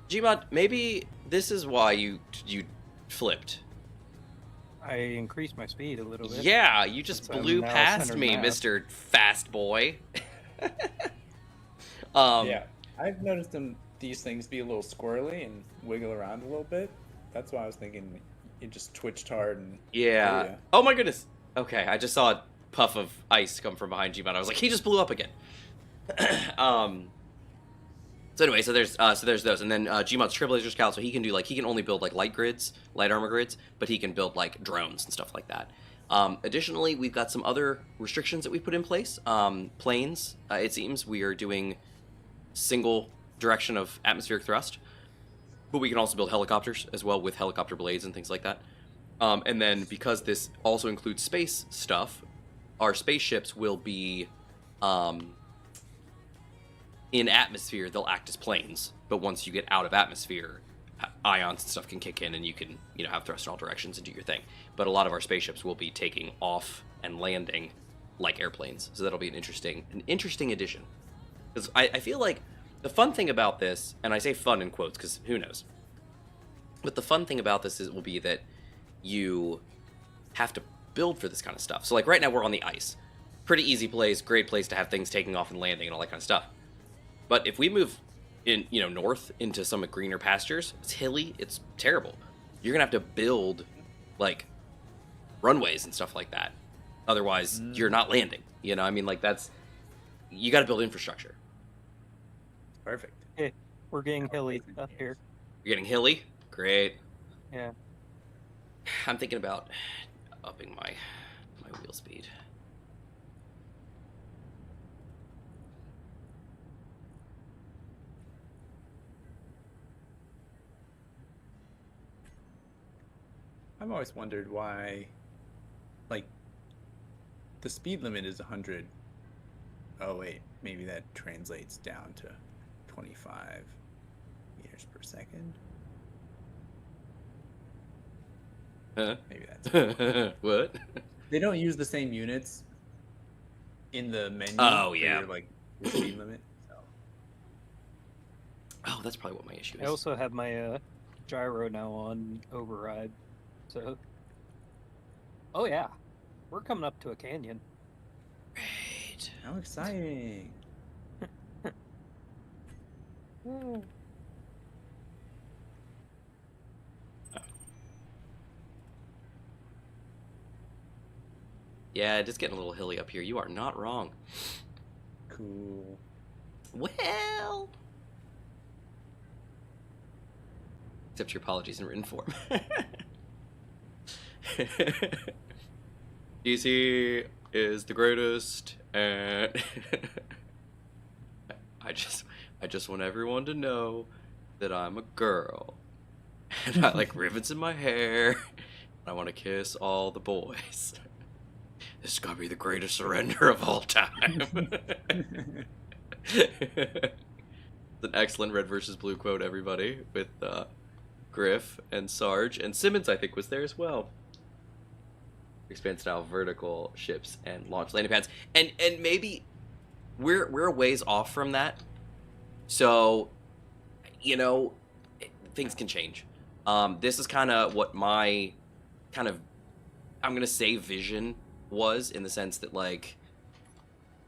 Gmod, maybe this is why you flipped. I increased my speed a little bit. Yeah, you just Since I'm blew now past center me, map. Mr. Fast Boy. Yeah, I've noticed these things be a little squirrely and wiggle around a little bit. That's why I was thinking it just twitched hard and Yeah. Oh my goodness. Okay, I just saw a puff of ice come from behind Gmod. I was like, he just blew up again. So anyway, so there's those, and then Gmod's Trailblazer Scout, so he can only build like light armor grids, but he can build like drones and stuff like that. Additionally, we've got some other restrictions that we put in place. Planes, it seems we are doing single direction of atmospheric thrust, but we can also build helicopters as well with helicopter blades and things like that. And then because this also includes space stuff, our spaceships will be in atmosphere. They'll act as planes, but once you get out of atmosphere, ions and stuff can kick in, and you can have thrust in all directions and do your thing. But a lot of our spaceships will be taking off and landing like airplanes, so that'll be an interesting addition. Because I feel like the fun thing about this, and I say fun in quotes because who knows, but the fun thing about this will be that you have to build for this kind of stuff. So like right now we're on the ice, pretty easy place, great place to have things taking off and landing and all that kind of stuff. But if we move in, north into some greener pastures, it's hilly, it's terrible. You're gonna have to build like runways and stuff like that. Otherwise, you're not landing. You got to build infrastructure. Perfect. Hey, we're getting hilly up here. You're getting hilly? Great. Yeah. I'm thinking about upping my wheel speed. I've always wondered why, like, the speed limit is 100. Oh wait, maybe that translates down to 25 meters per second. Huh? Maybe that's What? They don't use the same units in the menu. Oh, for yeah. your, like the speed limit. So. Oh, that's probably what my issue is. I also have my gyro now on override. So, oh yeah, we're coming up to a canyon. Great. How exciting! Yeah, just getting a little hilly up here. You are not wrong. Cool. Well, except your apologies in written form. DC is the greatest, and I just want everyone to know that I'm a girl, and I like rivets in my hair, and I want to kiss all the boys. This is gonna be the greatest surrender of all time. It's an excellent Red versus Blue quote, everybody, with Griff and Sarge, and Simmons I think was there as well. Expand style vertical ships and launch landing pads, and maybe we're a ways off from that, so things can change. This is kind of what my I'm gonna say vision was, in the sense that, like,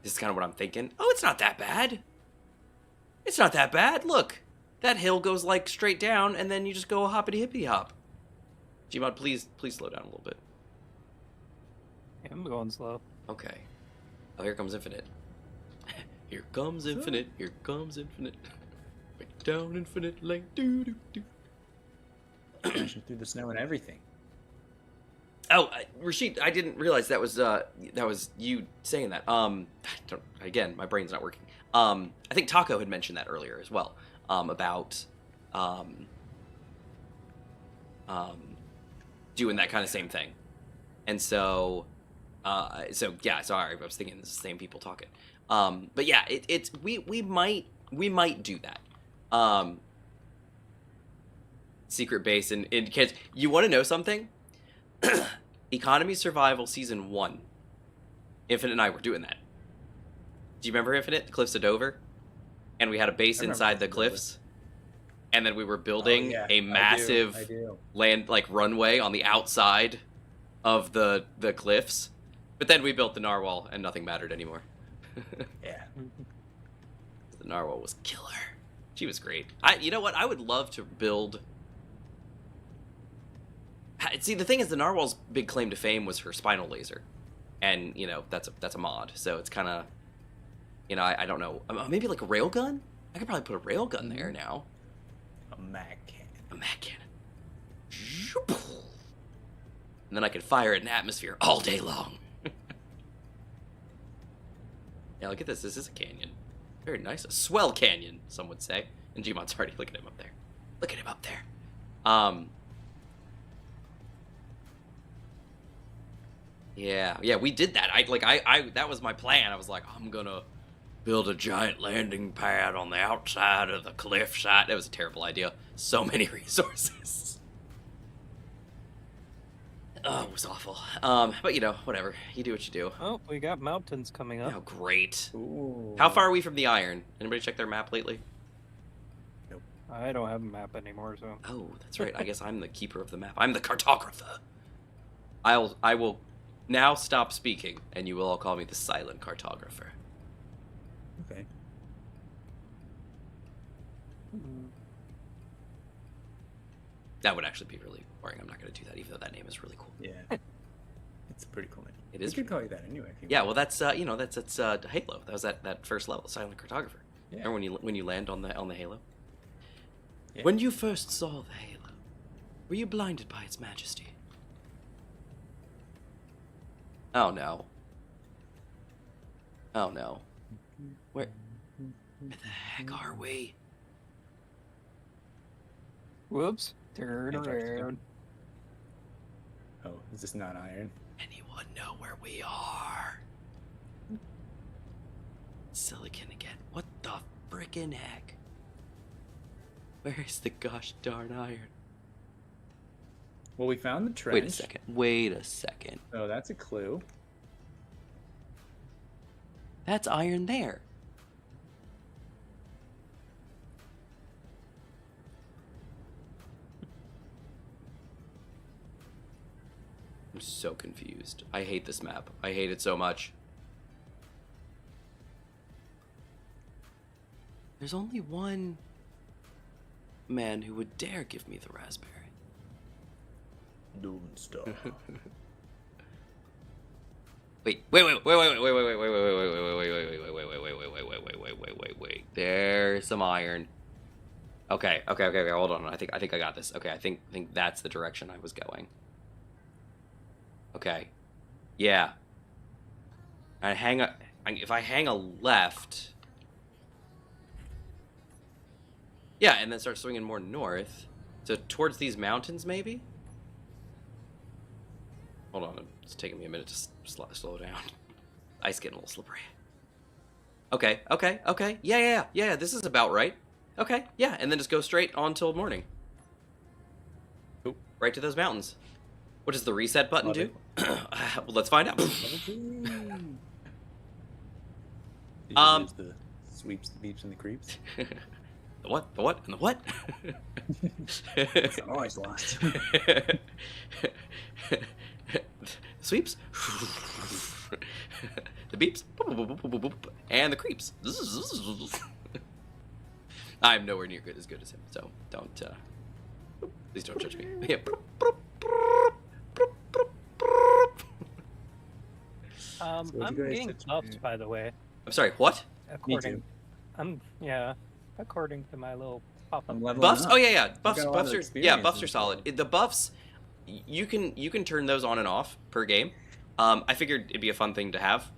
this is kind of what I'm thinking. Oh, it's not that bad. It's not that bad. Look, that hill goes, like, straight down, and then you just go hoppity-hippity hop. Gmod, please slow down a little bit. Yeah, I'm going slow. Okay. Oh, here comes Infinite. Here comes Infinite. Here comes Infinite. Break down Infinite Lane. Do. Crashing through the snow and everything. Oh, Rashid, I didn't realize that was you saying that. Again, my brain's not working. I think Taco had mentioned that earlier as well. About doing that kind of same thing. And so yeah, sorry, I was thinking it's the same people talking. But yeah, we might do that. Secret base in kids. You want to know something? Economy Survival Season 1. Infinite and I were doing that. Do you remember Infinite? The Cliffs of Dover? And we had a base inside the cliffs. And then we were building a massive land, like, runway on the outside of the cliffs. But then we built the narwhal and nothing mattered anymore. Yeah. The narwhal was killer. She was great. You know what? I would love to build... See, the thing is, the narwhal's big claim to fame was her spinal laser. And, you know, that's a mod. So it's kind of... You know, I don't know. Maybe like a railgun? I could probably put a railgun there now. A mag cannon. A mag cannon. And then I could fire it in atmosphere all day long. Yeah, look at this. This is a canyon. Very nice. A swell canyon, some would say. And Gmod's already looking at him up there. Look at him up there. Yeah, we did that. I that was my plan. I was like, I'm gonna build a giant landing pad on the outside of the cliff side. That was a terrible idea. So many resources. Oh, it was awful. But you know, whatever. You do what you do. Oh, we got mountains coming up. Oh, great. Ooh. How far are we from the iron? Anybody check their map lately? Nope. I don't have a map anymore, so. Oh, that's right. I guess I'm the keeper of the map. I'm the cartographer. I will now stop speaking, and you will all call me the silent cartographer. Okay. That would actually be really boring. I'm not going to do that, even though that name is really cool. Yeah. It's a pretty cool name. It is. We could call you that anyway. If you Yeah, want. well, that's you know, that's Halo. That was that first level, silent cartographer. Yeah. Remember when you land on the Halo? Yeah. When you first saw the Halo, were you blinded by its majesty? Oh no. Oh no. Where the heck are we? Whoops. Turn Antarctica. around. Oh, is this not iron? Anyone know where we are? Silicon again. What the frickin' heck? Where is the gosh darn iron? Well, we found the trench. Wait a second. Oh, that's a clue. That's iron there. I'm so confused. I hate this map. I hate it so much. There's only one man who would dare give me the raspberry. Doomstar. Wait. There's some iron. Okay. Hold on. I think I got this. Okay, I think that's the direction I was going. Okay. Yeah. If I hang a left. Yeah, and then start swinging more north. So towards these mountains, maybe? Hold on, it's taking me a minute to slow down. Ice getting a little slippery. Okay. Yeah, this is about right. Okay, yeah, and then just go straight on till morning. Oop. Right to those mountains. What does the reset button Love do? it. Well, let's find out. Did you use the sweeps, the beeps, and the creeps? The what, and the what? It's always lost. sweeps, the beeps, and the creeps. I'm nowhere near as good as him, so don't, please don't judge me. Yeah. So what'd I'm you guys getting set buffs, your- by the way. I'm sorry, what? According, according to my little pop-up. I'm leveling Buffs? up. Oh yeah. got a lot Buffs of are experience buffs in are this solid. world. The buffs, you can turn those on and off per game. I figured it'd be a fun thing to have,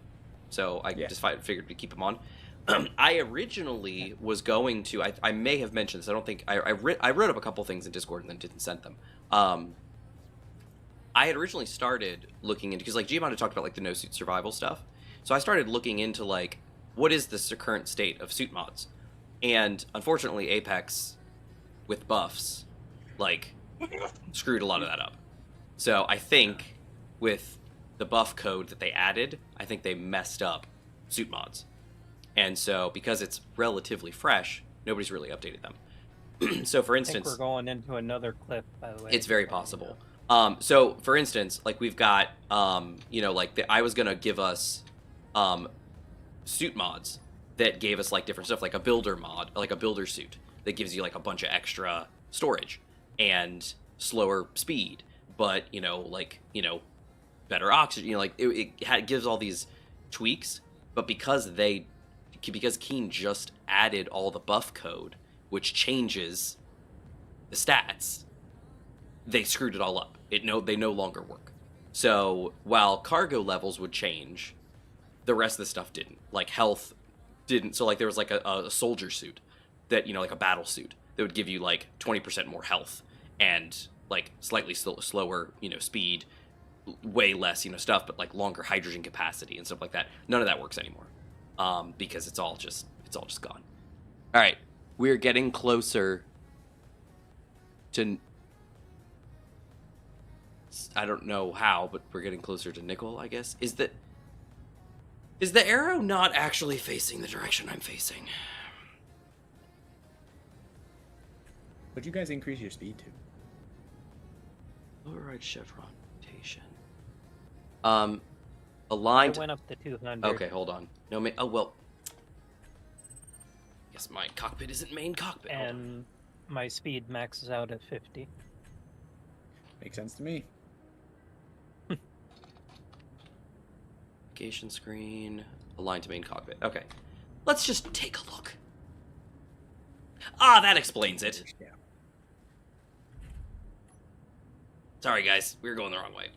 so I Yeah. just figured we'd keep them on. I originally was going to. I may have mentioned this. I don't think I wrote up a couple things in Discord and then didn't send them. I had originally started looking into, because like Giamon had talked about like the no suit survival stuff, so I started looking into like what is the current state of suit mods, and unfortunately Apex with buffs like screwed a lot of that up. So I think with the buff code that they added, I think they messed up suit mods. And so because it's relatively fresh, nobody's really updated them. So for I think instance, we're going into another clip, by the way. it's very possible. So for instance, like we've got, like I was gonna give us, suit mods that gave us like different stuff, like a builder mod, like a builder suit that gives you like a bunch of extra storage and slower speed, but better oxygen. It gives all these tweaks, but because Keen just added all the buff code, which changes the stats, they screwed it all up. They no longer work. So while cargo levels would change, the rest of the stuff didn't. Like health didn't. So like there was like a soldier suit that, like a battle suit that would give you like 20% more health and like slightly slower, speed, way less, stuff, but like longer hydrogen capacity and stuff like that. None of that works anymore. Because it's all just gone. All right, we're getting closer to. I don't know how, but we're getting closer to nickel, I guess. Is the arrow not actually facing the direction I'm facing? What'd you guys increase your speed to? Override chevron rotation. I Aligned. went up to 200. Okay, hold on. No, oh well. Guess my cockpit isn't main cockpit. Hold on. And my speed maxes out at 50. Makes sense to me. Navigation screen. Aligned to main cockpit. Okay. Let's just take a look. Ah, that explains it. Yeah. Sorry, guys. We were going the wrong way.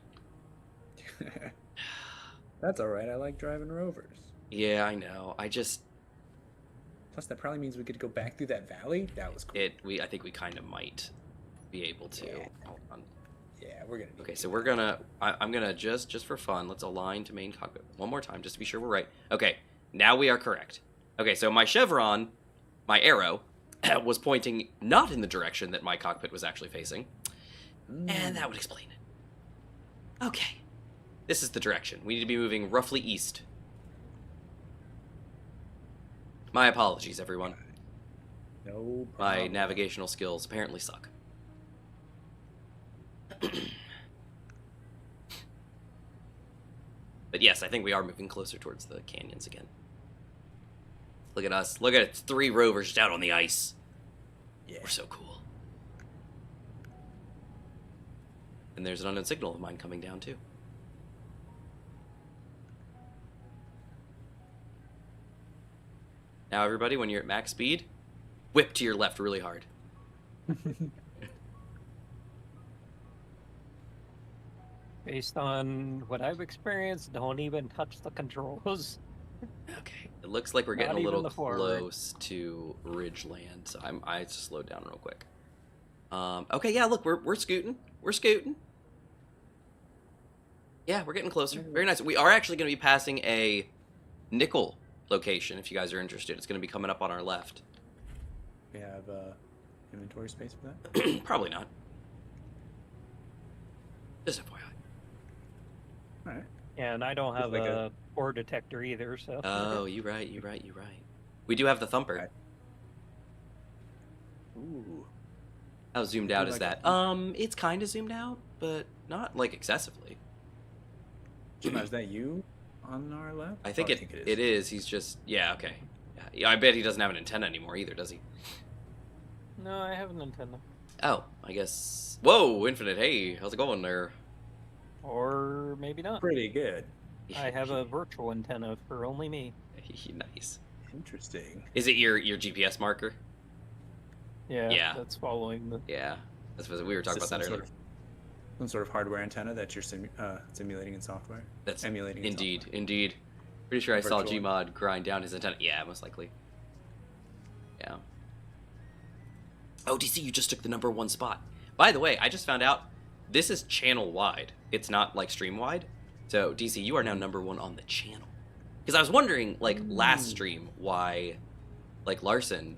That's all right. I like driving Rovers. Yeah, I know. Plus, that probably means we could go back through that valley. That was cool. I think we kind of might be able to. Yeah. Hold on. Yeah, we're gonna. Okay, so we're gonna. I'm gonna just for fun. Let's align to main cockpit one more time, just to be sure we're right. Okay, now we are correct. Okay, so my chevron, my arrow, was pointing not in the direction that my cockpit was actually facing, and that would explain it. Okay, this is the direction. We need to be moving roughly east. My apologies, everyone. No. My problem. navigational skills apparently suck. But yes, I think we are moving closer towards the canyons again. Look at us. Look at it. 3 rovers just out on the ice. Yeah. We're so cool. And there's an unknown signal of mine coming down too. Now everybody, when you're at max speed, whip to your left really hard. Based on what I've experienced, don't even touch the controls. Okay, it looks like we're Not getting a even little the forward. close to Ridgeland, so I just slowed down real quick. Okay, yeah, look, we're scooting. We're scooting. Yeah, we're getting closer. Very nice. We are actually going to be passing a nickel location, if you guys are interested. It's going to be coming up on our left. We have inventory space for that. Probably not. Just FYI. All right. Yeah, and I don't have like a ore detector either, so. Oh, you right. We do have the thumper. Right. Ooh. How zoomed out Do is like that? It's kind of zoomed out, but not like excessively. Jim, is that you on our left? I think, Oh, it is. He's just, yeah, okay. Yeah, I bet he doesn't have an antenna anymore either, does he? No, I have an antenna. Oh, I guess. Whoa, Infinite. Hey, how's it going there? Or maybe not. Pretty good. I have a virtual antenna for only me. Nice. Interesting. Is it your GPS marker? Yeah, Yeah. that's following the... Yeah. That's what we were talking Is about this that earlier. Some sort of hardware antenna that you're simulating in software? That's emulating in indeed, software. indeed. Pretty sure I saw Virtual. Gmod grind down his antenna. Yeah, most likely. Yeah. Oh, DC, you just took the #1 spot. By the way, I just found out this is channel wide. It's not like stream wide. So, DC, you are now #1 on the channel. Because I was wondering, like, last stream, why, like, Larson,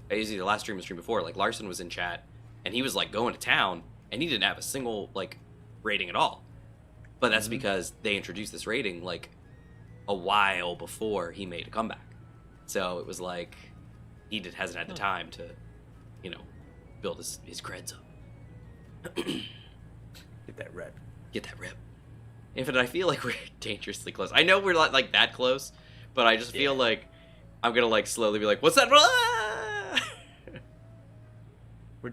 basically the last stream and stream before, like, Larson was in chat, and he was, like, going to town, and he didn't have a single, like, rating at all. But that's because they introduced this rating, like, a while before he made a comeback. So it was like, he hasn't had the time to, you know, build his creds up. Get that rep. Get that rip. Infinite, I feel like we're dangerously close. I know we're not, like, that close, but I just feel like I'm gonna, like, slowly be like, what's that? We're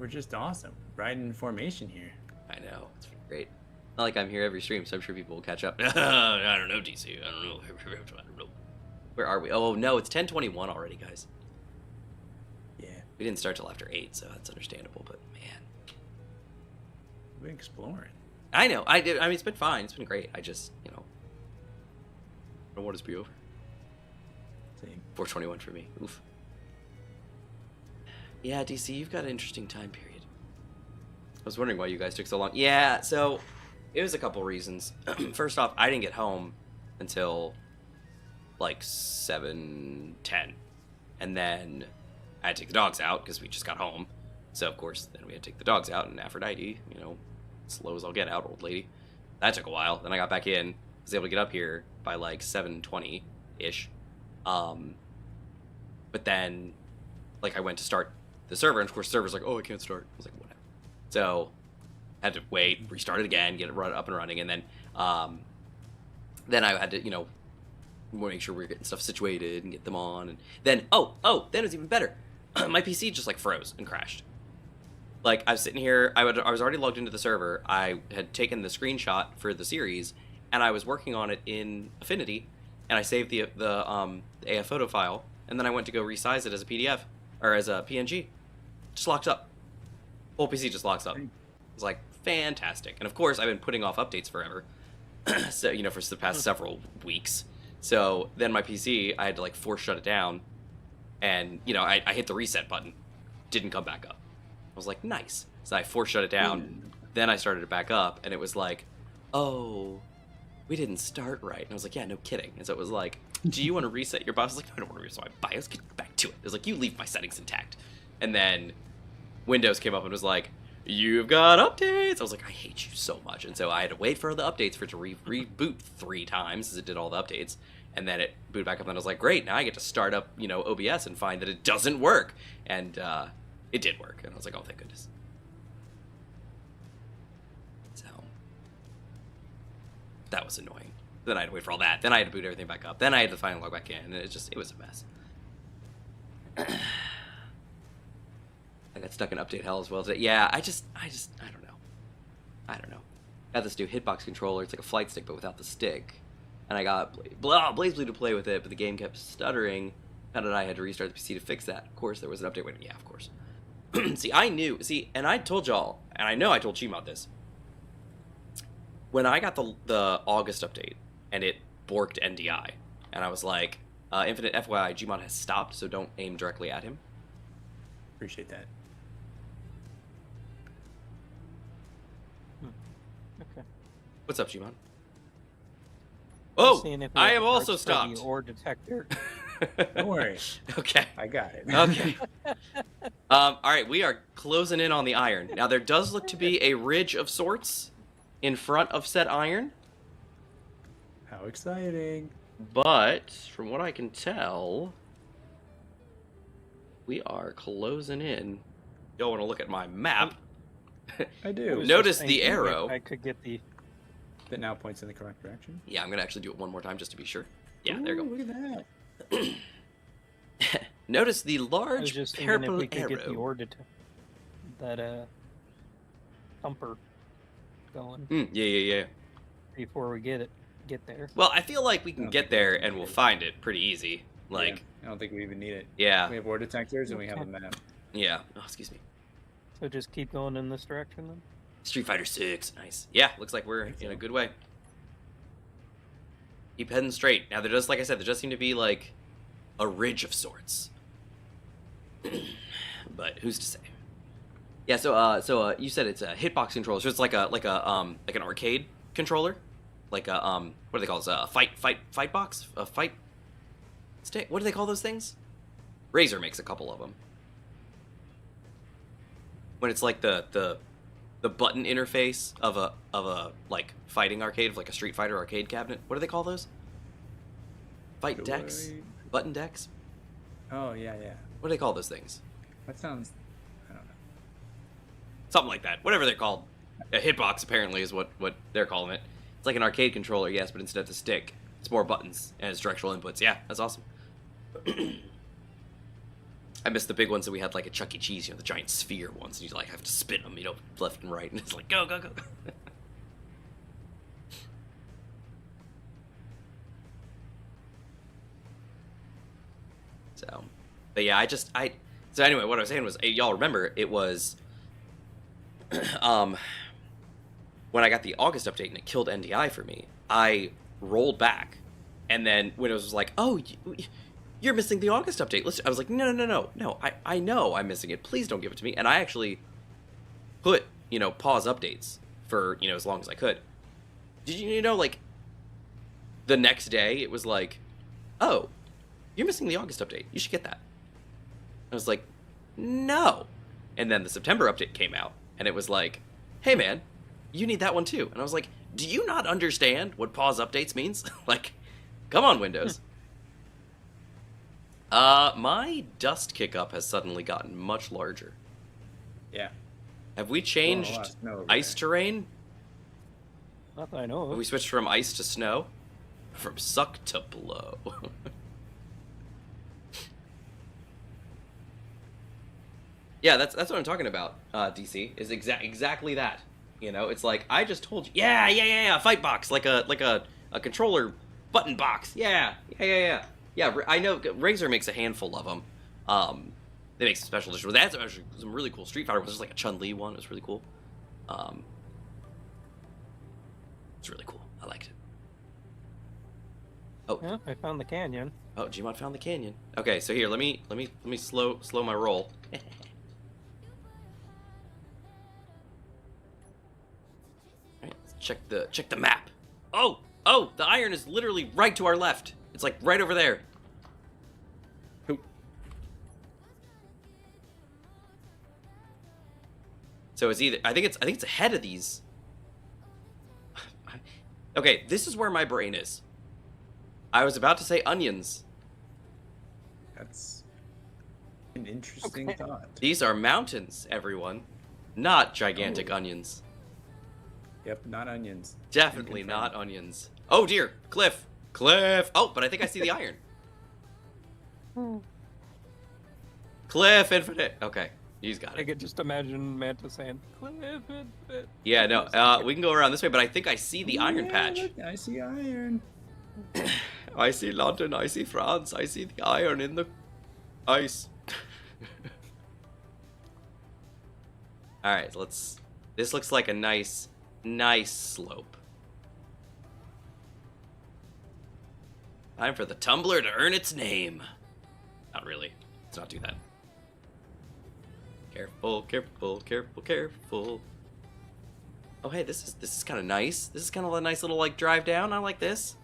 just awesome. Riding in formation here. I know, it's great. Not like I'm here every stream, so I'm sure people will catch up. I don't know, DC. I don't know. I don't know. Where are we? Oh, no, it's 10:21 already, guys. Yeah. We didn't start till after 8, so that's understandable, but man. We've been exploring. I know. I mean, it's been fine. It's been great. I just, you know, I don't want it to be over. Same. 4:21 for me. Oof. Yeah, DC, you've got an interesting time period. I was wondering why you guys took so long. Yeah, so it was a couple reasons. First off, I didn't get home until like 7:10, and then I had to take the dogs out because we just got home. So of course, then we had to take the dogs out, and Aphrodite, you know, slow as I'll get out, old lady. That took a while. Then I got back in, was able to get up here by like 7:20 ish. But then, like, I went to start the server, and of course, the server's like, "Oh, I can't start." I was like, "Whatever." So had to wait, restart it again, get it up and running, and then I had to, you know, make sure we were getting stuff situated and get them on, and then then it was even better. My PC just like froze and crashed. Like, I was sitting here, I was already logged into the server. I had taken the screenshot for the series, and I was working on it in Affinity, and I saved the AF photo file, and then I went to go resize it as a PDF or as a PNG. Just locks up. Whole PC just locks up. It's like fantastic. And of course, I've been putting off updates forever. So, you know, for the past several weeks. So then my PC, I had to like force shut it down, and you know, I hit the reset button, didn't come back up. I was like, nice. So I force shut it down. Then I started it back up, and it was like, oh, we didn't start right. And I was like, yeah, no kidding. And so it was like, do you want to reset your BIOS? I was like, no, I don't want to reset my BIOS. Get back to it. It was like, you leave my settings intact. And then Windows came up and was like, you've got updates. I was like, I hate you so much. And so I had to wait for the updates for it to reboot 3 times as it did all the updates. And then it booted back up, and I was like, great, now I get to start up, you know, OBS and find that it doesn't work. And it did work. And I was like, oh, thank goodness. So that was annoying. Then I had to wait for all that. Then I had to boot everything back up. Then I had to finally log back in. And it was a mess. I got stuck in update hell as well today. Yeah, I don't know. I don't know. I got this new hitbox controller. It's like a flight stick, but without the stick. And I got BlazBlue to play with it, but the game kept stuttering. And then I had to restart the PC to fix that. Of course, there was an update waiting. Yeah, of course. See, and I told y'all, and I know I told Gmod this. When I got the August update, and it borked NDI, and I was like, Infinite FYI, Gmod has stopped, so don't aim directly at him. Appreciate that. Okay. What's up, Gmod? Oh, Seeing if we I have am a also dark study stopped. Or detector. Don't worry. Okay. I got it. Okay. All right, we are closing in on the iron. Now, there does look to be a ridge of sorts in front of said iron, How exciting. but from what I can tell, we are closing in. Y'all want to look at my map? I I do. was Notice just the thinking if arrow. I could get the That now points in the correct direction. Yeah, I'm gonna actually do it one more time just to be sure. Yeah, there you Ooh, look at go. Notice the I was large just thinking if purple we could get the arrow. order to that thumper going Yeah. before we get there. Well, I feel like we can don't get think we there can and get we'll it. find it pretty easy. Yeah, Like, I don't think we even need it. yeah. We have ore detectors and we have a Okay. map. Yeah. Oh, excuse me. So just keep going in this direction then. Street Fighter 6. Nice. Yeah, looks like we're Think in a so. good way. Keep heading straight. Now, there does, like I said, there does seem to be, like, a ridge of sorts. But who's to say? Yeah, so you said it's a hitbox controller, so it's like an arcade controller? Like a, what do they call this? A fight box? A fight stick? What do they call those things? Razer makes a couple of them. When it's like the button interface of a like fighting arcade, of like a Street Fighter arcade cabinet. What do they call those? Fight decks? Button decks? Oh, yeah. What do they call those things? That sounds... I don't know. Something like that. Whatever they're called. A hitbox apparently is what they're calling it. It's like an arcade controller, yes, but instead of the stick, it's more buttons and it's directional inputs. Yeah, that's awesome. I miss the big ones that we had, like a Chuck E. Cheese, the giant sphere ones, and you like have to spin them, left and right, and it's like go. So, but yeah, so anyway, what I was saying was, y'all remember, it was, when I got the August update and it killed NDI for me, I rolled back, and then Windows was like, oh, you're missing the August update. I was like, no, I know I'm missing it. Please don't give it to me. And I actually put, pause updates for, as long as I could. Did you know, like, the next day it was like, oh, you're missing the August update. You should get that. I was like, no. And then the September update came out, and it was like, hey, man, you need that one too. And I was like, do you not understand what pause updates means? Like, come on, Windows. My dust kick-up has suddenly gotten much larger. Yeah. Have we Well, a lot changed of snow over ice there. terrain? Not that I know Have of. we switched from ice to snow? From suck to blow. Yeah, that's what I'm talking about, DC, is exactly that. It's like, I just told you, yeah, fight box, like a controller button box, yeah, I know Razer makes a handful of them. They make some special editions. They had some really cool Street Fighter ones. There's like a Chun-Li one, it was really cool. It's really cool, I liked it. Oh, Yeah, I found the canyon. oh, Gmod found the canyon. Okay, so here, let me slow my roll. Alright, check the map. Oh, the iron is literally right to our left. It's like right over there. Who? So it's either I think it's ahead of these. Okay, this is where my brain is. I was about to say onions. That's an interesting thought. These are mountains, everyone, not gigantic onions. Yep, not onions. Definitely not onions. Oh dear, cliff. Oh, but I think I see the iron. Cliff Infinite. Okay, he's got I it. could just imagine Manta saying, "Cliff it." Yeah, no, we can go around this way, but I think I see the iron Yeah, patch. look, I see iron. I see London, I see France, I see the iron in the ice. Alright, this looks like a nice slope. Time for the tumbler to earn its name. Not really. Let's not do that. Careful. Oh hey, this is kind of nice. This is kind of a nice little like drive down. I like this.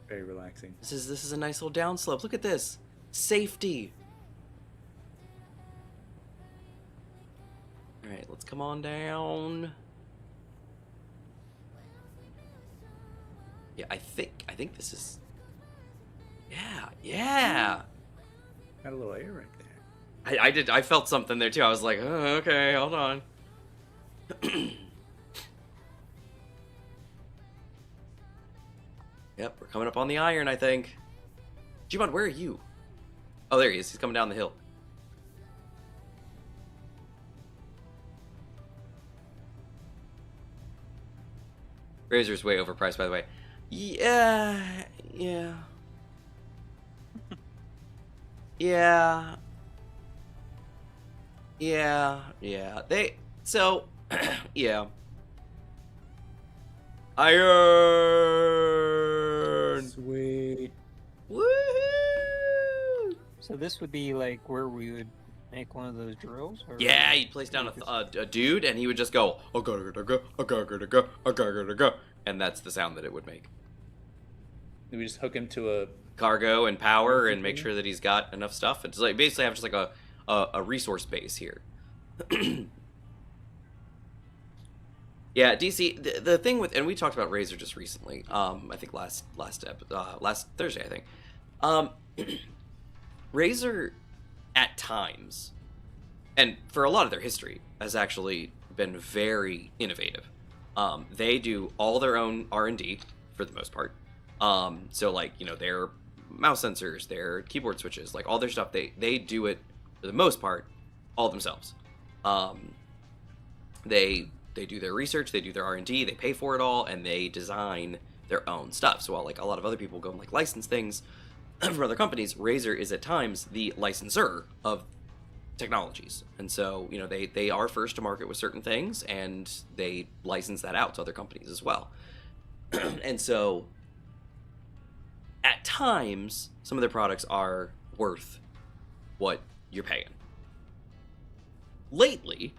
Very relaxing. This is a nice little downslope. Look at this. Safety. All right, let's come on down. Yeah, I think this is. Yeah. Got a little air right there. I felt something there too. I was like, oh, okay, hold on. Yep, we're coming up on the iron, I think. Gmod, where are you? Oh, there he is. He's coming down the hill. Razer's way overpriced, by the way. Yeah. Yeah. Yeah. Yeah. So, yeah. Iron! Sweet. Woohoo! So this would be like where we would make one of those drills? Or Yeah, you'd place down a dude, and he would just go, and that's the sound that it would make. We just hook him to a Cargo and power, and make sure that he's got enough stuff. It's like basically have just like a resource base here. Yeah, DC. The thing with, and we talked about Razer just recently. I think last Thursday, I think. Razer, at times, and for a lot of their history, has actually been very innovative. They do all their own R&D for the most part. So like, you know, their mouse sensors, their keyboard switches, like all their stuff, they do it for the most part all themselves. They do their research, they do their R&D, they pay for it all, and they design their own stuff. So while like a lot of other people go and like license things from other companies, Razer is at times the licensor of technologies. And so, you know, they are first to market with certain things, and they license that out to other companies as well. And so at times, some of their products are worth what you're paying. Lately,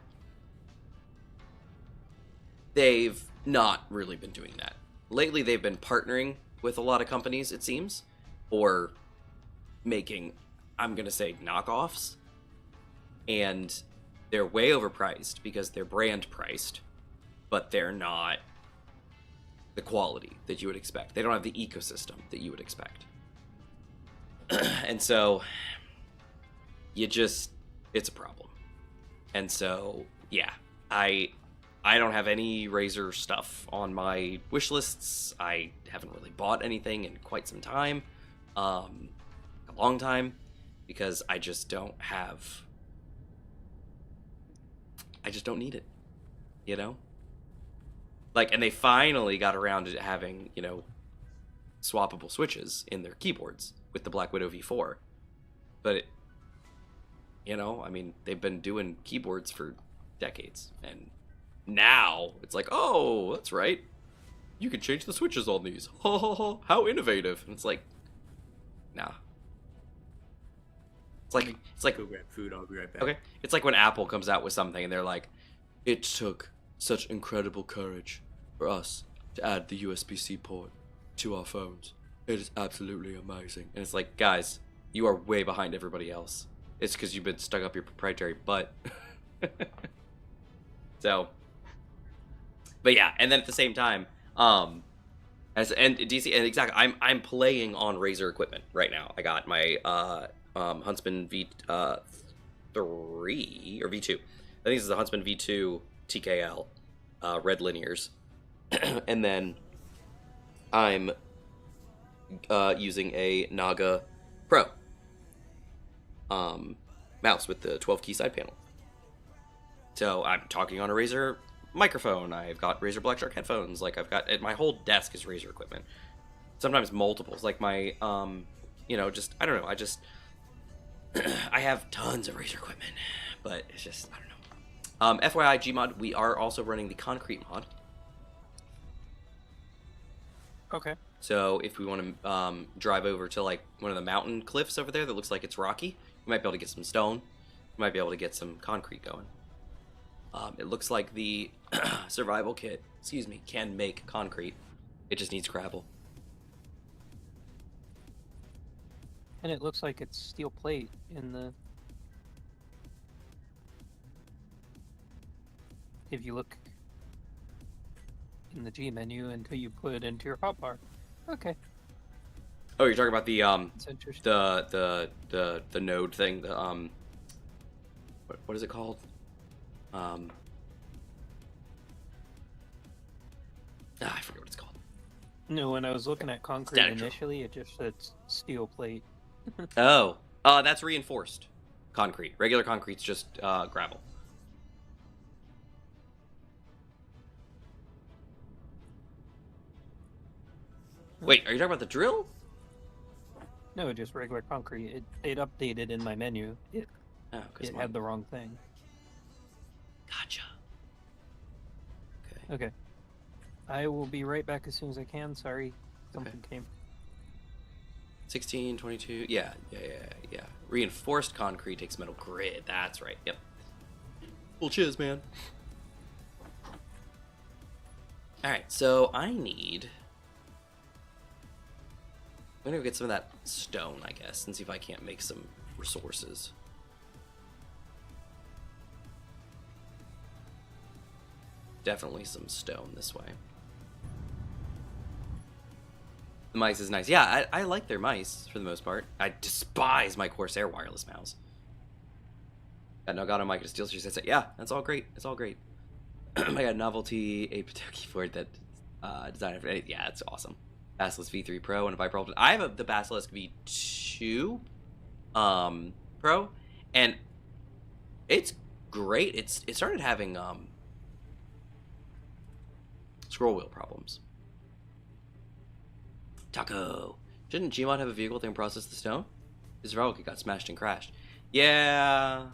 they've not really been doing that. Lately, they've been partnering with a lot of companies, it seems, or making, I'm going to say, knockoffs. And they're way overpriced because they're brand priced, but they're not the quality that you would expect. They don't have the ecosystem that you would expect. And so, it's a problem. And so, yeah, I don't have any Razer stuff on my wish lists. I haven't really bought anything in quite some time, a long time, because I just don't need it, you know? Like, and they finally got around to having, you know, swappable switches in their keyboards with the Black Widow V4. But, you know, I mean, they've been doing keyboards for decades, and now it's like, oh, that's right, you can change the switches on these. Ha ha ha! How innovative! And it's like, nah. It's like go grab food. I'll be right back. okay. It's like when Apple comes out with something and they're like, it took such incredible courage for us to add the USB-C port to our phones. It is absolutely amazing. And it's like, guys, you are way behind everybody else. It's because you've been stuck up your proprietary butt. So, but yeah, and then at the same time, and DC, and exactly, I'm playing on Razer equipment right now. I got my Huntsman V3 or V2. I think this is the Huntsman V2 TKL red linears, and then I'm using a Naga Pro mouse with the 12 key side panel. So I'm talking on a Razer microphone. I've got Razer Black Shark headphones. Like, I've got, my whole desk is Razer equipment. Sometimes multiples. Like my, you know, just, I don't know. I have tons of Razer equipment, but it's just, I don't know. FYI, Gmod, we are also running the concrete mod. Okay. So if we want to drive over to like one of the mountain cliffs over there that looks like it's rocky, we might be able to get some stone. We might be able to get some concrete going. It looks like the survival kit, can make concrete. It just needs gravel. And it looks like it's steel plate in the... If you look in the G menu until you put it into your hotbar. Okay. Oh, you're talking about the That's interesting. the node thing. The what is it called? I forget what it's called. No, when I was looking at concrete Static drill. initially, it just said steel plate. Oh, that's reinforced concrete. Regular concrete's just gravel. Wait, are you talking about the drill? No, just regular concrete. It updated in my menu. It Oh, had the wrong thing. Gotcha. Okay. Okay. I will be right back as soon as I can. Sorry, something came. 16, 22. Yeah. Reinforced concrete takes metal grid. That's right. Yep. Well, cheers, man. All right, so I'm gonna go get some of that stone, I guess, and see if I can't make some resources. Definitely some stone this way. The mice is nice. Yeah, I like their mice for the most part. I despise my Corsair wireless mouse. Got no god on Mike to steal. She said, "Yeah, that's all great. It's all great." I got novelty a keyboard that designed for it. Yeah, it's awesome. Basilisk V3 Pro and a Viper. I have the Basilisk V2 Pro, and it's great. It started having scroll wheel problems. Taco. Shouldn't Gmod have a vehicle that can process the stone? His Valkyrie got smashed and crashed. Yeah.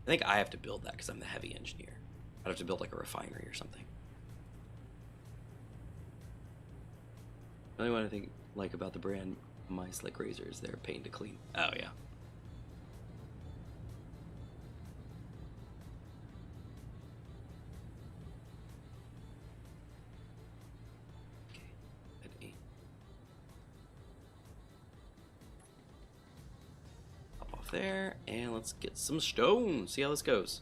I think I have to build that because I'm the heavy engineer. I'd have to build like a refinery or something. The only one I think like about the brand mice like Razer is they're a pain to clean. Oh yeah. There, and let's get some stone. See how this goes.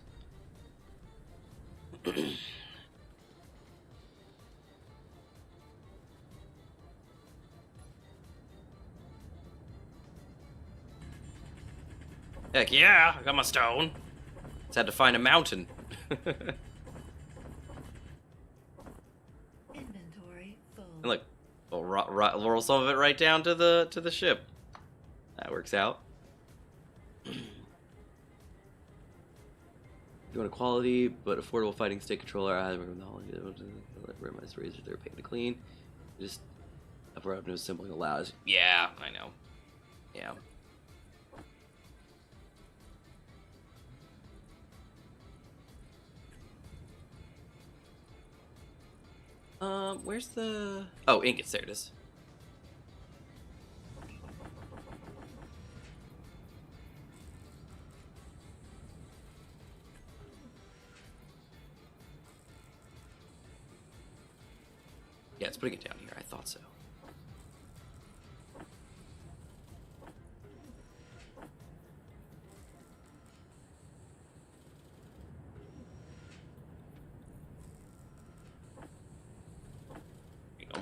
Heck yeah, I got my stone. Just had to find a mountain. Inventory full. And look, we'll roll some of it right down to the ship. That works out. If you want a quality but affordable fighting stick controller, I recommend the Razer. They're a pain to clean. Just upper up no assembling allows. Yeah, I know. Yeah. Where's the... Oh, ingots. There it is. Yeah, it's putting it down here. I thought so. There you go.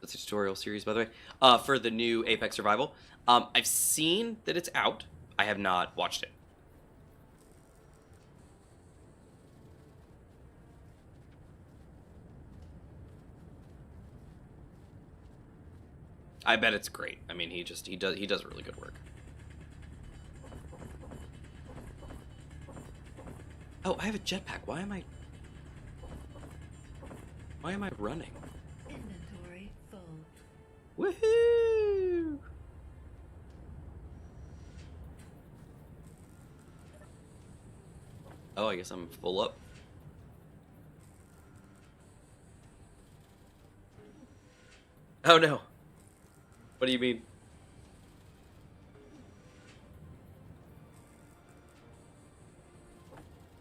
That's a tutorial series, by the way. For the new Apex Survival. I've seen that it's out. I have not watched it. I bet it's great. I mean, he does really good work. Oh, I have a jetpack. Why am I running? Inventory full. Woohoo! Oh, I guess I'm full up. Oh no. What do you mean?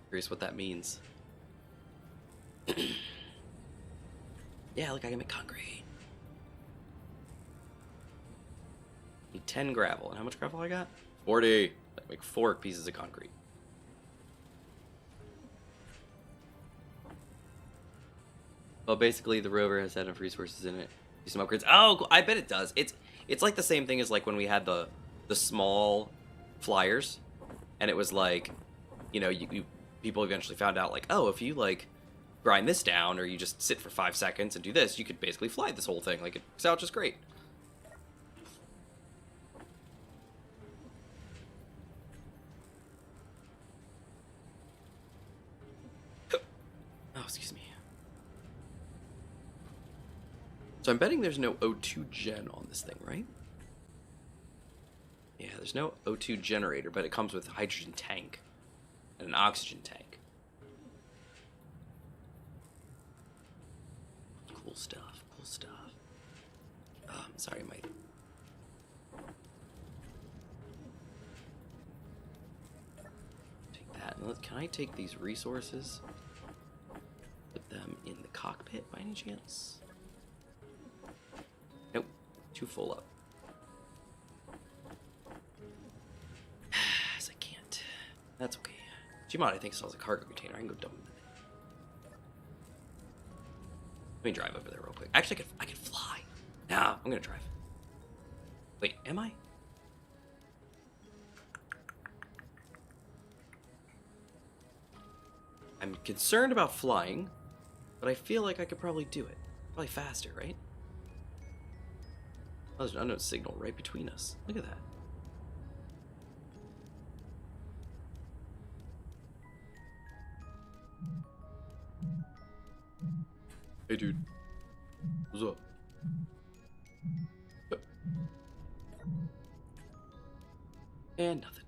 Curious what that means. Yeah, look, I can make concrete. Need 10 gravel. And how much gravel I got? 40. I can make 4 pieces of concrete. Well, basically, the rover has had enough resources in it. Do some upgrades. Oh, I bet it does. It's like the same thing as like when we had the small flyers, and it was like you know, people eventually found out, like, oh, if you, like, grind this down, or you just sit for 5 seconds and do this, you could basically fly this whole thing. Like, it works out just great. Oh, excuse me. So I'm betting there's no O2 gen on this thing, right? Yeah, there's no O2 generator, but it comes with a hydrogen tank and an oxygen tank. Cool stuff, cool stuff. Sorry, my... Take that. Can I take these resources? Put them in the cockpit by any chance? Nope. Too full up. As I can't. That's okay. Gmod, I think, still has a cargo container. I can go dump him in it. Let me drive over there real quick. Actually, I could fly. Nah, I'm gonna drive. Wait, am I? I'm concerned about flying, but I feel like I could probably do it. Probably faster, right? Oh, there's an unknown signal right between us. Look at that. Hey, dude. What's up? And nothing.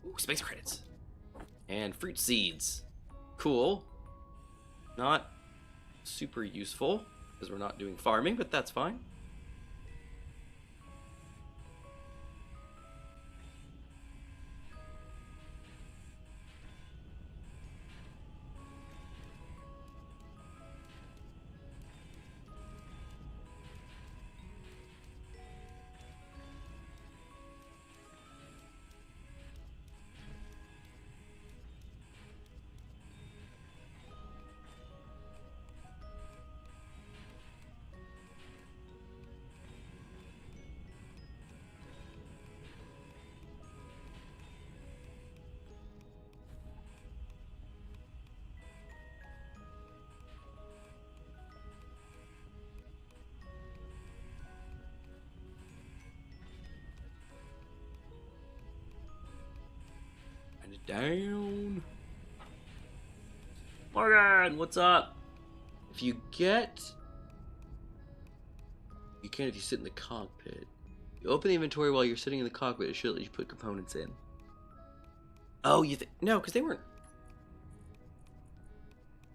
Ooh, space credits. And fruit seeds. Cool. Not super useful, because we're not doing farming, but that's fine. Down. Morgan, what's up? If you get... You can if you sit in the cockpit. You open the inventory while you're sitting in the cockpit. It should let you put components in. Oh, you think... No, because they weren't...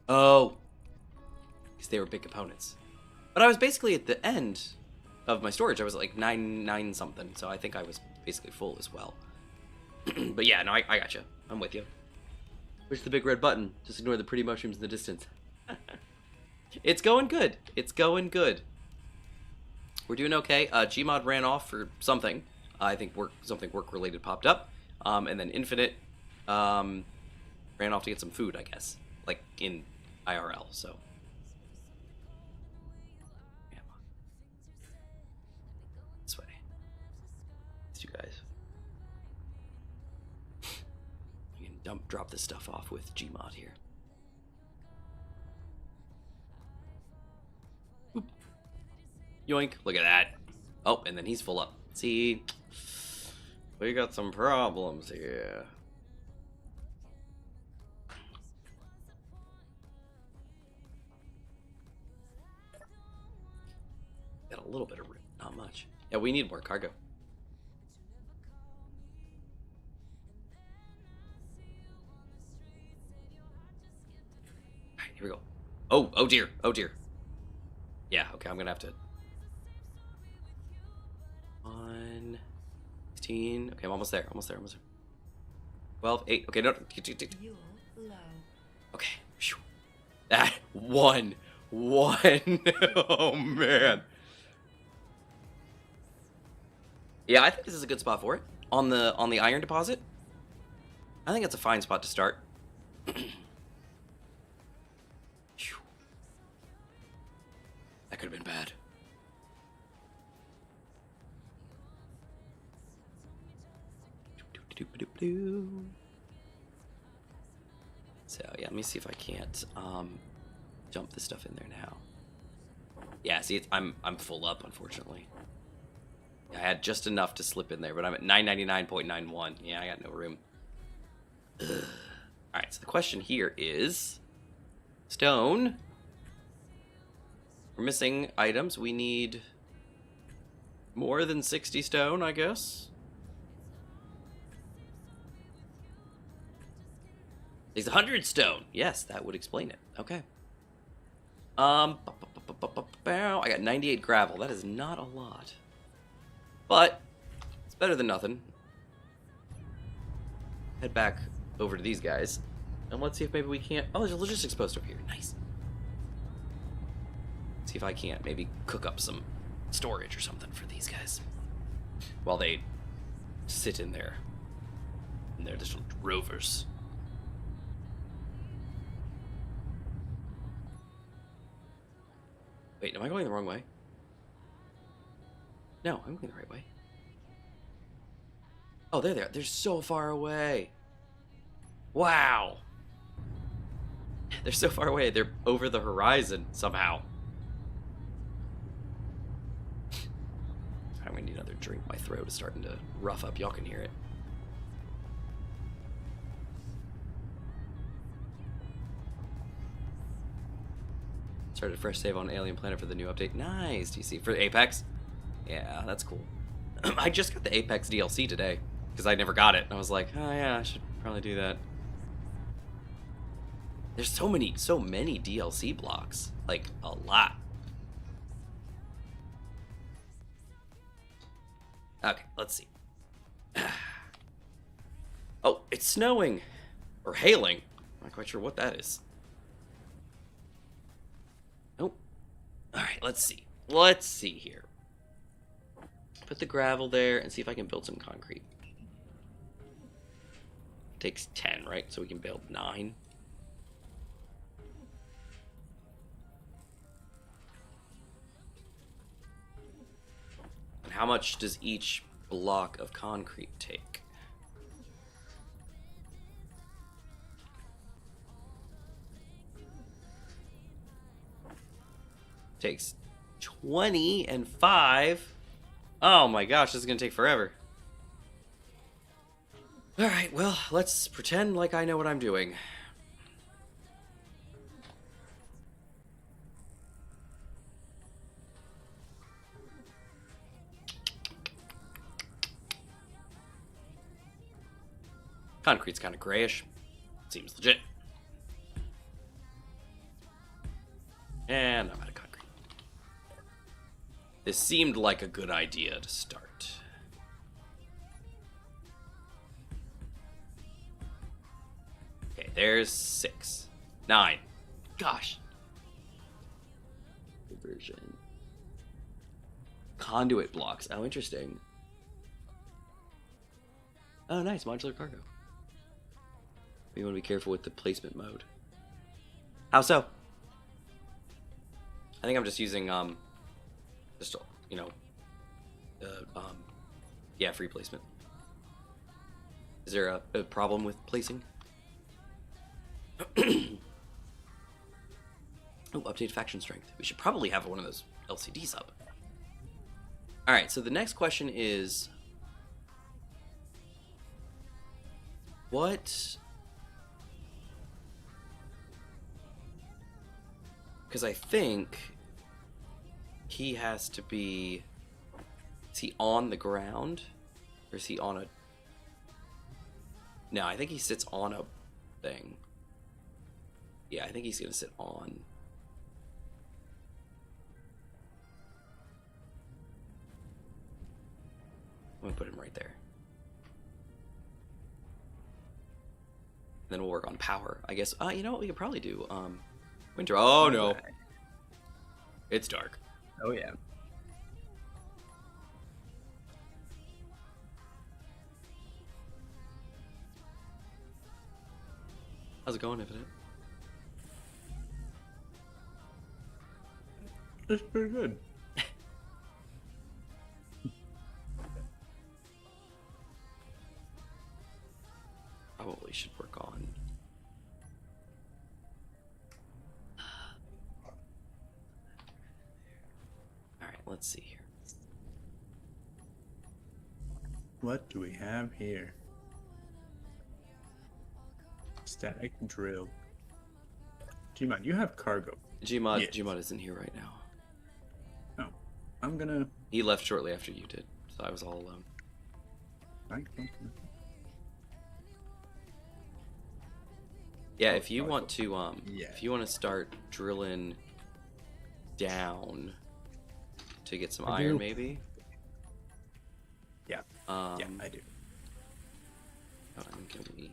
Oh. Because they were big components. But I was basically at the end of my storage. I was at like 9 something. So I think I was basically full as well. But yeah, no, I got you. I'm with you. Push the big red button. Just ignore the pretty mushrooms in the distance. It's going good. It's going good. We're doing okay. Gmod ran off for something. I think something work-related popped up. And then Infinite ran off to get some food, I guess. Like, in IRL, so... Yeah. This way. These two guys. Drop this stuff off with Gmod here. Oop. Yoink, look at that. Oh, and then he's full up. See, we got some problems here. Got a little bit of room, not much. Yeah, we need more cargo. Here we go. Oh dear. Oh dear. Yeah, okay, I'm gonna have to. 1, 16. Okay, I'm almost there. 12, 8. Okay, no. Fuel low. Okay. That one. Oh man. Yeah, I think this is a good spot for it. On the iron deposit. I think it's a fine spot to start. That could have been bad. let me see if I can't jump this stuff in there now. Yeah, see, I'm full up, unfortunately. I had just enough to slip in there, but I'm at 999.91. Yeah, I got no room. Ugh. All right, so the question here is stone. We're missing items. We need more than 60 stone, I guess. There's 100 stone. Yes, that would explain it. Okay. I got 98 gravel. That is not a lot. But it's better than nothing. Head back over to these guys. And let's see if maybe we can't... Oh, there's a logistics post up here. Nice. See if I can't maybe cook up some storage or something for these guys. While they sit in there. And they're just rovers. Wait, am I going the wrong way? No, I'm going the right way. Oh, there they are. They're so far away. Wow. They're so far away. They're over the horizon somehow. I'm going to need another drink. My throat is starting to rough up. Y'all can hear it. Started a fresh save on Alien Planet for the new update. Nice, DC. For Apex? Yeah, that's cool. I just got the Apex DLC today, because I never got it. And I was like, oh yeah, I should probably do that. There's so many DLC blocks. Like, a lot. Okay, let's see. Oh, it's snowing. Or hailing. I'm not quite sure what that is. Nope. Alright, let's see. Let's see here. Put the gravel there and see if I can build some concrete. Takes 10, right? So we can build 9. And how much does each block of concrete take? Takes 20 and 5. Oh my gosh, this is gonna take forever. Alright, well, let's pretend like I know what I'm doing. Concrete's kind of grayish. Seems legit. And I'm out of concrete. This seemed like a good idea to start. Okay, there's 6. 9. Gosh. Conversion. Conduit blocks. Oh, interesting. Oh, nice. Modular cargo. You want to be careful with the placement mode. How so? I think I'm just using, just, you know, yeah, free placement. Is there a problem with placing? Oh, update faction strength. We should probably have one of those LCDs up. Alright, so the next question is... What... Because I think he has to be... Is he on the ground? Or is he on a... No, I think he sits on a thing. Yeah, I think he's going to sit on... I'm going to put him right there. Then we'll work on power. I guess, you know what we could probably do? Winter. Oh, no. It's dark. Oh, yeah. How's it going, Infinite? It's pretty good. Probably should work on Let's see here. What do we have here? Static drill. Gmod, you have cargo. Gmod, Yes. Gmod isn't here right now. Oh, I'm gonna. He left shortly after you did, so I was all alone. Yeah, if you want to, if you want to start drilling down to get some I iron, do. maybe. Yeah. Yeah, I do. Can we?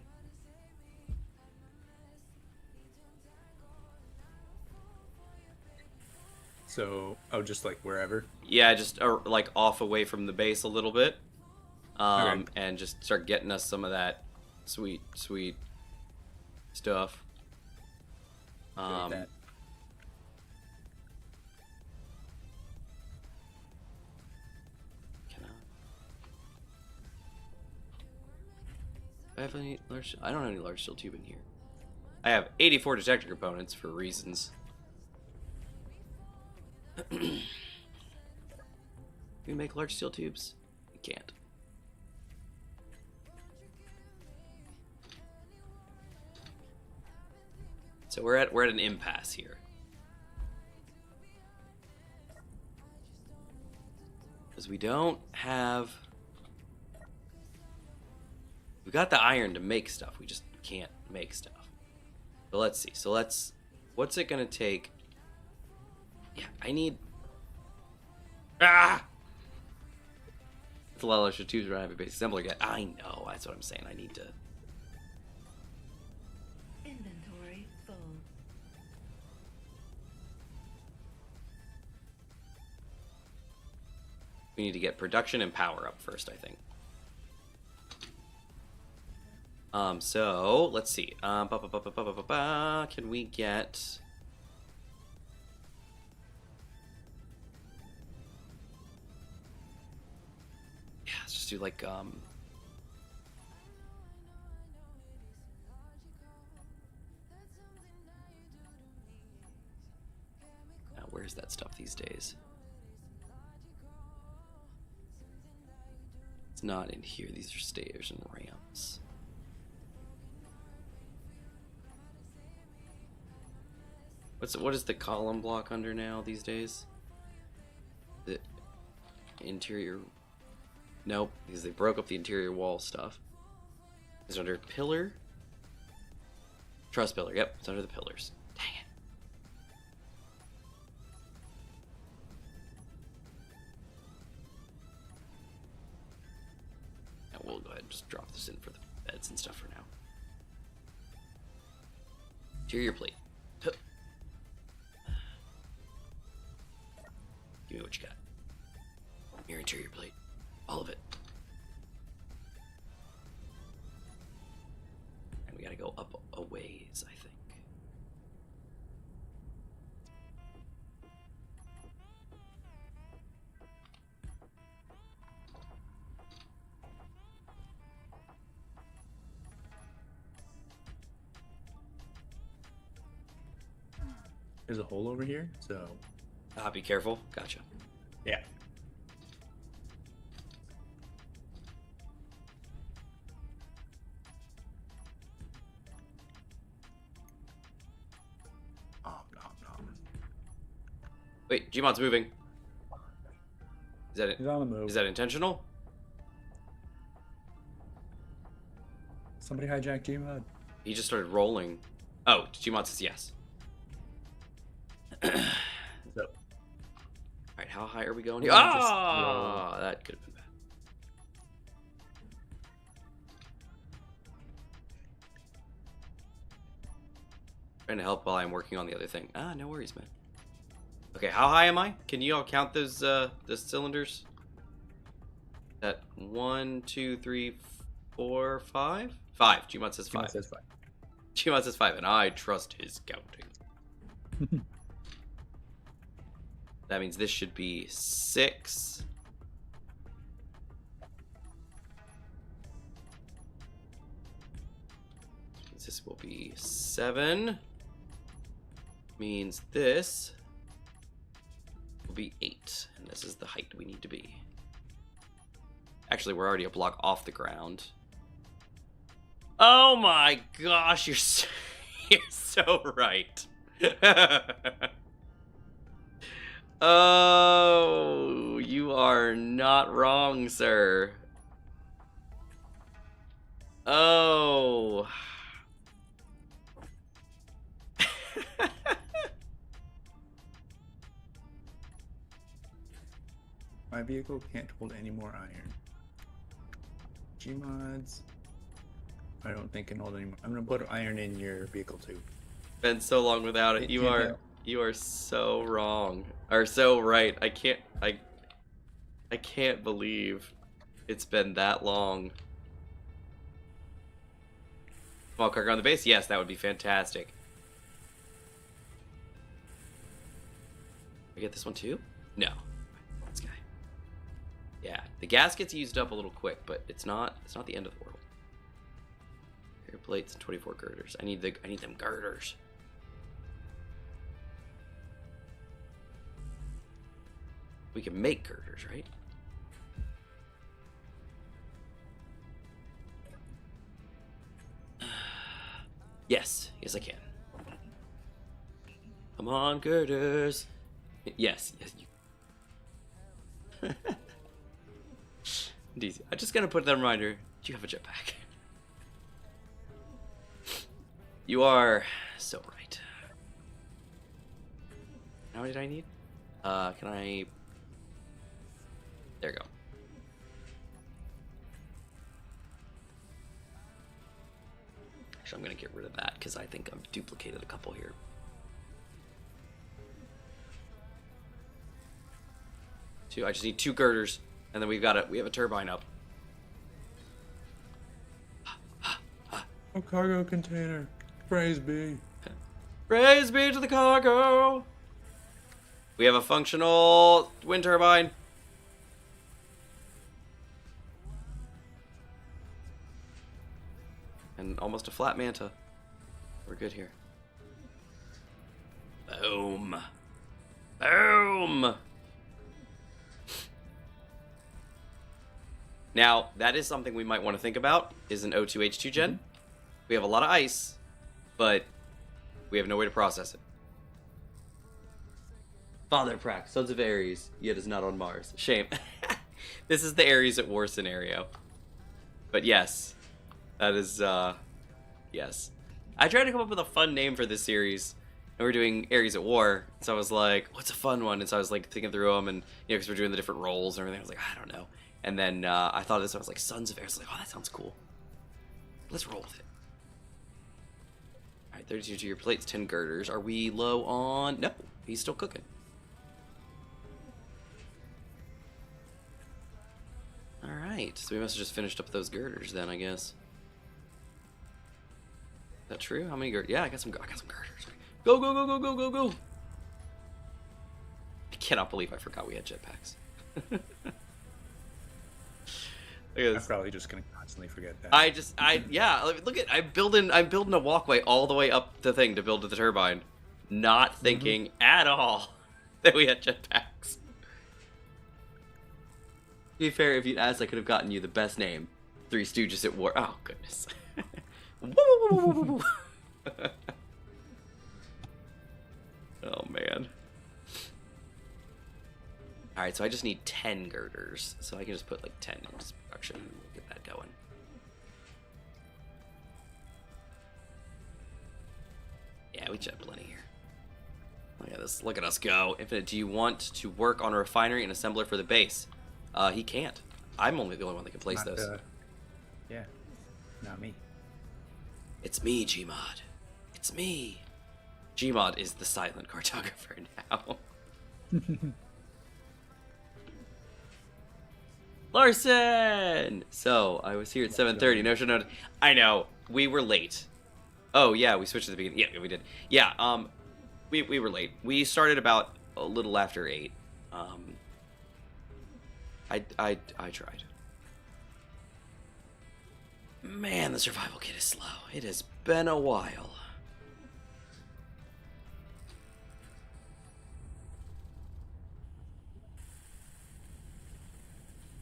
So, just like wherever. Yeah, just like off away from the base a little bit, Okay. and just start getting us some of that sweet stuff. Go with that. Can I have any large? I don't have any large steel tube in here. I have 84 detector components for reasons. Can we make large steel tubes? We can't. So we're at an impasse here. Because we don't have. We got the iron to make stuff. We just can't make stuff. But let's see. So let's. What's it gonna take? Yeah, I need. Ah! It's a lot of extra tubes when I have a base assembler yet. I know. That's what I'm saying. I need to. Inventory full. We need to get production and power up first, I think. So let's see. Can we get? Yeah, let's just do like now, where's that stuff these days? It's not in here. These are stairs and ramps. What is the column block under now these days? The interior. Nope, because they broke up the interior wall stuff. Is it under pillar? Truss pillar. Yep, it's under the pillars. Dang it. And we'll go ahead and just drop this in for the beds and stuff for now. Interior plate. Huh. Give me what you got. Your interior plate. All of it. And we gotta go up a ways, I think. There's a hole over here, so Be careful. Gotcha. yeah. Wait, Gmod's moving. Is that He's on the move. is that intentional? Somebody hijacked Gmod. He just started rolling. Oh, Gmod says yes. So Alright, how high are we going here? Yeah, just Ah, that could have been bad. Trying to help while I'm working on the other thing. Ah, no worries, man. Okay, how high am I? Can you all count those cylinders? That 1, 2, 3, 4, 5? 5. Gmod says 5. Gmod says 5. Gmod says 5, and I trust his counting. That means this should be 6. This will be 7. Means this will be 8, and this is the height we need to be. Actually, we're already a block off the ground. Oh my gosh, you're so right. Oh, you are not wrong, sir. Oh. My vehicle can't hold any more iron. Gmods, I don't think can hold any more. I'm gonna put iron in your vehicle too. Been so long without it. You are so wrong. Or so right. I can't believe it's been that long. Small cargo on the base? Yes, that would be fantastic. We get this one too? No. This guy. Yeah, the gas gets used up a little quick, but it's not the end of the world. Air plates and 24 girders. I need them girders. We can make girders, right? Yes, yes I can. Come on, girders. Yes, you. Easy. I'm just gonna put that reminder. Do you have a jetpack? You are so right. How many did I need? Can I? There we go. Actually, I'm gonna get rid of that because I think I've duplicated a couple here. Two. I just need 2 girders, and then we have a turbine up. A cargo container. Praise be. Praise be to the cargo. We have a functional wind turbine. And almost a flat manta. We're good here. Boom. Boom. Now, that is something we might want to think about, is an O2H2 gen. Mm-hmm. We have a lot of ice, but we have no way to process it. Father Prack, Sons of Ares, yet is not on Mars. Shame. This is the Ares at War scenario. But yes, that is, yes. I tried to come up with a fun name for this series, and we're doing Ares at War, so I was like, what's a fun one? And so I was like thinking through them, and you know, because we're doing the different roles and everything, I was like, I don't know. And then I thought of this, I was like, Sons of Ares. I was like, oh, that sounds cool. Let's roll with it. All right, 32 to your plates, 10 girders. Are we low on? No, he's still cooking. All right, so we must have just finished up those girders then, I guess. Is that true? How many girders? Yeah, I got some girders. Go, go, go, go, go, go, go. I cannot believe I forgot we had jetpacks. I'm probably just gonna constantly forget that. Yeah. Look at I'm building a walkway all the way up the thing to build the turbine, not thinking at all that we had jetpacks. To be fair, if you'd asked, I could have gotten you the best name, Three Stooges at War. Oh goodness. Oh man. All right, so I just need 10 girders, so I can just put like 10 in this production and get that going. Yeah, we should have plenty here. Look at this. Look at us go. Infinite, do you want to work on a refinery and assembler for the base? He can't. I'm only the only one that can place those. Yeah, not me. It's me, Gmod. It's me. Gmod is the silent cartographer now. Larson! So, I was here at 7:30. No show notice. I know. We were late. Oh, yeah, we switched at the beginning. Yeah, we did. Yeah, we were late. We started about a little after 8. I tried. Man, the survival kit is slow. It has been a while.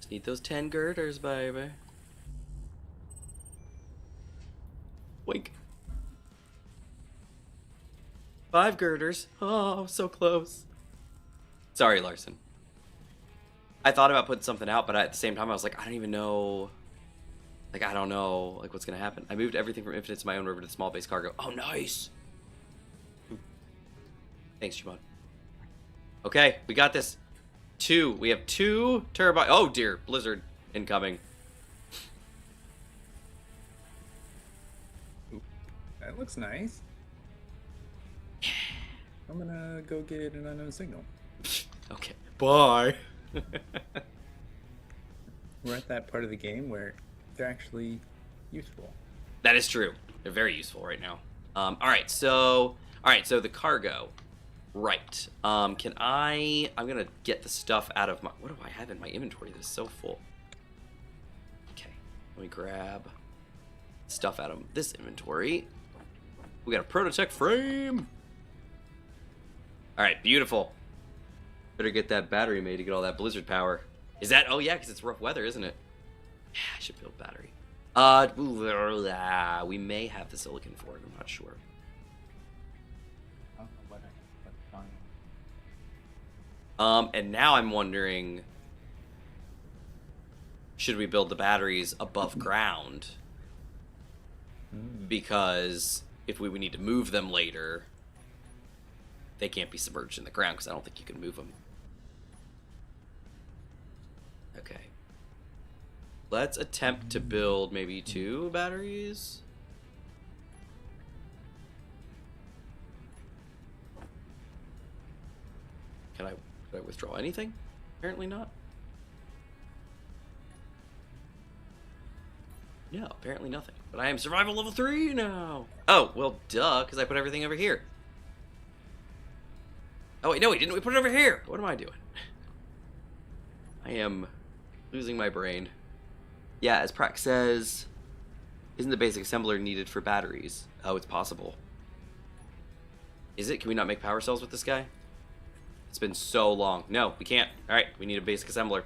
Need those 10 girders, baby. Wink. 5 girders. Oh, so close. Sorry, Larson. I thought about putting something out, but at the same time, I was like, I don't even know. Like, I don't know, like, what's gonna happen. I moved everything from Infinite to my own river to the small base cargo. Oh, nice. Thanks, Jumon. Okay, we got this. We have 2 turbine. Oh dear, blizzard incoming. That looks nice. I'm gonna go get an unknown signal. Okay, bye. We're at that part of the game where they're actually useful. That is true. They're very useful right now. All right, so the cargo. Right. I'm gonna get the stuff out of my. What do I have in my inventory that is so full? Okay, let me grab stuff out of this inventory. We got a prototech frame. All right, beautiful. Better get that battery made to get all that blizzard power. Is that? Oh yeah, because it's rough weather, isn't it? Yeah, I should build battery. We may have the silicon for it. I'm not sure. And now I'm wondering, should we build the batteries above ground? Because if we need to move them later, they can't be submerged in the ground because I don't think you can move them. Okay. Let's attempt to build maybe 2 batteries. Can I withdraw anything? Apparently not. No, apparently nothing. But I am survival level 3 now. Oh, well, duh, because I put everything over here. Oh, wait, no, we didn't. We put it over here. What am I doing? I am losing my brain. Yeah, as Prax says, isn't the basic assembler needed for batteries? Oh, it's possible. Is it? Can we not make power cells with this guy? It's been so long. No, we can't. All right, we need a basic assembler.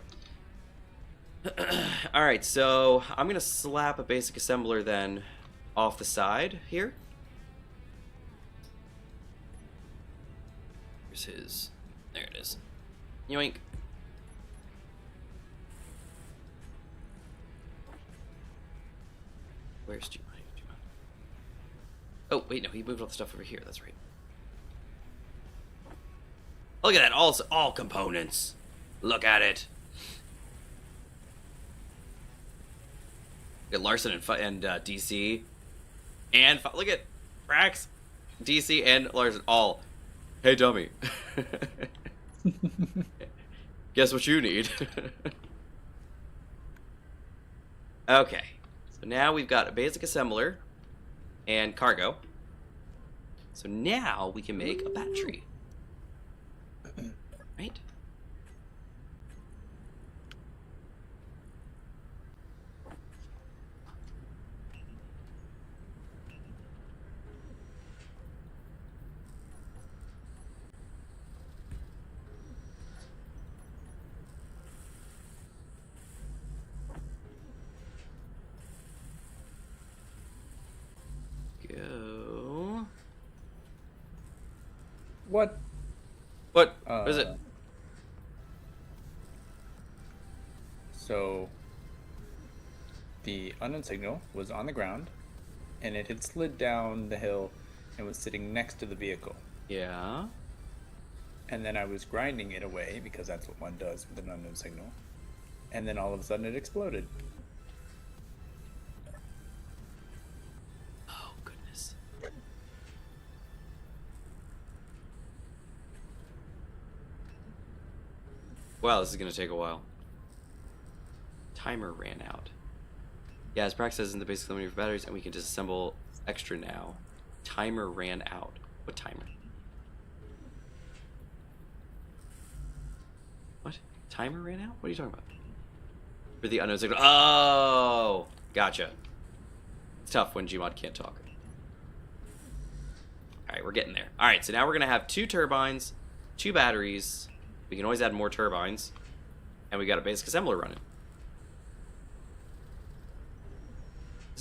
All right, so I'm going to slap a basic assembler then off the side here. Here's his. There it is. Yoink. Where's G-Mod? Oh, wait, no, he moved all the stuff over here. That's right. Look at that, all components. Look at it. Look at Larson and DC. And look at Prax, DC, and Larson all. Hey, dummy. Guess what you need? Okay. So now we've got a basic assembler and cargo. So now we can make a battery. Right? Go. What? What is it? So the unknown signal was on the ground, and it had slid down the hill and was sitting next to the vehicle. Yeah. And then I was grinding it away, because that's what one does with an unknown signal. And then all of a sudden it exploded. Oh, goodness. Wow, this is going to take a while. Timer ran out. Yeah, as Prax says in the basic limiting for batteries, and we can disassemble extra now. Timer ran out. What timer? What? Timer ran out? What are you talking about? For the unknown signal. Oh! Gotcha. It's tough when Gmod can't talk. Alright, we're getting there. Alright, so now we're going to have 2 turbines, 2 batteries. We can always add more turbines. And we got a basic assembler running.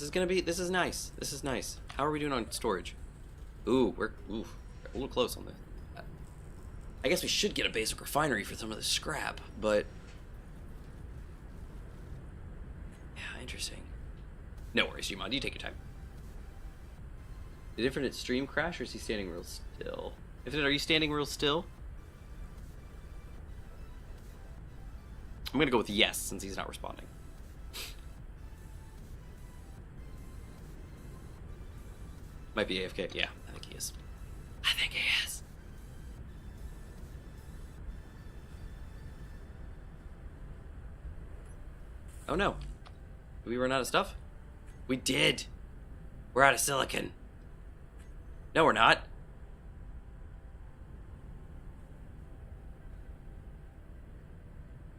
This is nice. This is nice. How are we doing on storage? We're a little close on this. I guess we should get a basic refinery for some of this scrap, but yeah, interesting. No worries, Gmod. You take your time. Did Infinite stream crash, or is he standing real still? Infinite, are you standing real still? I'm gonna go with yes, since he's not responding. Might be AFK. Yeah, I think he is. I think he is. Oh no. Did we run out of stuff? We did. We're out of silicon. No, we're not.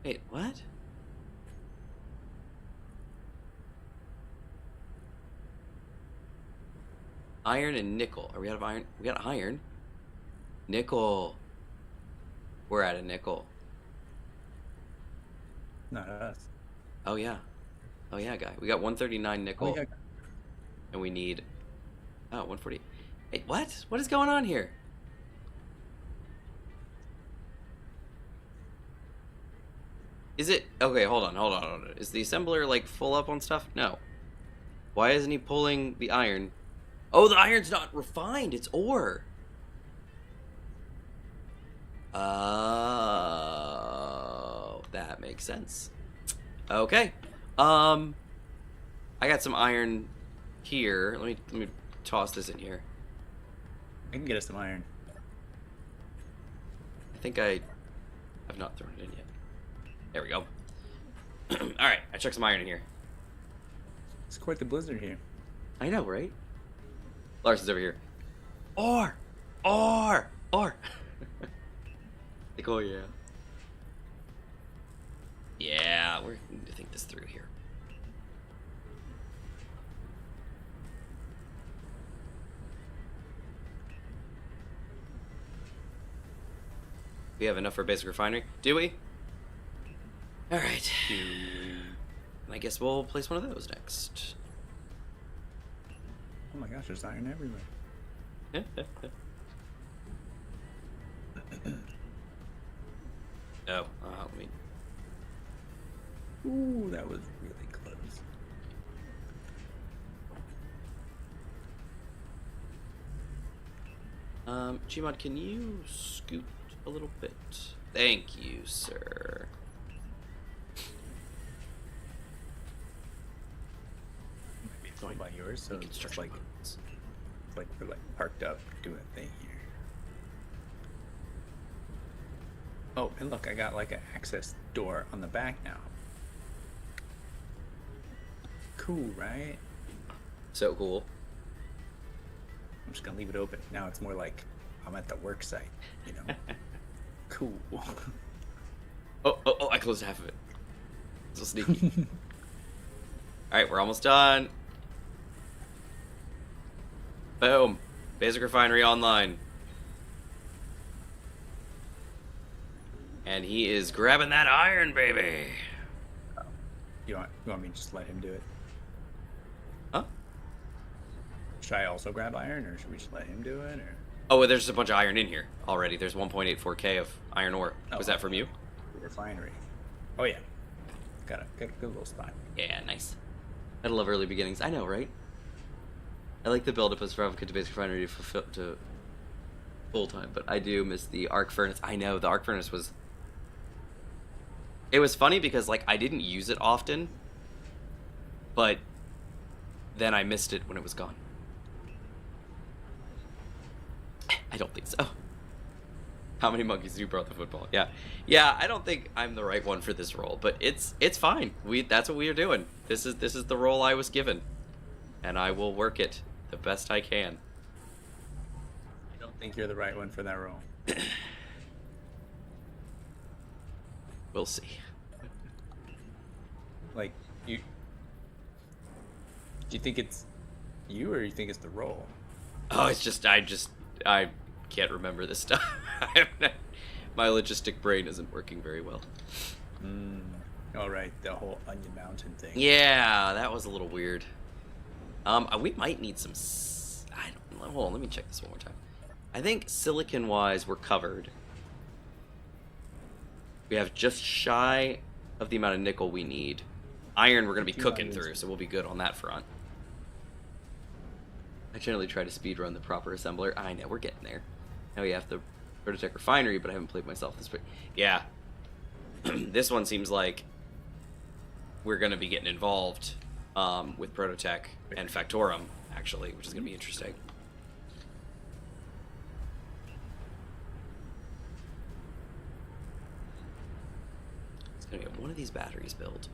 Wait, what? Iron and nickel. Are we out of iron? We got iron. Nickel. We're out of nickel. Not us. Oh yeah. Oh yeah, guy. We got 139 nickel. Oh, yeah. And we need 140. Wait, what? What is going on here? Is it okay, hold on. Is the assembler like full up on stuff? No. Why isn't he pulling the iron? Oh, the iron's not refined, it's ore. Oh, that makes sense. Okay. I got some iron here. Let me toss this in here. I can get us some iron. I think I've not thrown it in yet. There we go. Alright, I chucked some iron in here. It's quite the blizzard here. I know, right? Larson's over here. Ore! Like, oh yeah. Yeah, we need to think this through here. We have enough for a basic refinery? Do we? Alright. I guess we'll place one of those next. Oh my gosh, there's iron everywhere. Oh, let me... Ooh, that was really close. Gmod, can you scoot a little bit? Thank you, sir. Maybe it's going by yours, so it's just like we're like parked up doing a thing here. Oh, and look, I got like an access door on the back now. Cool, right? So cool. I'm just gonna leave it open. Now it's more like I'm at the work site, you know? Cool. Oh, I closed half of it. So sneaky. Alright, we're almost done. Boom. Basic refinery online. And he is grabbing that iron, baby. You want me to just let him do it? Huh? Should I also grab iron, or should we just let him do it, or? Oh, well, there's a bunch of iron in here already. There's 1.84k of iron ore. Was that from you? Refinery. Oh yeah. Got a good little spot. Yeah, nice. I love early beginnings. I know, right? I like the build-up as from to basic refinery to full-time, but I do miss the arc furnace. I know, the arc furnace was... It was funny because, like, I didn't use it often, but then I missed it when it was gone. I don't think so. How many monkeys do you brought the football? Yeah, I don't think I'm the right one for this role, but it's fine. That's what we are doing. This is the role I was given, and I will work it the best I can. I don't think you're the right one for that role. We'll see. Like, do you think it's you, or you think it's the role? Oh, it's just I can't remember this stuff. My logistic brain isn't working very well. All right, the whole Onion Mountain thing. Yeah, that was a little weird. We might need some... I don't know. Hold on, let me check this one more time. I think silicon-wise, we're covered. We have just shy of the amount of nickel we need. Iron, we're going to be cooking through, so we'll be good on that front. I generally try to speedrun the proper assembler. I know, we're getting there. Now we have the Prototech Refinery, but I haven't played myself this week. Yeah. This one seems like we're going to be getting involved with Prototech and Factorum, actually, which is going to be interesting. It's going to get one of these batteries built.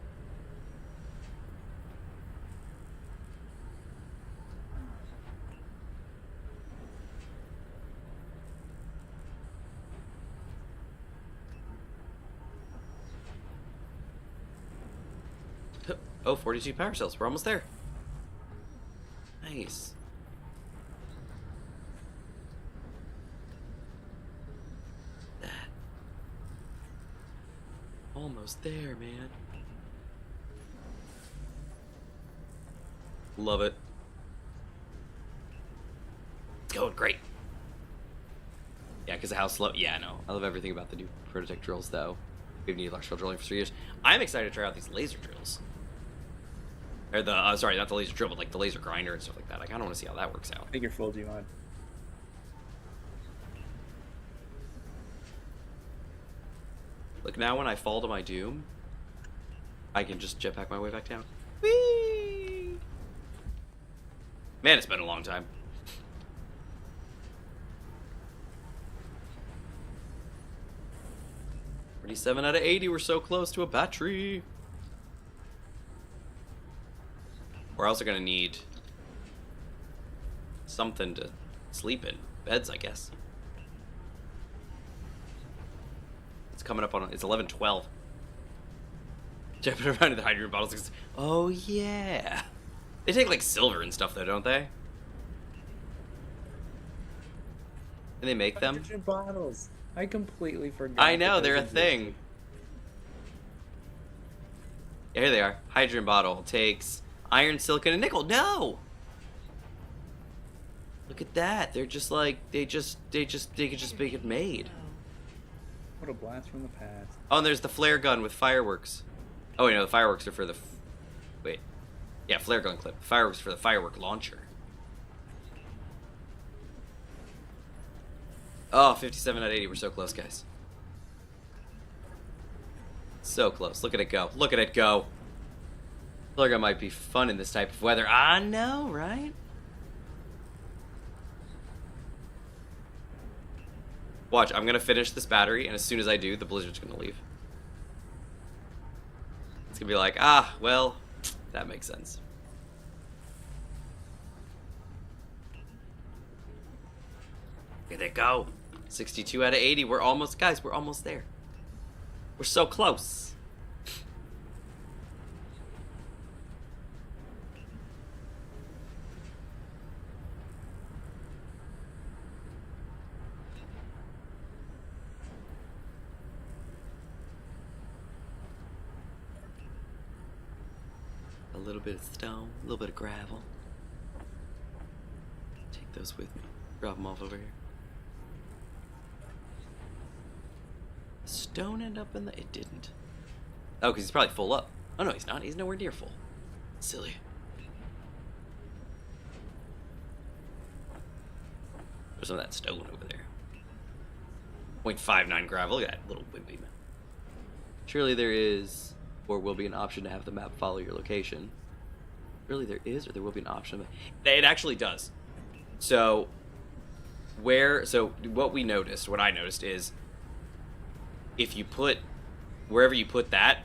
Oh, 42 power cells. We're almost there. Nice. That. Almost there, man. Love it. It's going great. Yeah, because of how slow... Yeah, I know. I love everything about the new Prototech drills, though. We've needed electrical drilling for 3 years. I'm excited to try out these laser drills. Or the, sorry, not the laser drill, but like the laser grinder and stuff like that. I kind of want to see how that works out. I think you're full Gmod. Look, now when I fall to my doom, I can just jetpack my way back down. Whee! Man, it's been a long time. "47 out of 80, we're so close to a battery. We're also gonna need something to sleep in. Beds, I guess. It's coming up on, it's 11:12. Jumping around in the hydrogen bottles. Oh yeah. They take like silver and stuff though, don't they? And they make them? Hydrogen bottles. I completely forgot. I know, they're a thing. Yeah, here they are. Hydrogen bottle takes iron, silicon, and nickel. No! Look at that. They're just like, they could just make it made. What a blast from the past. Oh, and there's the flare gun with fireworks. Oh, wait, no, the fireworks are for the... Wait. Yeah, flare gun clip. Fireworks for the firework launcher. Oh, 57 out of 80. We're so close, guys. So close. Look at it go. Look at it go. Flare gun might be fun in this type of weather. I know, right? Watch, I'm gonna finish this battery, and as soon as I do, the blizzard's gonna leave. It's gonna be like, ah, well, that makes sense. Here they go. 62 out of 80. We're almost, guys, we're almost there. We're so close. A little bit of stone, a little bit of gravel. Take those with me. Drop them off over here. Stone end up in the... It didn't. Oh, because he's probably full up. Oh, no, he's not. He's nowhere near full. Silly. There's some of that stone over there. 0.59 gravel. Look at that little wimpy man. Surely there is, or will be an option to have the map follow your location. Surely there is, or there will be an option. It actually does. So, what we noticed, what I noticed is, if you put, wherever you put that,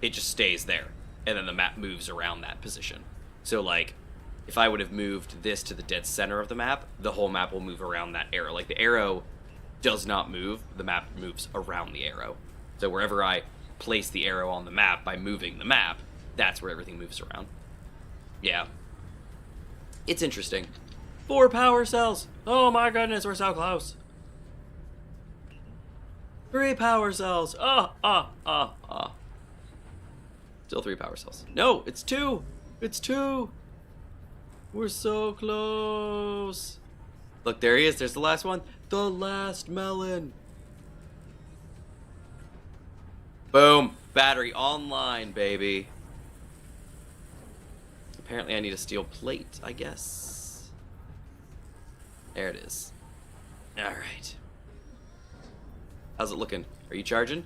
it just stays there. And then the map moves around that position. So like, if I would have moved this to the dead center of the map, the whole map will move around that arrow. Like the arrow does not move, the map moves around the arrow. So wherever I place the arrow on the map by moving the map, that's where everything moves around. Yeah. It's interesting. 4 power cells! Oh my goodness, we're so close. 3 power cells. Still 3 power cells. No, it's 2. It's 2. We're so close. Look, there he is. There's the last one. The last melon. Boom. Battery online, baby. Apparently I need a steel plate, I guess. There it is. Alright. How's it looking? Are you charging?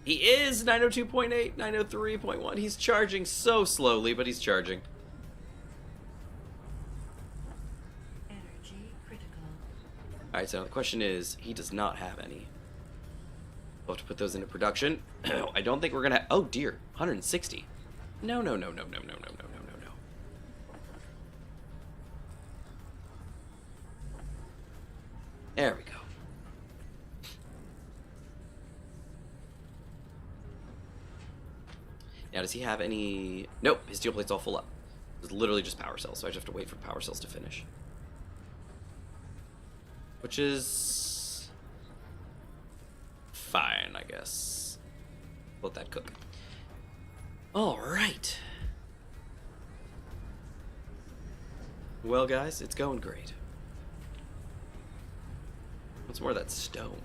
He is 902.8, 903.1. He's charging so slowly, but he's charging. Energy critical. Alright, so the question is, he does not have any. We'll have to put those into production. I don't think we're gonna... Oh dear, 160. No. There we go. Now, does he have any... Nope, his steel plate's all full up. It's literally just power cells, so I just have to wait for power cells to finish. Which is... fine, I guess. Let that cook. Alright. Well, guys, it's going great. What's more of that stone?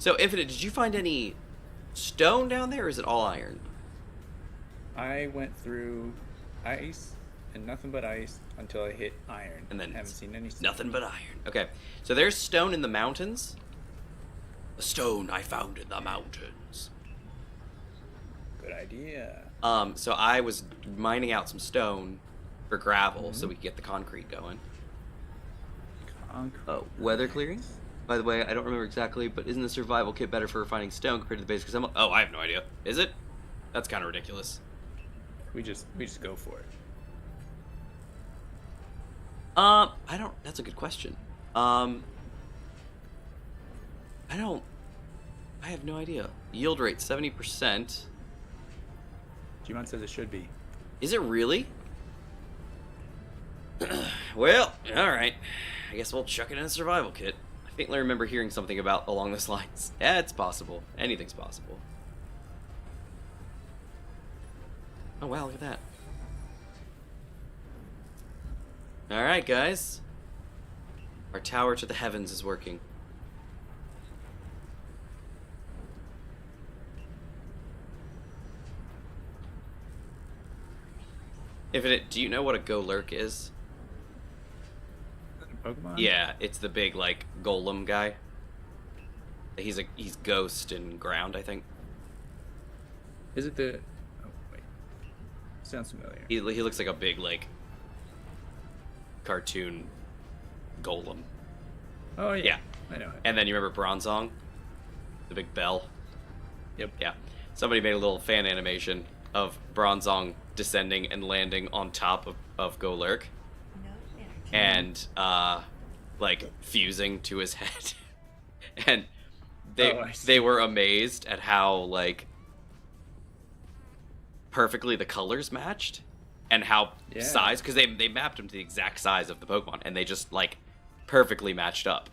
So, Infinite, did you find any stone down there, or is it all iron? I went through ice and nothing but ice until I hit iron. And then haven't seen any stone. nothing but iron. Okay, so there's stone in the mountains. A stone I found in the mountains. Good idea. So I was mining out some stone for gravel so we could get the concrete going. Concrete. Oh, weather clearing? By the way, I don't remember exactly, but isn't the survival kit better for refining stone compared to the basic assembly? Oh, I have no idea. Is it? That's kind of ridiculous. We just go for it. I don't... That's a good question. I have no idea. Yield rate, 70%. Gmon says it should be. Is it really? Well, alright. I guess we'll chuck it in a survival kit. I faintly remember hearing something about along those lines. Yeah, it's possible. Anything's possible. Oh wow, look at that. Alright, guys. Our tower to the heavens is working. Infinite, do you know what a go lurk is? Pokemon? Yeah, it's the big like golem guy. He's ghost and ground, I think. Is it the... Oh, wait. Sounds familiar. He looks like a big like cartoon golem. Oh, yeah. Yeah. I know it. And then you remember Bronzong? The big bell? Yep. Yeah. Somebody made a little fan animation of Bronzong descending and landing on top of Golurk. No energy. And like fusing to his head. And I see. they were amazed at how like perfectly the colors matched and how Yeah. size, because they mapped him to the exact size of the Pokemon and they just like perfectly matched up.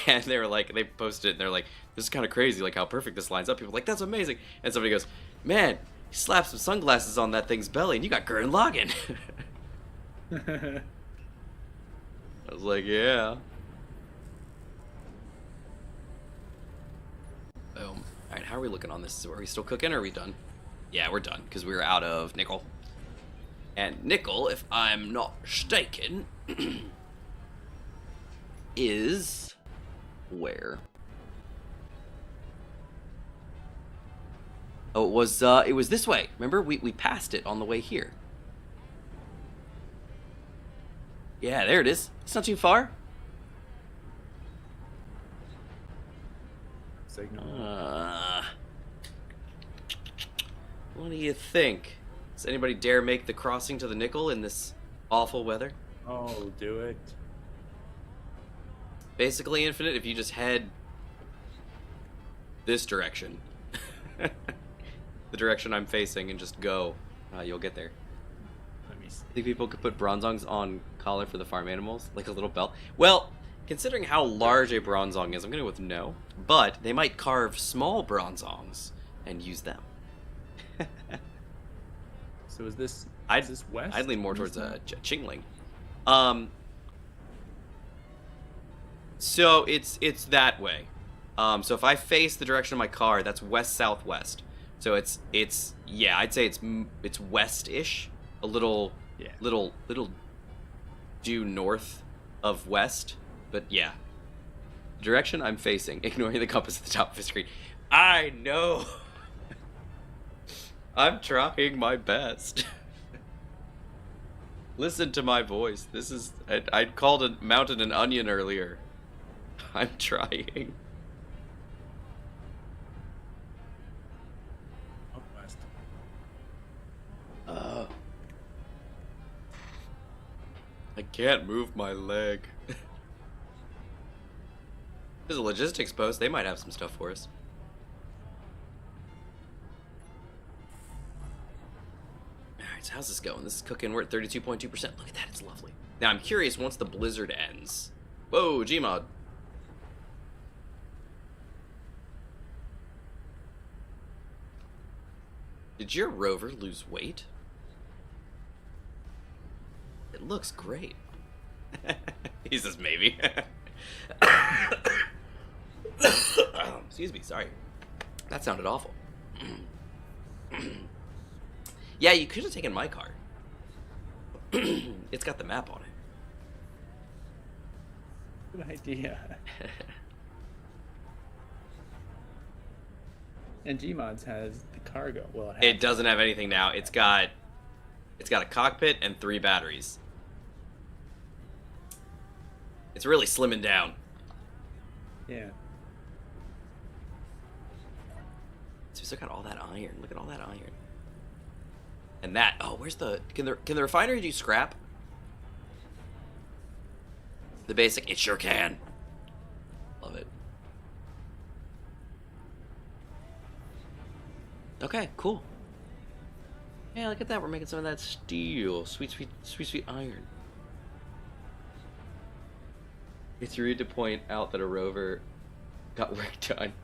And they were like, they posted it and they're like, this is kind of crazy, like how perfect this lines up. People are like, that's amazing. And somebody goes, man, you slapped some sunglasses on that thing's belly and you got Gurren Lagann. I was like, yeah. Boom. Alright, how are we looking on this? Are we still cooking or are we done? Yeah, we're done, because we were out of nickel. And nickel, if I'm not mistaken, is... where? Oh, it was this way. Remember? We passed it on the way here. Yeah, there it is. It's not too far. Signal. What do you think? Does anybody dare make the crossing to the nickel in this awful weather? Oh, do it. Basically, Infinite, if you just head this direction, the direction I'm facing, and just go, you'll get there. Let me see. Think people could put Bronzongs on collar for the farm animals, like a little belt? Well, considering how large a Bronzong is, I'm gonna go with no. But they might carve small Bronzongs and use them. So is this west? I'd lean more on towards this map? Chingling. So it's that way. So if I face the direction of my car, that's west southwest. So it's yeah, I'd say it's west-ish, a little due north of west, but yeah. The direction I'm facing, ignoring the compass at the top of the screen. I know. I'm trying my best. Listen to my voice. This is I called a mountain an onion earlier. I'm trying. Up west. I can't move my leg. There's a logistics post. They might have some stuff for us. Alright, so how's this going? This is cooking. We're at 32.2%. Look at that. It's lovely. Now, I'm curious, once the blizzard ends... Whoa, Gmod. Did your rover lose weight? It looks great. He says maybe. Excuse me, sorry. That sounded awful. Yeah, you could have taken my car. It's got the map on it. Good idea. And Gmods has the cargo. Well, It doesn't have anything now. It's got a cockpit and 3 batteries. It's really slimming down. Yeah. So we still got all that iron. Look at all that iron. And that. Oh, where's the? Can the refinery do scrap? The basic. It sure can. Love it. Okay, cool. Yeah, look at that. We're making some of that steel. Sweet, sweet, sweet, sweet iron. It's rude to point out that a rover got work done.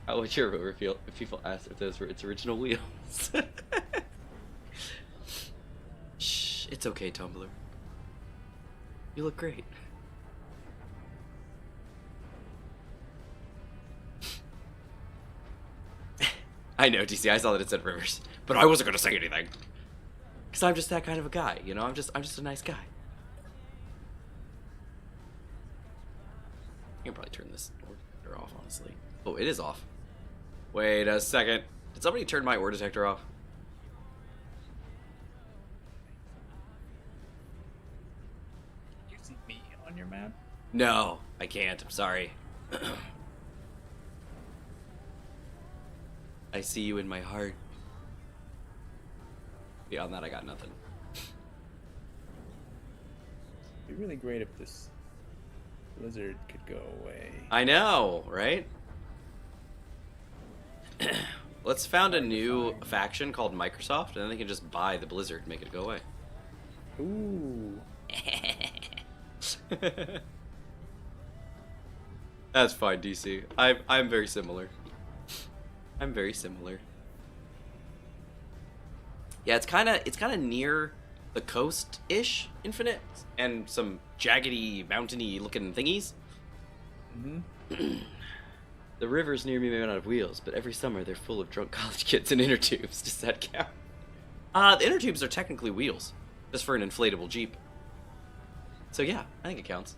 How would your rover feel if people asked if those were its original wheels? Shh, it's okay, Tumblr. You look great. I know, DC, I saw that it said rivers, but I wasn't gonna say anything. Cause I'm just that kind of a guy, you know? I'm just a nice guy. I can probably turn this ore off, honestly. Oh, it is off. Wait a second. Did somebody turn my ore detector off? You see me on your map? No, I can't. I'm sorry. I see you in my heart. Beyond that, I got nothing. It'd be really great if this blizzard could go away. I know, right? Let's found a new faction called Microsoft, and then they can just buy the Blizzard and make it go away. Ooh. That's fine, DC. I'm very similar. I'm very similar. Yeah, it's kind of near the coast-ish, Infinite, and some jaggedy, mountainy looking thingies. Mm-hmm. The rivers near me may not have wheels, but every summer they're full of drunk college kids and inner tubes. Does that count? The inner tubes are technically wheels, just for an inflatable Jeep. So yeah, I think it counts.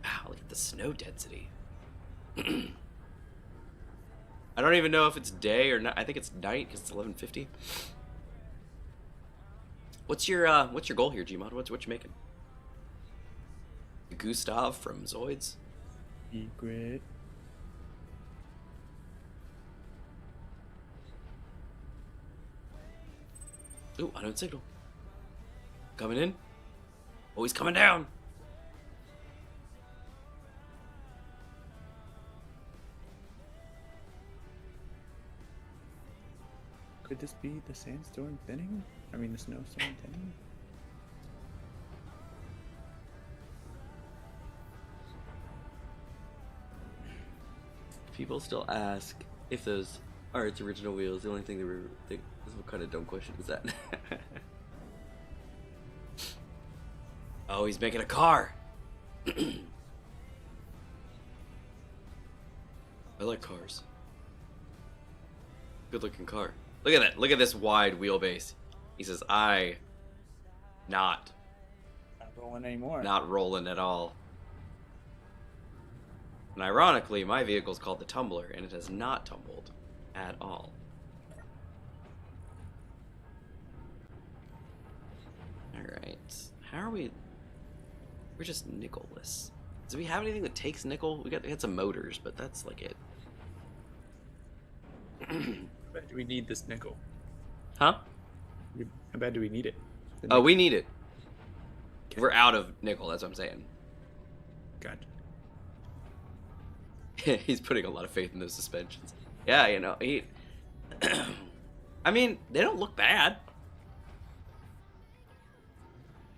Wow, look at the snow density. I don't even know if it's day or night. I think it's night because it's 11:50. What's your goal here, Gmod? What you making? Gustav from Zoids. Secret. Ooh, unknown signal. Coming in. Oh, he's coming down. Could this be the sandstorm thinning? I mean, the snowstorm thinning? People still ask if those are its original wheels. The only thing they were What kind of dumb question is that? Oh, he's making a car. I like cars. Good looking car. Look at that. Look at this wide wheelbase. He says, not rolling anymore. Not rolling at all. And ironically, my vehicle's called the Tumbler, and it has not tumbled at all. Alright. How are we... We're just nickel-less. Do we have anything that takes nickel? We had some motors, but that's like it. How bad do we need this nickel? Huh? How bad do we need it? Oh, we need it. We're out of nickel, that's what I'm saying. Gotcha. He's putting a lot of faith in those suspensions. Yeah, you know, he... I mean, they don't look bad.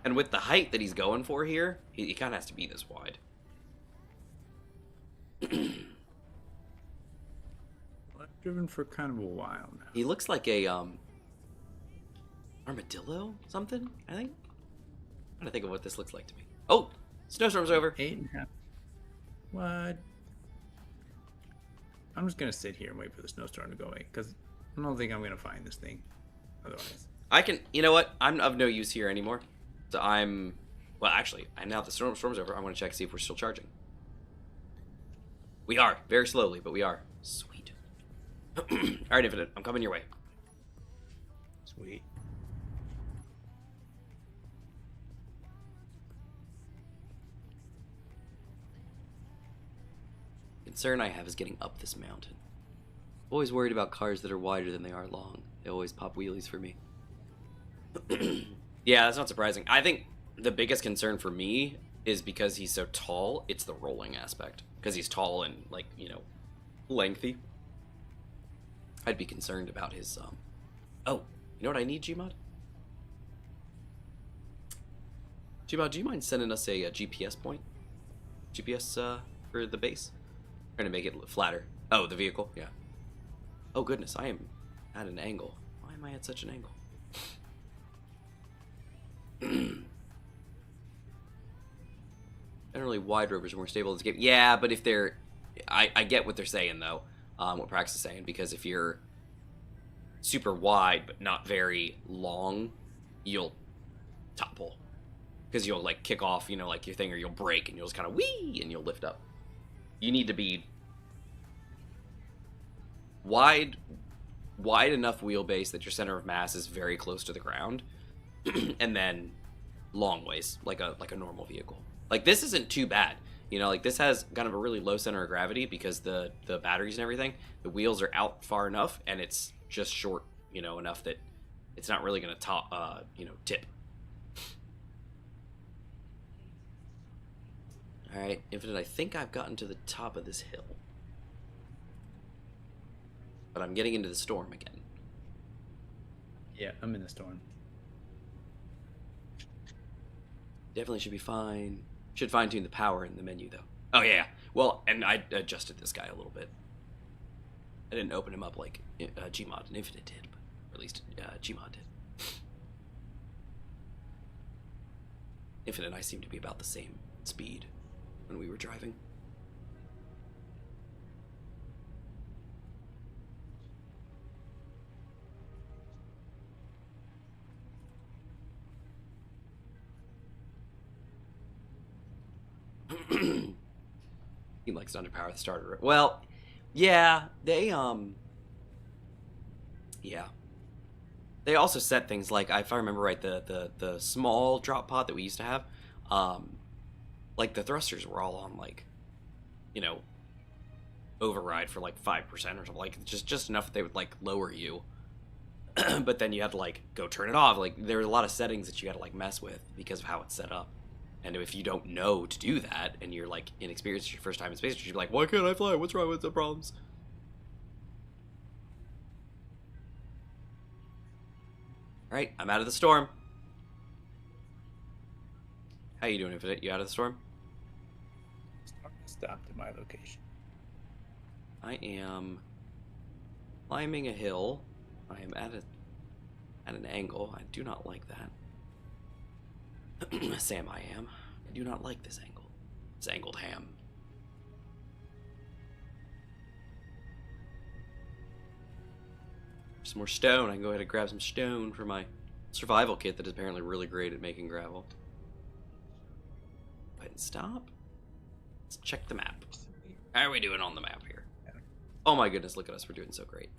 And with the height that he's going for here, he kind of has to be this wide. Well, I've driven for kind of a while now. He looks like a, armadillo? Something, I think? I'm trying to think of what this looks like to me. Oh! Snowstorm's over. 8.5. What? I'm just gonna sit here and wait for the snowstorm to go away, because I don't think I'm gonna find this thing otherwise. I can, you know what? I'm of no use here anymore. So well, actually, now that the storm's over, I'm gonna check to see if we're still charging. We are, very slowly, but we are. Sweet. Alright, Infinite, I'm coming your way. Sweet. Concern I have is getting up this mountain. Always worried about cars that are wider than they are long. They always pop wheelies for me. Yeah, that's not surprising. I think the biggest concern for me is because he's so tall, it's the rolling aspect. Because he's tall and, like, you know, lengthy. I'd be concerned about his, Oh, you know what I need, Gmod? Gmod, do you mind sending us a GPS point? GPS, for the base? Trying to make it flatter. Oh, the vehicle? Yeah. Oh, goodness, I am at an angle. Why am I at such an angle? Generally, wide rovers are more stable in this game. Yeah, but if they're... I get what they're saying, though. What Prax is saying. Because if you're super wide, but not very long, you'll topple. Because you'll, like, kick off, you know, like, your thing, or you'll break, and you'll just kind of whee, and you'll lift up. You need to be wide enough wheelbase that your center of mass is very close to the ground, and then long ways, like a normal vehicle. Like, this isn't too bad, you know, like, this has kind of a really low center of gravity because the batteries and everything, the wheels are out far enough, and it's just short, you know, enough that it's not really going to tip. Alright, Infinite, I think I've gotten to the top of this hill. But I'm getting into the storm again. Yeah, I'm in the storm. Definitely should be fine. Should fine-tune the power in the menu, though. Oh, yeah. Well, and I adjusted this guy a little bit. I didn't open him up like Gmod and Infinite did, but, or at least Gmod did. Infinite and I seem to be about the same speed when we were driving. He likes to underpower the starter. Well, yeah, they yeah. They also set things like, if I remember right, the small drop pod that we used to have, like the thrusters were all on, like, you know, override for like 5% or something, like just enough that they would like lower you. But then you had to like go turn it off. Like, there were a lot of settings that you had to like mess with because of how it's set up. And if you don't know to do that, and you're like inexperienced your first time in space, you'd be like, why can't I fly? What's wrong with the problems? Alright, I'm out of the storm. How you doing, Infinite? You out of the storm? Stopped at my location. I am climbing a hill. I am at a at an angle. I do not like that. Sam, I am. I do not like this angle. It's angled ham. Some more stone. I can go ahead and grab some stone for my survival kit that is apparently really great at making gravel. Go ahead and stop. Let's check the map. How are we doing on the map here? Oh my goodness, look at us. We're doing so great.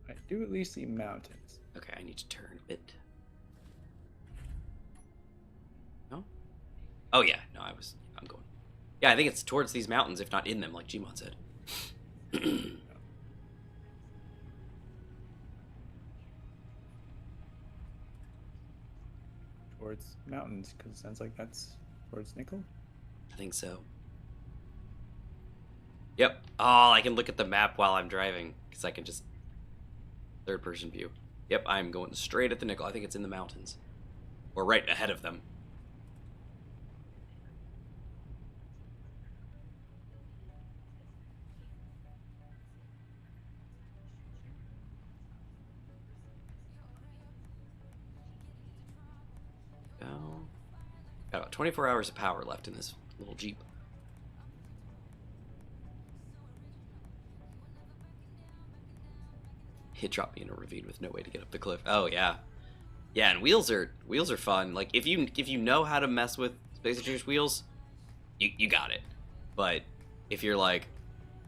I do at least see mountains. Okay, I need to turn a bit. No? Oh yeah, no, I'm going. Yeah, I think it's towards these mountains, if not in them, like Gmon said. Towards mountains, because it sounds like that's towards Nickel. I think so. Yep. Oh, I can look at the map while I'm driving, because I can just third-person view. Yep, I'm going straight at the Nickel. I think it's in the mountains. Or right ahead of them. Got about 24 hours of power left in this little Jeep. It dropped me in a ravine with no way to get up the cliff. Oh yeah, yeah. And wheels are fun. Like if you know how to mess with Space Engineer's wheels, you got it. But if you're like,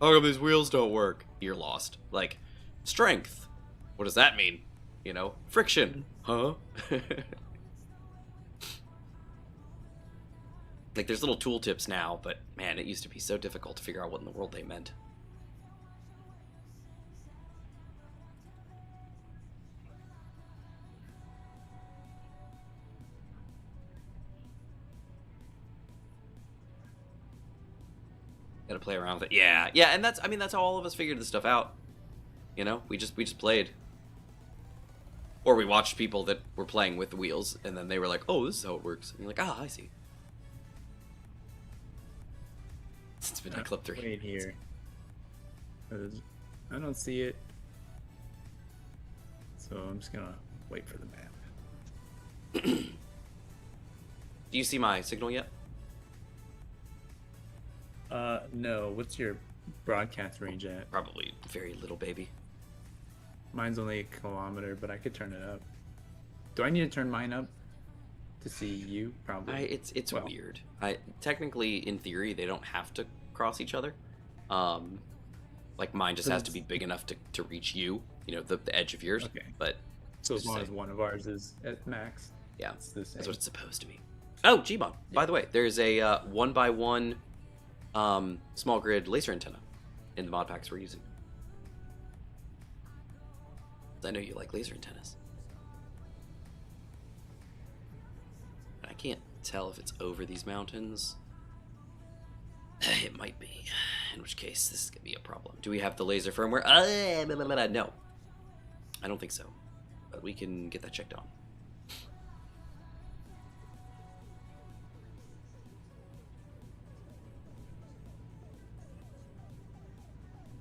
how come these wheels don't work? You're lost. Like strength. What does that mean? You know, friction. Huh? Like, there's little tooltips now, but man, it used to be so difficult to figure out what in the world they meant. Gotta play around with it. Yeah, and that's how all of us figured this stuff out. You know, we just played. Or we watched people that were playing with the wheels, and then they were like, oh, this is how it works. And you're like, ah, I see. Since Midnight Club 3. Wait here. I don't see it. So I'm just gonna wait for the map. Do you see my signal yet? No. What's your broadcast range at? Probably very little, baby. Mine's only a kilometer, but I could turn it up. Do I need to turn mine up to see you? Probably. It's weird. Technically, in theory, they don't have to cross each other. Like mine just has to be big enough to reach you. You know, the edge of yours. Okay. But so as long as one of ours is at max. Yeah, that's what it's supposed to be. Oh, Gmon. Yeah. By the way, there's a 1x1 small grid laser antenna in the mod packs we're using. I know you like laser antennas. I can't tell if it's over these mountains. It might be. In which case, this is going to be a problem. Do we have the laser firmware? No. I don't think so. But we can get that checked on.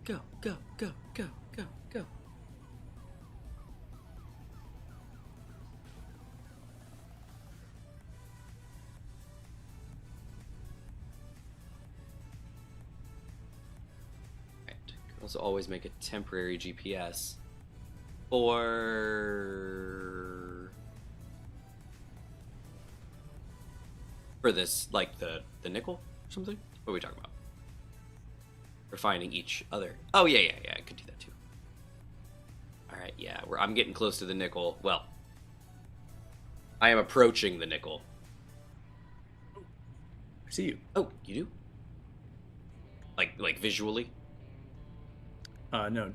Go, go, go, go, go, go. Also always make a temporary GPS for this, like the nickel or something. What are we talking about? We're finding each other. Oh yeah, I could do that too. All right, yeah, I'm getting close to the nickel. Well, I am approaching the nickel. I see you. Oh, you do? Like visually? No.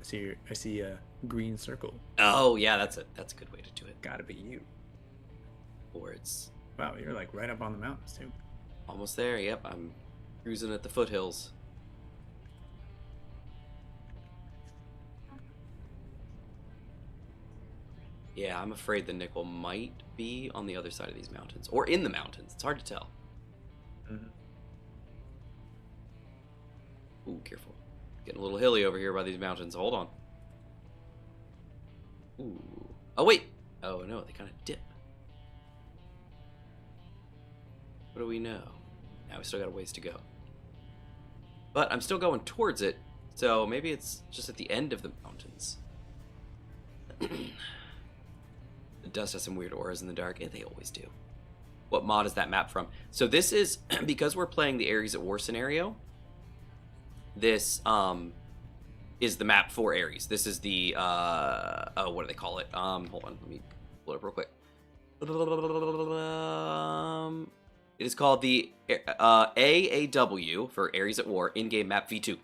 I see a green circle. Oh yeah, that's a good way to do it. Gotta be you. Or it's wow, you're like right up on the mountains too. Almost there. Yep, I'm cruising at the foothills. Yeah, I'm afraid the nickel might be on the other side of these mountains or in the mountains. It's hard to tell. Mm-hmm. Ooh, careful. Getting a little hilly over here by these mountains. Hold on. Ooh. Oh, wait. Oh, no, they kind of dip. What do we know? Now we still got a ways to go. But I'm still going towards it, so maybe it's just at the end of the mountains. The dust has some weird auras in the dark. Yeah, they always do. What mod is that map from? So this is, because we're playing the Ares at War scenario, this is the map for Ares. This is the, oh, what do they call it? Hold on, let me pull it up real quick. It is called the AAW, for Ares at War, in-game map V2.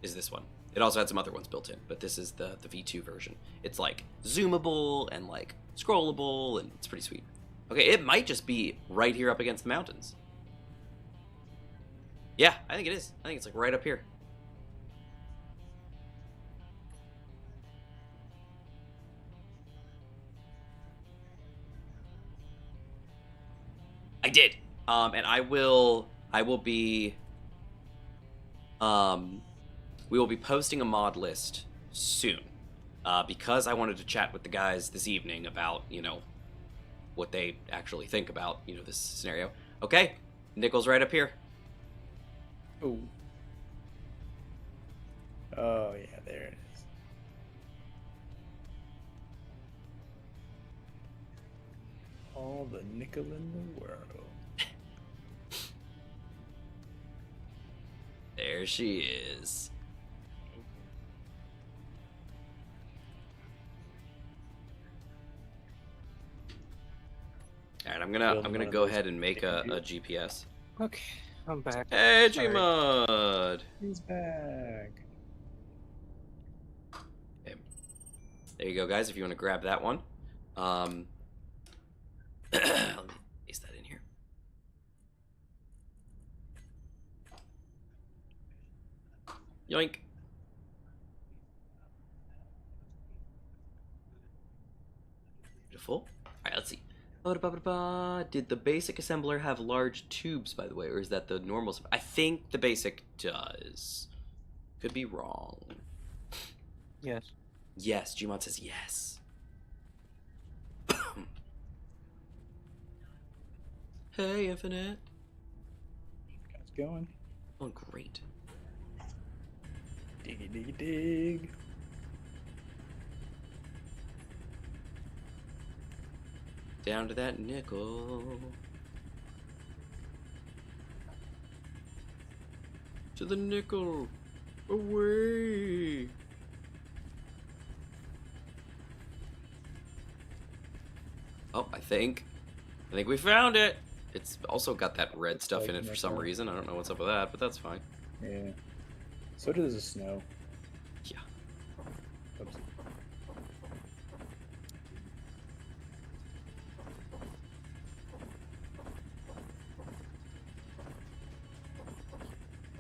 Is this one. It also had some other ones built in, but this is the V2 version. It's like zoomable and like scrollable, and it's pretty sweet. Okay, it might just be right here up against the mountains. Yeah, I think it is. I think it's like right up here. I did. And we will be posting a mod list soon. Because I wanted to chat with the guys this evening about, you know, what they actually think about, you know, this scenario. Okay, nickel's right up here. Oh. Oh, yeah, there it is. All the nickel in the world. There she is. All right, I'm gonna go ahead and make a GPS. Okay, I'm back. Hey, Sorry. Gmod! He's back. Okay. There you go, guys. If you want to grab that one, let me paste that in here. Yoink. Beautiful. All right, let's see. Did the basic assembler have large tubes, by the way, or is that the normal? I think the basic does. Could be wrong. Yes. Yes, Gmod says yes. Hey, Infinite. How's it going? Oh, great. Diggy, diggy, dig. Down to that nickel. To the nickel. Away. Oh, I think we found it. It's also got that red stuff in it for some reason. I don't know what's up with that, but that's fine. Yeah. So does the snow. Yeah. Oops.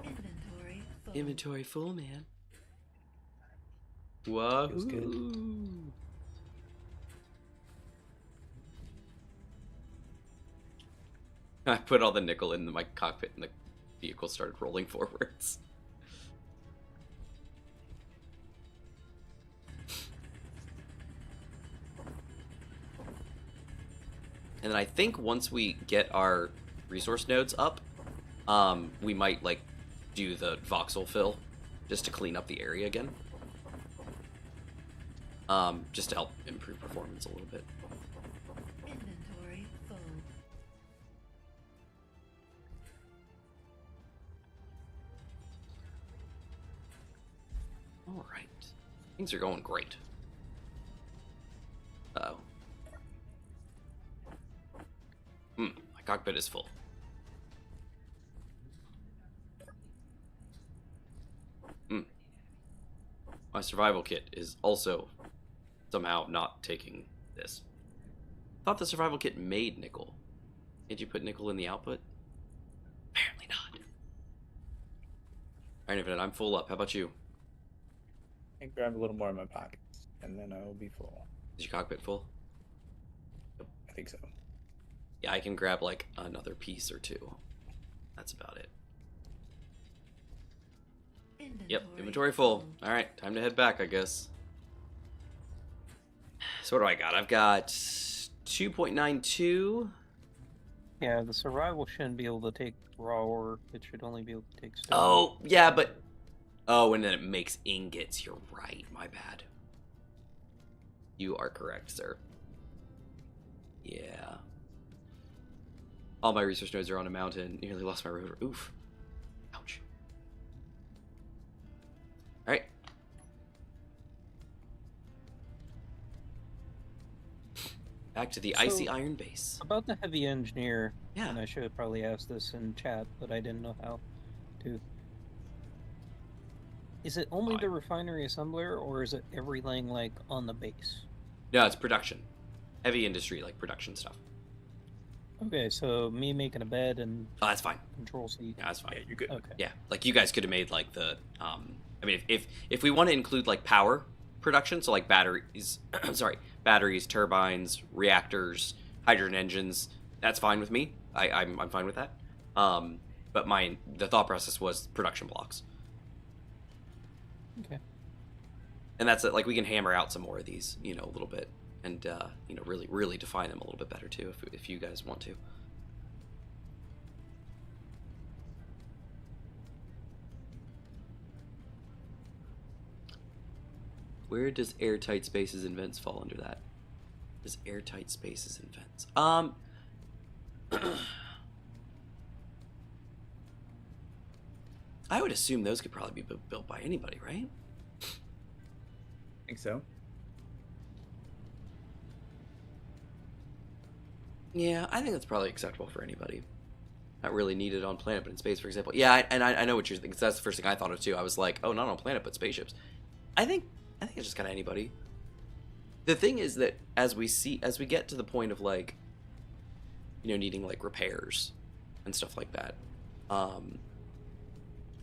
Inventory full. Inventory full, man. Whoa. Feels good. I put all the nickel in my cockpit and the vehicle started rolling forwards. And then I think once we get our resource nodes up, we might like do the voxel fill just to clean up the area again. Just to help improve performance a little bit. Inventory full. All right, things are going great. Uh-oh. My cockpit is full. My survival kit is also somehow not taking this. Thought the survival kit made nickel. Did you put nickel in the output? Apparently not. Alright, Infinite, I'm full up. How about you? I grab a little more in my pockets, and then I will be full. Is your cockpit full? I think so. Yeah, I can grab like another piece or two. That's about it. Yep, inventory full. Alright, time to head back, I guess. So what do I got? I've got 2.92. Yeah, the survival shouldn't be able to take raw ore. It should only be able to take stone. Oh, yeah, but... Oh, and then it makes ingots. You're right. My bad. You are correct, sir. Yeah. All my research nodes are on a mountain. Nearly lost my rotor. Oof. Ouch. Alright. Back to the icy iron base. About the heavy engineer, Yeah. and I should have probably asked this in chat, but I didn't know how to. Is it only the refinery assembler, or is it everything like on the base? No, it's production. Heavy industry, like production stuff. Okay, so me making a bed and Oh, that's fine. control seat. Yeah, that's fine. Yeah, you're good. Okay. Yeah, like you guys could have made like the I mean if we want to include like power production, so like batteries sorry, batteries, turbines, reactors, hydrogen engines, that's fine with me. I'm fine with that. But the thought process was production blocks. Okay. And that's it, like we can hammer out some more of these, you know, a little bit and you know, really define them a little bit better too if you guys want to. Where does airtight spaces and vents fall under that? Does airtight spaces and vents? I would assume those could probably be built by anybody, right? I think so. Yeah, I think that's probably acceptable for anybody. Not really needed on planet, but in space, for example. Yeah, I know what you're thinking. That's the first thing I thought of too. I was like, oh, not on planet, but spaceships. I think it's just kind of anybody. The thing is that as we get to the point of like, you know, needing like repairs and stuff like that,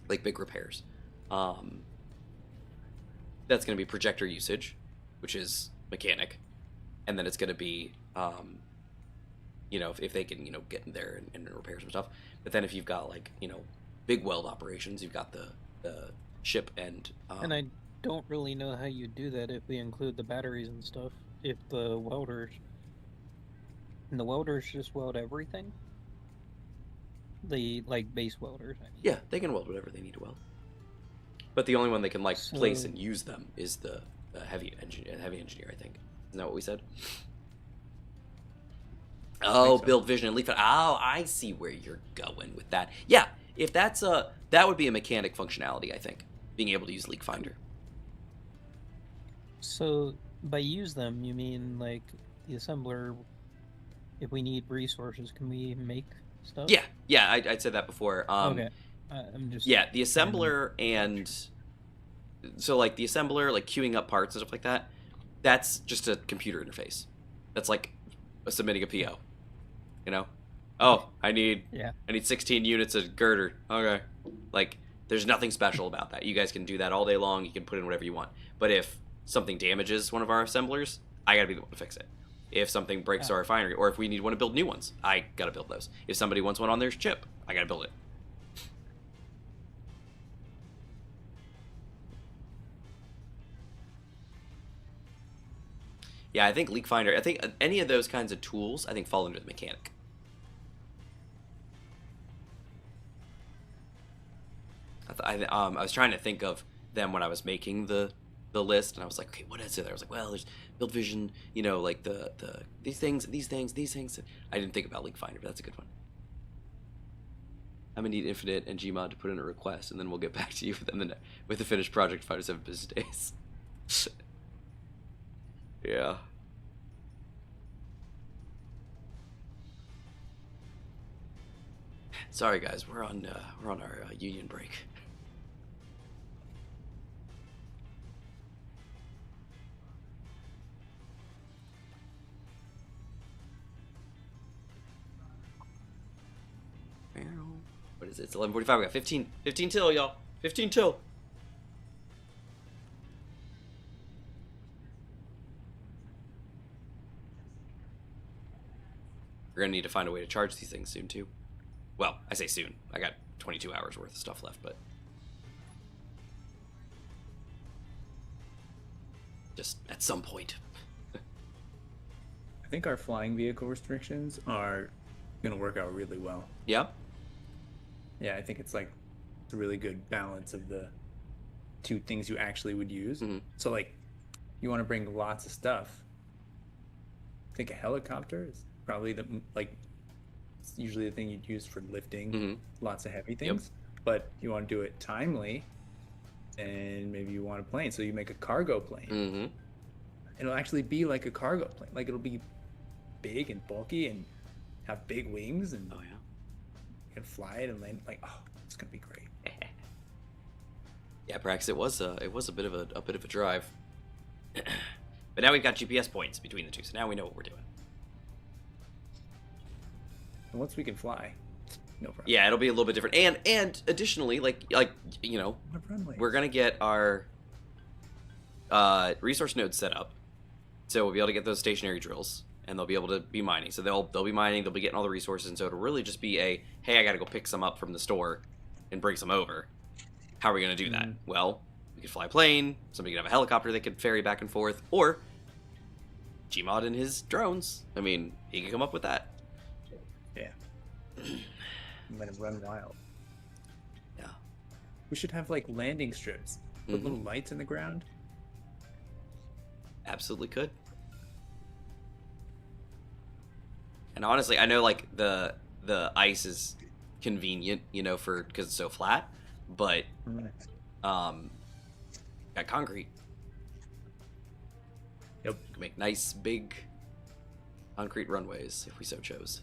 like big repairs, that's going to be projector usage, which is mechanic, and then it's going to be, you know, if they can, you know, get in there and repair some stuff. But then if you've got like, you know, big weld operations, you've got the ship and I don't really know how you do that if we include the batteries and stuff. If the welders... And the welders just weld everything? The, like, base welders, I mean. yeah, they can weld whatever they need to weld. But the only one they can like place So- and use them is the heavy engineer, I think. Isn't that what we said? Oh, so. build vision and leaf. Oh, I see where you're going with that. Yeah, if that's that would be a mechanic functionality, I think, being able to use leak finder. So, by use them, you mean, like, the assembler, if we need resources, can we make stuff? Yeah, I'd said that before. Okay. I'm just... Yeah, the assembler and so like the assembler, like queuing up parts and stuff like that. That's just a computer interface. That's like submitting a PO. You know, oh, I need 16 units of girder. Okay, like there's nothing special about that. You guys can do that all day long. You can put in whatever you want. But if something damages one of our assemblers, I gotta be the one to fix it. If something breaks our refinery, or if we want to build new ones, I gotta build those. If somebody wants one on their chip, I gotta build it. Yeah, I think leak finder. I think any of those kinds of tools, I think, fall under the mechanic. I was trying to think of them when I was making the list, and I was like, okay, what is it? I was like, well, there's build vision, you know, like the these things. I didn't think about leak finder, but that's a good one. I'm gonna need Infinite and Gmod to put in a request, and then we'll get back to you with the finished project 5 to 7 business days. Yeah. Sorry, guys. We're on our union break. What is it? It's 11:45. We got 15 till, y'all. 15 till. We're gonna need to find a way to charge these things soon too. Well, I say soon. I got 22 hours worth of stuff left, but just at some point. think our flying vehicle restrictions are gonna work out really well. Yeah. Yeah, I think it's like a really good balance of the two things you actually would use. Mhm. So like, you want to bring lots of stuff. I think a helicopter is probably it's usually the thing you'd use for lifting Mhm. lots of heavy things. But you want to do it timely, and maybe you want a plane, so you make a cargo plane. Mm-hmm. It'll actually be like a cargo plane. Like it'll be big and bulky and have big wings, and Oh yeah. you can fly it and land. Like, oh, it's gonna be great. Yeah, Brax, it was a bit of a drive. But now we've got GPS points between the two, so now we know what we're doing. And once we can fly, no problem. Yeah, it'll be a little bit different. And additionally, like you know, we're gonna get our resource nodes set up, so we'll be able to get those stationary drills, and they'll be able to be mining. So they'll be mining, they'll be getting all the resources, and so it'll really just be a, hey, I gotta go pick some up from the store and bring some over. How are we gonna do that? Well, we could fly a plane. Somebody could have a helicopter they could ferry back and forth, or Gmod and his drones. I mean, he could come up with that. Yeah. I'm gonna run wild. Yeah. We should have like landing strips with Mhm. little lights in the ground. Absolutely could. And honestly, I know like the ice is convenient, you know, for because it's so flat, but got concrete. Yep. We can make nice big concrete runways if we so chose.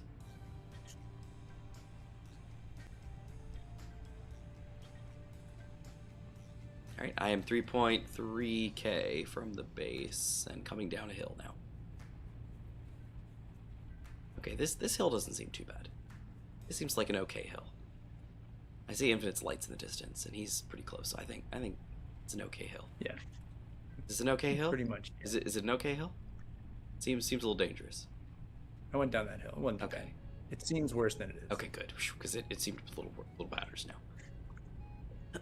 All right, I am 3.3k from the base and coming down a hill now. Okay, this hill doesn't seem too bad. This seems like an okay hill. I see Infinite's lights in the distance, and he's pretty close. So I think it's an okay hill. Yeah. Is it an okay hill? Pretty much. Is it an okay hill? Seems a little dangerous. I went down that hill. It wasn't too Okay. bad. It seems worse than it is. Okay, good, because it seemed a little batters now.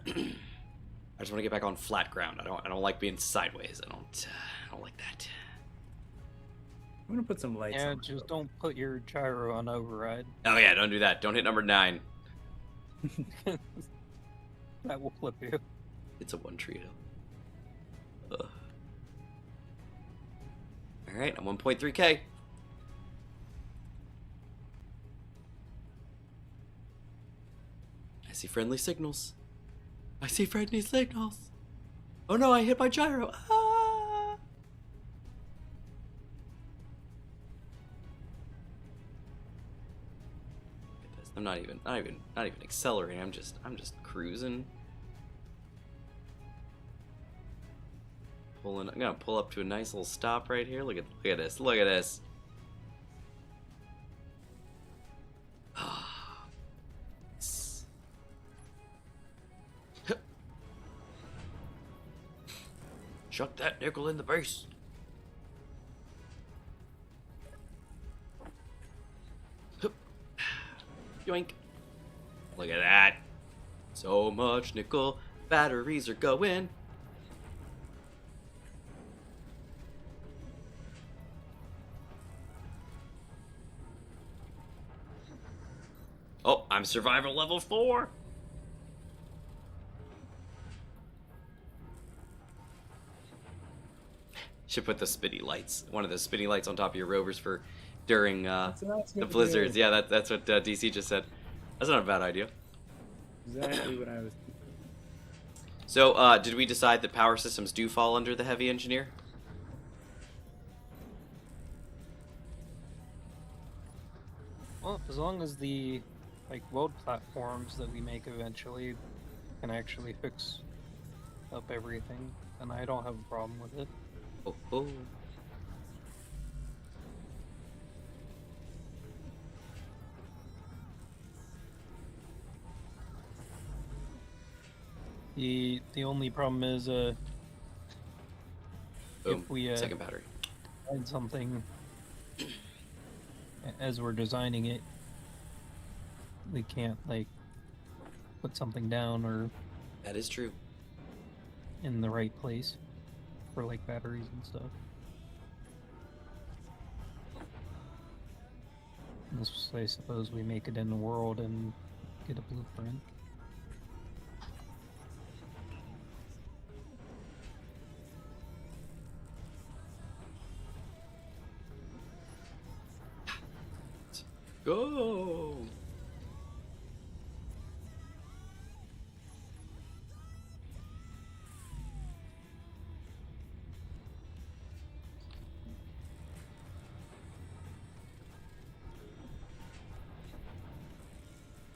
I just want to get back on flat ground. I don't like being sideways. I don't like that. I'm gonna put some lights Yeah, on. just don't put your gyro on override. Oh yeah, don't do that. Don't hit number 9. That will flip you. It's a one tree hill. Ugh. All right, I'm 1.3k. I see friendly signals. I see friendly signals. Oh no, I hit my gyro. Ah! Look at this. I'm not even accelerating. I'm just cruising. I'm gonna pull up to a nice little stop right here. Look at this. Look at this. Chuck that nickel in the base. Yoink. Look at that. So much nickel. Batteries are going. Oh, I'm survival level 4. Should put the spinny lights, one of the spinny lights on top of your rovers for during That's what I was the gonna blizzards. do. Yeah, that's what DC just said. That's not a bad idea. Exactly what I was. So, did we decide that power systems do fall under the heavy engineer? Well, as long as the weld platforms that we make eventually can actually fix up everything, then I don't have a problem with it. Oh, oh. The only problem is Boom. if we Second battery. add something as we're designing it, we can't put something down or That is true. in the right place for batteries and stuff. I suppose we make it in the world and get a blueprint. Go.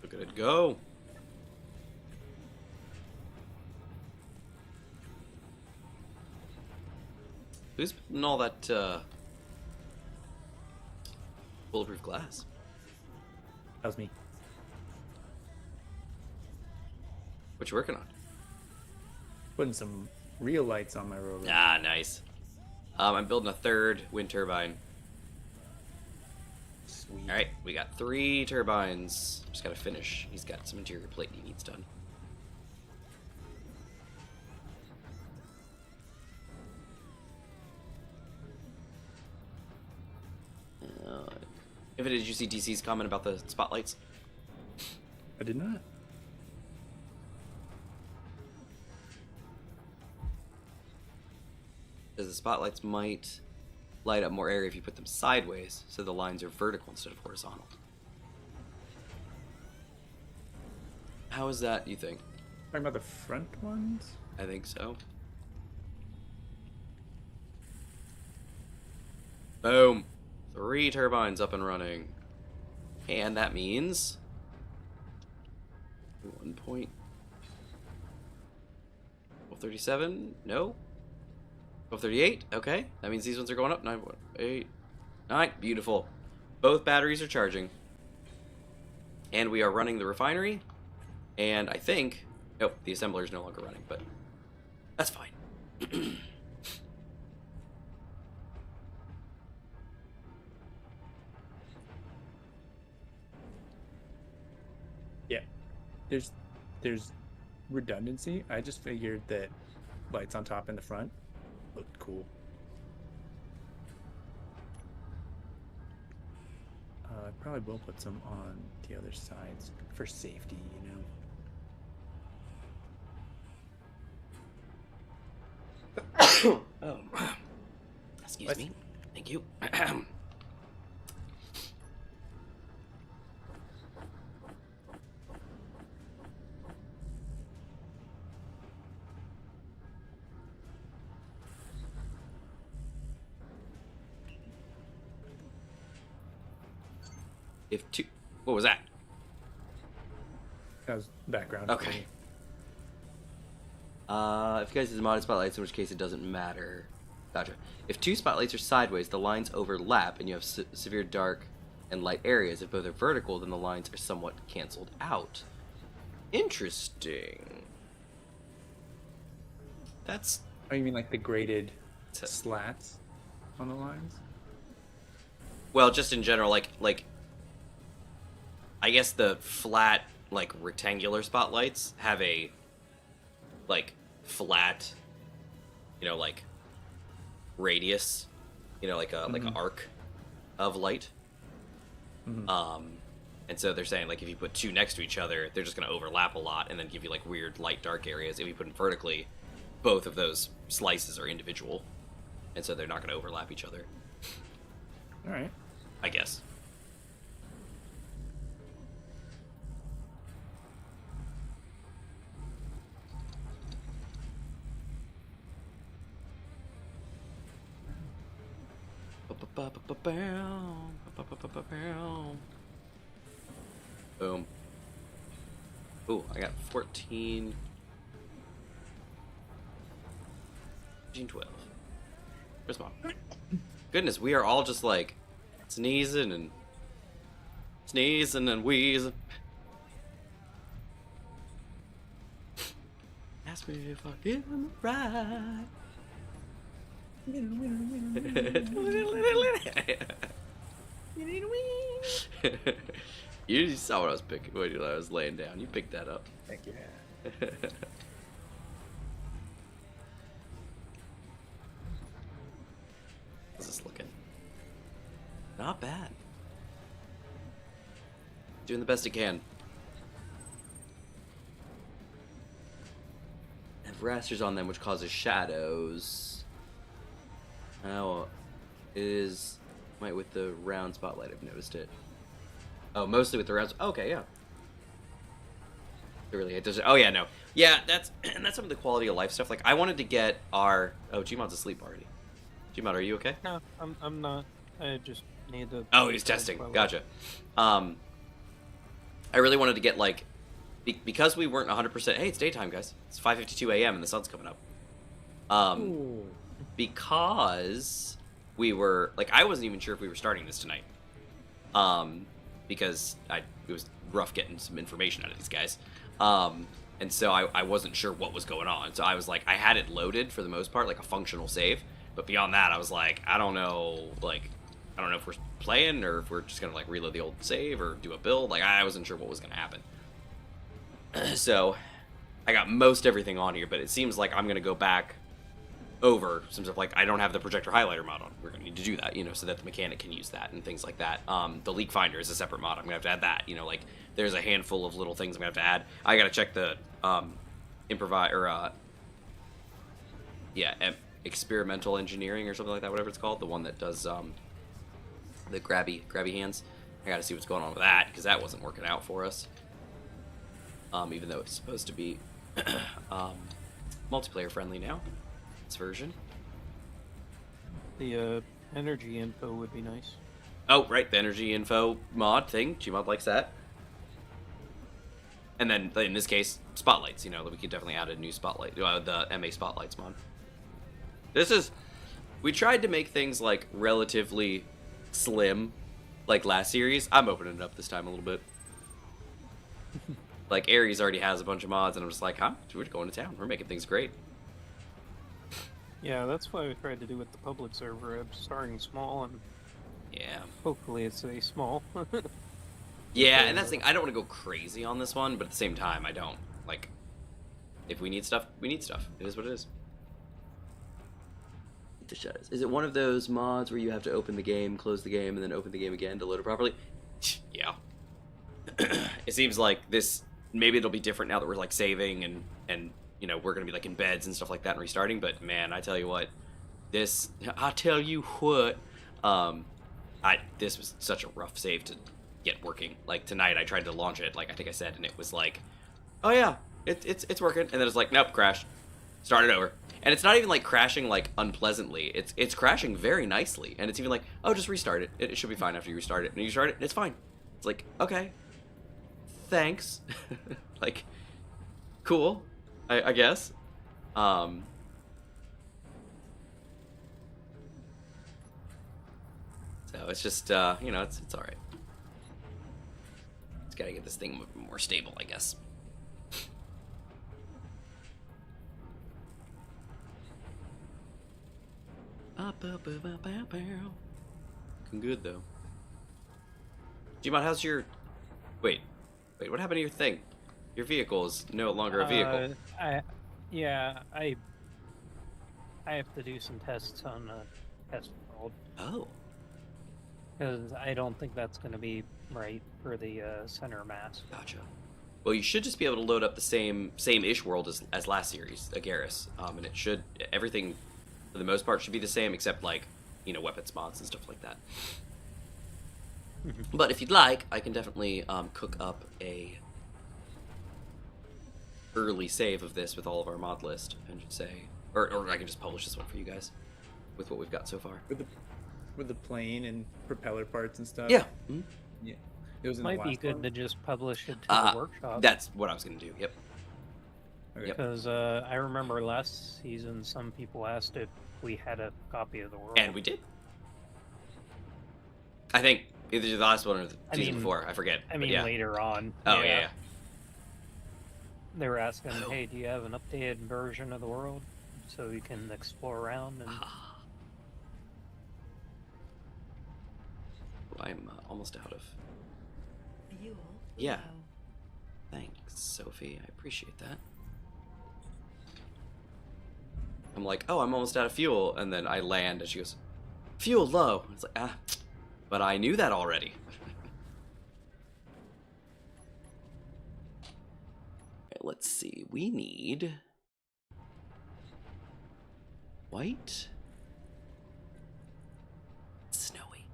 Look at it go. Who's putting all that bulletproof glass? That was me. What you working on? Putting some real lights on my rover. Ah, nice. I'm building a third wind turbine. Sweet. All right, we got 3 turbines. Just gotta finish. He's got some interior plating he needs done. If it did you see DC's comment about the spotlights? I did not. Because the spotlights might light up more area if you put them sideways, so the lines are vertical instead of horizontal. How is that, you think? Talking about the front ones? I think so. Boom. 3 turbines up and running. And that means 1 point 1237? No. 1238? Okay. That means these ones are going up. 9.8. 9. Beautiful. Both batteries are charging. And we are running the refinery. And I think... Nope, the assembler is no longer running, but that's fine. Yeah. There's redundancy. I just figured that lights on top and the front looked cool. I probably will put some on the other sides for safety, you know. Oh. Excuse What? me. Thank you. If 2... What was that? That was background. Okay. If you guys use modded spotlights, in which case it doesn't matter. Gotcha. If 2 spotlights are sideways, the lines overlap, and you have severe dark and light areas. If both are vertical, then the lines are somewhat canceled out. Interesting. That's... Oh, you mean like the graded slats on the lines? Well, just in general, like... I guess the flat, like, rectangular spotlights have a, like, flat, you know, like, radius, you know, like a like an arc of light. And so they're saying, like, if you put 2 next to each other, they're just going to overlap a lot and then give you, like, weird light dark areas. If you put them vertically, both of those slices are individual, and so they're not going to overlap each other. All right. I guess. Boom. Ooh, I got 14. 12. Where's mom? Goodness, we are all just like sneezing and wheezing. Ask me if I give him a ride. You saw what I was picking when I was laying down. You picked that up. Thank you. How's this looking? Not bad. Doing the best it can. Have rasters on them, which causes shadows. Oh, it is... Might with the round spotlight, I've noticed it. Oh, mostly with the rounds. Okay, yeah. Really, it does. Oh yeah, no, yeah, that's some of the quality of life stuff. Like I wanted to get our. Oh, Gmod's asleep already. Gmod, are you okay? No, I'm not. I just need to. Oh, he's testing. Gotcha. I really wanted to get like, because we weren't 100%. Hey, it's daytime, guys. It's 5:52 a.m. and the sun's coming up. Ooh. Because we were like, I wasn't even sure if we were starting this tonight. Because it was rough getting some information out of these guys. And so I wasn't sure what was going on. So I was like, I had it loaded for the most part, like a functional save. But beyond that, I was like, I don't know if we're playing or if we're just gonna like reload the old save or do a build. Like I wasn't sure what was gonna happen. So I got most everything on here, but it seems like I'm gonna go back over some stuff. Like I don't have the projector highlighter mod on. We're gonna need to do that, so that the mechanic can use that and things like that. The leak finder is a separate mod. I'm gonna have to add that. Like there's a handful of little things I'm gonna have to add. I gotta check the experimental engineering or something like that, whatever it's called, the one that does the grabby hands. I gotta see what's going on with that because that wasn't working out for us. Even though it's supposed to be multiplayer friendly now. Version. The energy info would be nice. Oh, right, the energy info mod thing. Gmod likes that. And then, in this case, spotlights. We could definitely add a new spotlight. The MA spotlights mod. We tried to make things, like, relatively slim, like last series. I'm opening it up this time a little bit. Like, Ares already has a bunch of mods, and I'm just like, huh? We're going to town. We're making things great. Yeah, that's what I tried to do with the public server. I'm starting small, and yeah, hopefully it stays small. Yeah, and that's the thing. I don't want to go crazy on this one, but at the same time, I don't. Like, if we need stuff, we need stuff. It is what it is. The shadows. Is it one of those mods where you have to open the game, close the game, and then open the game again to load it properly? Yeah. It seems like this. Maybe it'll be different now that we're like saving and we're gonna be like in beds and stuff like that and restarting. But man, I tell you what, this was such a rough save to get working. Like tonight, I tried to launch it, like I think I said, and it was like, oh yeah, it's working, and then it's like, nope, crashed. Start it over. And it's not even like crashing like unpleasantly. It's crashing very nicely, and it's even like, oh, just restart it. It should be fine after you restart it, and you start it, and it's fine. It's like, okay, thanks. Like, cool. I guess. So it's just, it's all right. Just gotta get this thing more stable, I guess. Looking good though. Gmod, how's your? Wait, what happened to your thing? Your vehicle is no longer a vehicle. I have to do some tests on test world. Oh. Because I don't think that's going to be right for the center mass. Gotcha. Well, you should just be able to load up the same-ish world as last series, Agaris, and it should, everything for the most part should be the same except like weapons mods and stuff like that. But if you'd like, I can definitely cook up a early save of this with all of our mod list and just say, or I can just publish this one for you guys with what we've got so far. With the plane and propeller parts and stuff. Yeah. Mm-hmm. Yeah. It was in Might the be last good one. to just publish it to the workshop. That's what I was going to do. Yep. Okay. Yep. Because I remember last season some people asked if we had a copy of the world. And we did. I think either the last one or the season before. I forget. I mean, yeah. later on. Oh, yeah. They were asking, hey, do you have an updated version of the world so we can explore around? And I'm almost out of. Fuel. Yeah. low. Thanks, Sophie. I appreciate that. I'm like, oh, I'm almost out of fuel, and then I land, and she goes, fuel low. And it's like, but I knew that already. let's see. We need white, snowy.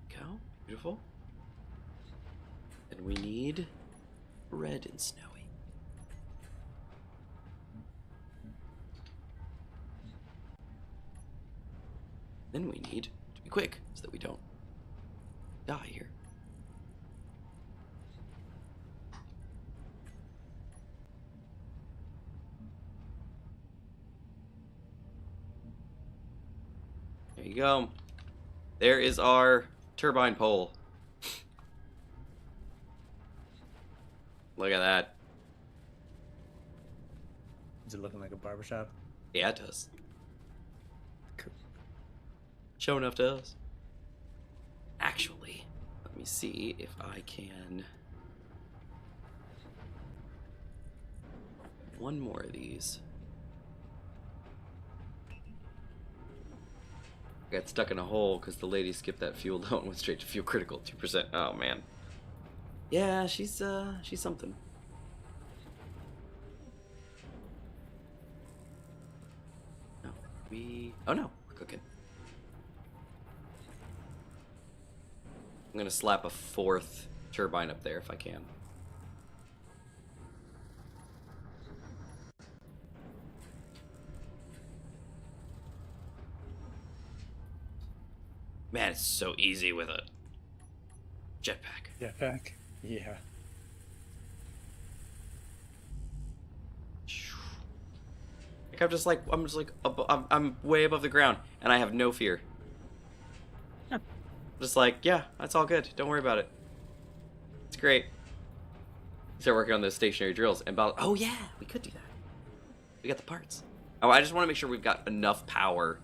Go. Beautiful. And we need red and snowy. Then we need to be quick so that we don't die here. There you go. There is our turbine pole. Look at that. Is it looking like a barbershop? Yeah, it does. Cool. Show enough does. Actually, let me see if I can. One more of these. I got stuck in a hole because the lady skipped that fuel low and went straight to fuel critical 2%. Oh man. Yeah, she's something. No, oh no, we're cooking. I'm gonna slap a 4th turbine up there if I can. Man, it's so easy with a jetpack. Jetpack. Yeah. Like I'm way above the ground and I have no fear. Huh. Just like, yeah, that's all good. Don't worry about it. It's great. Start working on those stationary drills and oh yeah, we could do that. We got the parts. Oh, I just want to make sure we've got enough power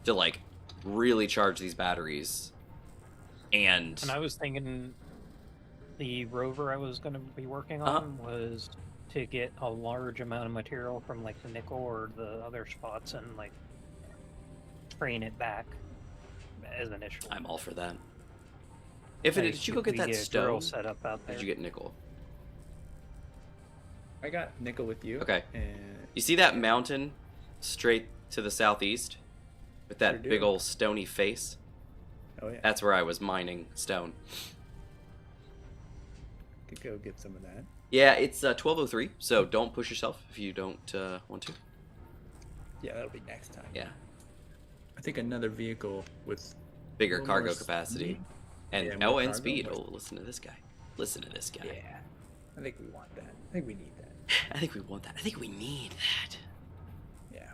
to like really charge these batteries. And I was thinking the rover I was going to be working on was to get a large amount of material from like the nickel or the other spots and like train it back as initial. I'm all for that. Did you go get that stone set up out there? Did you get nickel? I got nickel with you. Okay. And You see that mountain straight to the southeast with that Sure do. big old stony face? oh yeah, That's where I was mining stone. could go get some of that. Yeah, it's 12:03, so don't push yourself if you don't want to. Yeah, that'll be next time. Yeah, I think another vehicle with bigger a little cargo more capacity. speed. And Yeah, more and cargo, speed. more Oh, listen to this guy. Listen to this guy. Yeah, I think we want that. I think we need that. I think we want that. I think we need that. Yeah.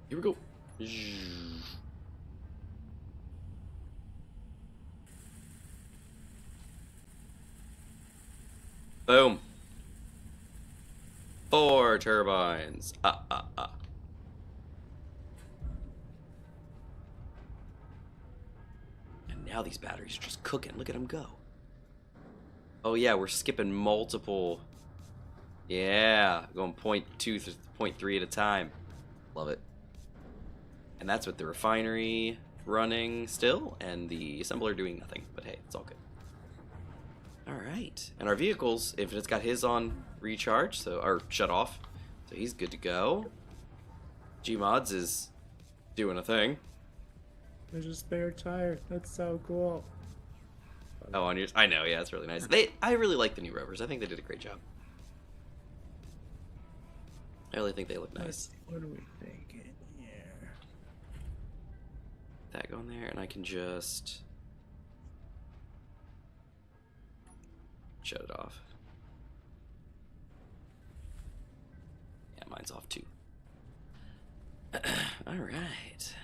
Here we go. Boom. 4 turbines. And now these batteries are just cooking. Look at them go. Oh yeah, we're skipping multiple. Yeah, going 0.2 to 0.3 at a time. Love it. And that's with the refinery running still and the assembler doing nothing. But hey, it's all good. Alright. And our vehicles, Infinite's got his on recharge, or shut off. So he's good to go. Gmods is doing a thing. There's a spare tire. That's so cool. Oh, on yours? I know, yeah, it's really nice. I really like the new Rovers. I think they did a great job. I really think they look nice. What are we thinking here? That going there, and I can just shut it off. Yeah, mine's off too. All right.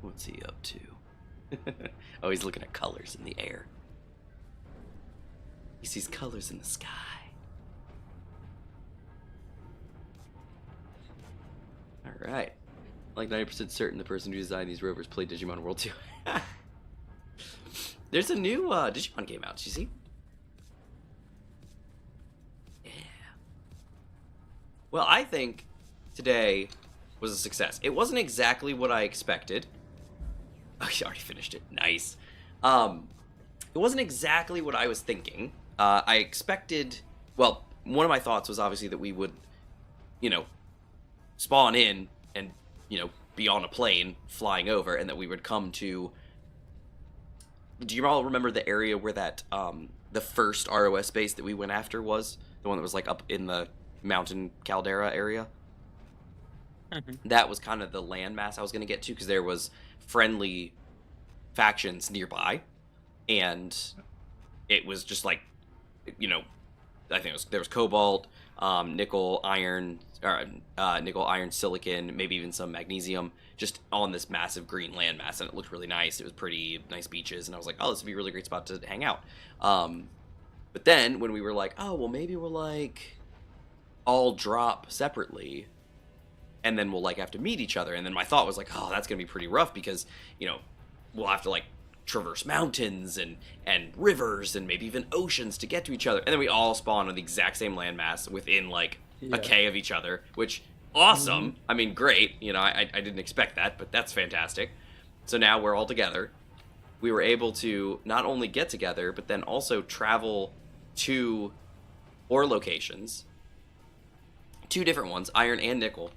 What's he up to? Oh, he's looking at colors in the air. He sees colors in the sky. All right. Like 90% certain the person who designed these rovers played Digimon World 2. There's a new Digimon game out. Did you see? Yeah. Well, I think today was a success. It wasn't exactly what I expected. Oh, you already finished it. Nice. It wasn't exactly what I was thinking. I expected... Well, one of my thoughts was obviously that we would, you know, spawn in and, you know, be on a plane flying over, and that we would come to... Do you all remember the area where that, the first ROS base that we went after was? The one that was, like, up in the mountain caldera area? Mm-hmm. That was kind of the landmass I was going to get to, because there was friendly factions nearby, and it was just, like, you know, I think there was cobalt, nickel, iron, silicon, maybe even some magnesium, just on this massive green landmass, and it looked really nice. It was pretty nice beaches, and I was like, oh, this would be a really great spot to hang out. But then when we were like, oh, well, maybe we'll like all drop separately, and then we'll like have to meet each other. And then my thought was like, oh, that's gonna be pretty rough, because, you know, we'll have to like traverse mountains and rivers and maybe even oceans to get to each other. And then we all spawn on the exact same landmass within like a K of each other, which awesome. I mean, great. You know, I didn't expect that, but that's fantastic. So now we're all together. We were able to not only get together, but then also travel to ore locations. 2 different ones, iron and nickel.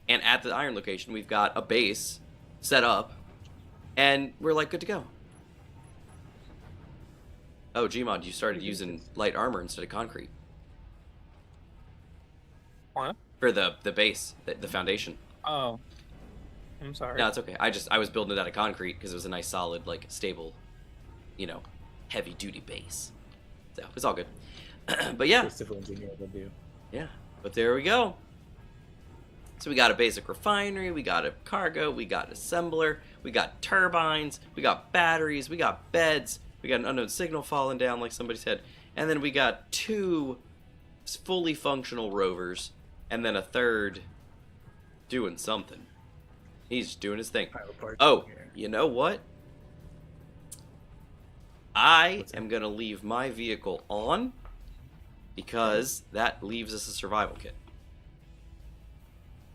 And at the iron location, we've got a base set up, and we're like good to go. Oh, Gmod, you started using light armor instead of concrete. What? For the base, the foundation. Oh. I'm sorry. No, it's okay. I was building it out of concrete because it was a nice, solid, like, stable, you know, heavy-duty base. So, it's all good. But yeah. Civil engineer will do. Yeah. But there we go. So we got a basic refinery, we got a cargo, we got assembler, we got turbines, we got batteries, we got beds, we got an unknown signal falling down like somebody said, and then we got 2 fully functional rovers, and then a third doing something. He's just doing his thing. Oh, you know what? I am going to leave my vehicle on, because that leaves us a survival kit.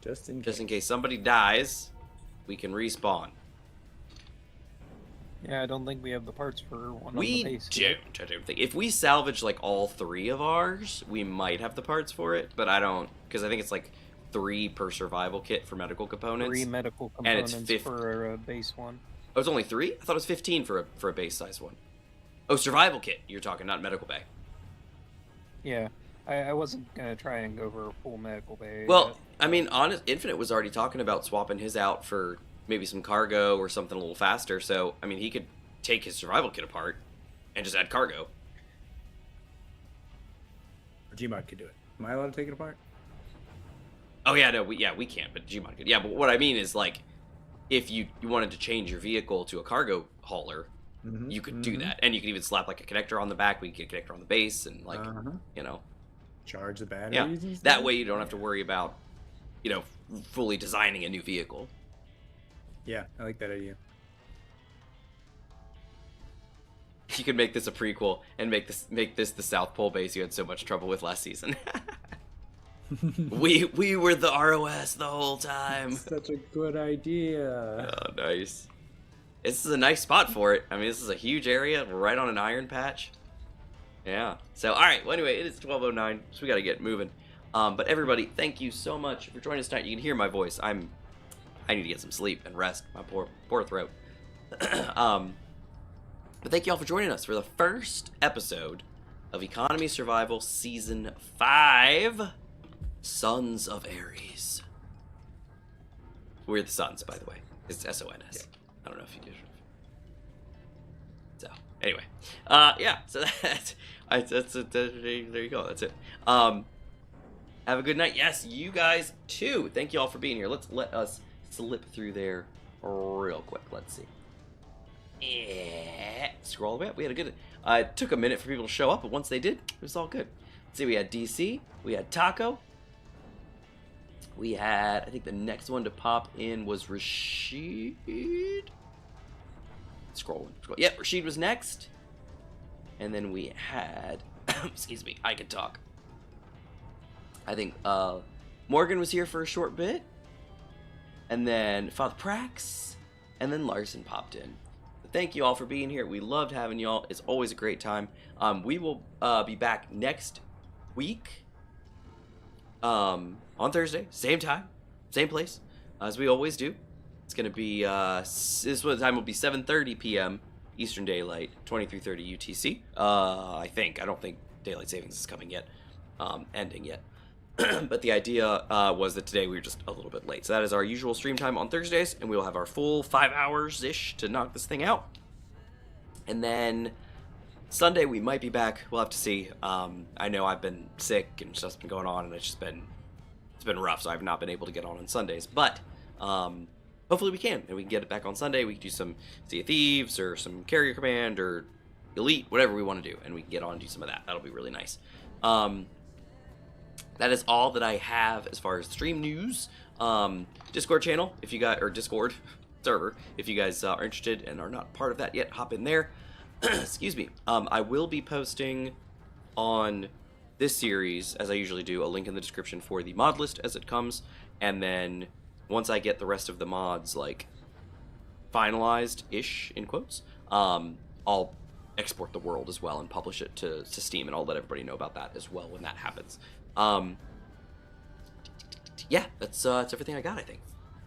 Just in case somebody dies, we can respawn. Yeah, I don't think we have the parts for one on the We base. don't. I don't think. If we salvage like all 3 of ours, we might have the parts for it, but I don't, because I think it's like 3 per survival kit for medical components. 3 medical and it's components for a base one. Oh, it's only 3? I thought it was 15 for a base size one. Oh, survival kit. You're talking, not medical bay. Yeah, I wasn't gonna try and go for a full medical bay. Well, I mean, honest, Infinite was already talking about swapping his out for maybe some cargo or something a little faster. So, I mean, he could take his survival kit apart and just add cargo. Gmod could do it. Am I allowed to take it apart? Oh yeah, no, we can't, but Gmod could. Yeah, but what I mean is like, if you wanted to change your vehicle to a cargo hauler, you could do that, and you could even slap like a connector on the back. We could get a connector on the base, and like, you know, charge the batteries. yeah. And stuff? That way you don't have to worry about, you know, fully designing a new vehicle. Yeah, I like that idea. You could make this a prequel and make this the South Pole base you had so much trouble with last season. we were the ROS the whole time. Such a good idea. Oh, nice. This is a nice spot for it. I mean, this is a huge area right on an iron patch. Yeah. So, all right. Well, anyway, it is 12:09, so we got to get moving. But everybody, thank you so much for joining us tonight. You can hear my voice. I need to get some sleep and rest. My poor throat. But thank you all for joining us for the first episode of Economy Survival Season 5, Sons of Ares. We're the Sons, by the way. It's SONS. Yeah. I don't know if you do. So, anyway. Yeah, so there you go. That's it. Have a good night. Yes, you guys too. Thank you all for being here. Let us slip through there real quick. Let's see. Yeah. Scroll a bit. We had a good... it took a minute for people to show up, but once they did, it was all good. Let's see, we had DC. We had Taco. We had, I think the next one to pop in was Rashid. Scrolling. Yep, Rashid was next. And then we had, excuse me, I can talk. I think Morgan was here for a short bit. And then Father Prax. And then Larson popped in. Thank you all for being here. We loved having y'all. It's always a great time. We will be back next week on Thursday, same time, same place, as we always do. It's going to be, this time will be 7:30 p.m. Eastern Daylight, 23:30 UTC. I think. I don't think Daylight Savings is coming yet, ending yet. But the idea was that today we were just a little bit late. So that is our usual stream time on Thursdays, and we will have our full 5 hours-ish to knock this thing out. And then Sunday we might be back. We'll have to see. I know I've been sick and stuff's been going on, and it's been rough, so I've not been able to get on Sundays. But hopefully we can, and we can get it back on Sunday. We can do some Sea of Thieves or some Carrier Command or Elite, whatever we want to do, and we can get on and do some of that. That'll be really nice. That is all that I have as far as stream news. Discord channel, if you guys, or Discord server, if you guys are interested and are not part of that yet, hop in there. Excuse me. I will be posting on this series, as I usually do, a link in the description for the mod list as it comes, and then once I get the rest of the mods, like, finalized-ish, in quotes, I'll export the world as well and publish it to Steam, and I'll let everybody know about that as well when that happens. Yeah, that's everything I got, I think.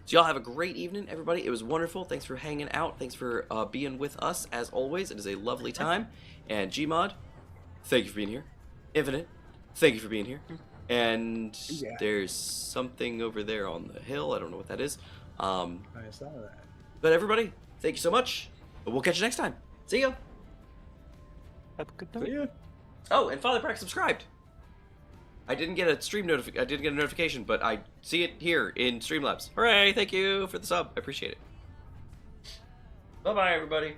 So y'all have a great evening, everybody. It was wonderful. Thanks for hanging out. Thanks for being with us, as always. It is a lovely time. And Gmod, thank you for being here. Infinite, thank you for being here. And there's something over there on the hill. I don't know what that is. I saw that. But everybody, thank you so much. We'll catch you next time. See ya. Have a good night. See ya. Oh, and Father Prax subscribed. I didn't get a stream I didn't get a notification, but I see it here in Streamlabs. Hooray! Thank you for the sub. I appreciate it. Bye-bye, everybody.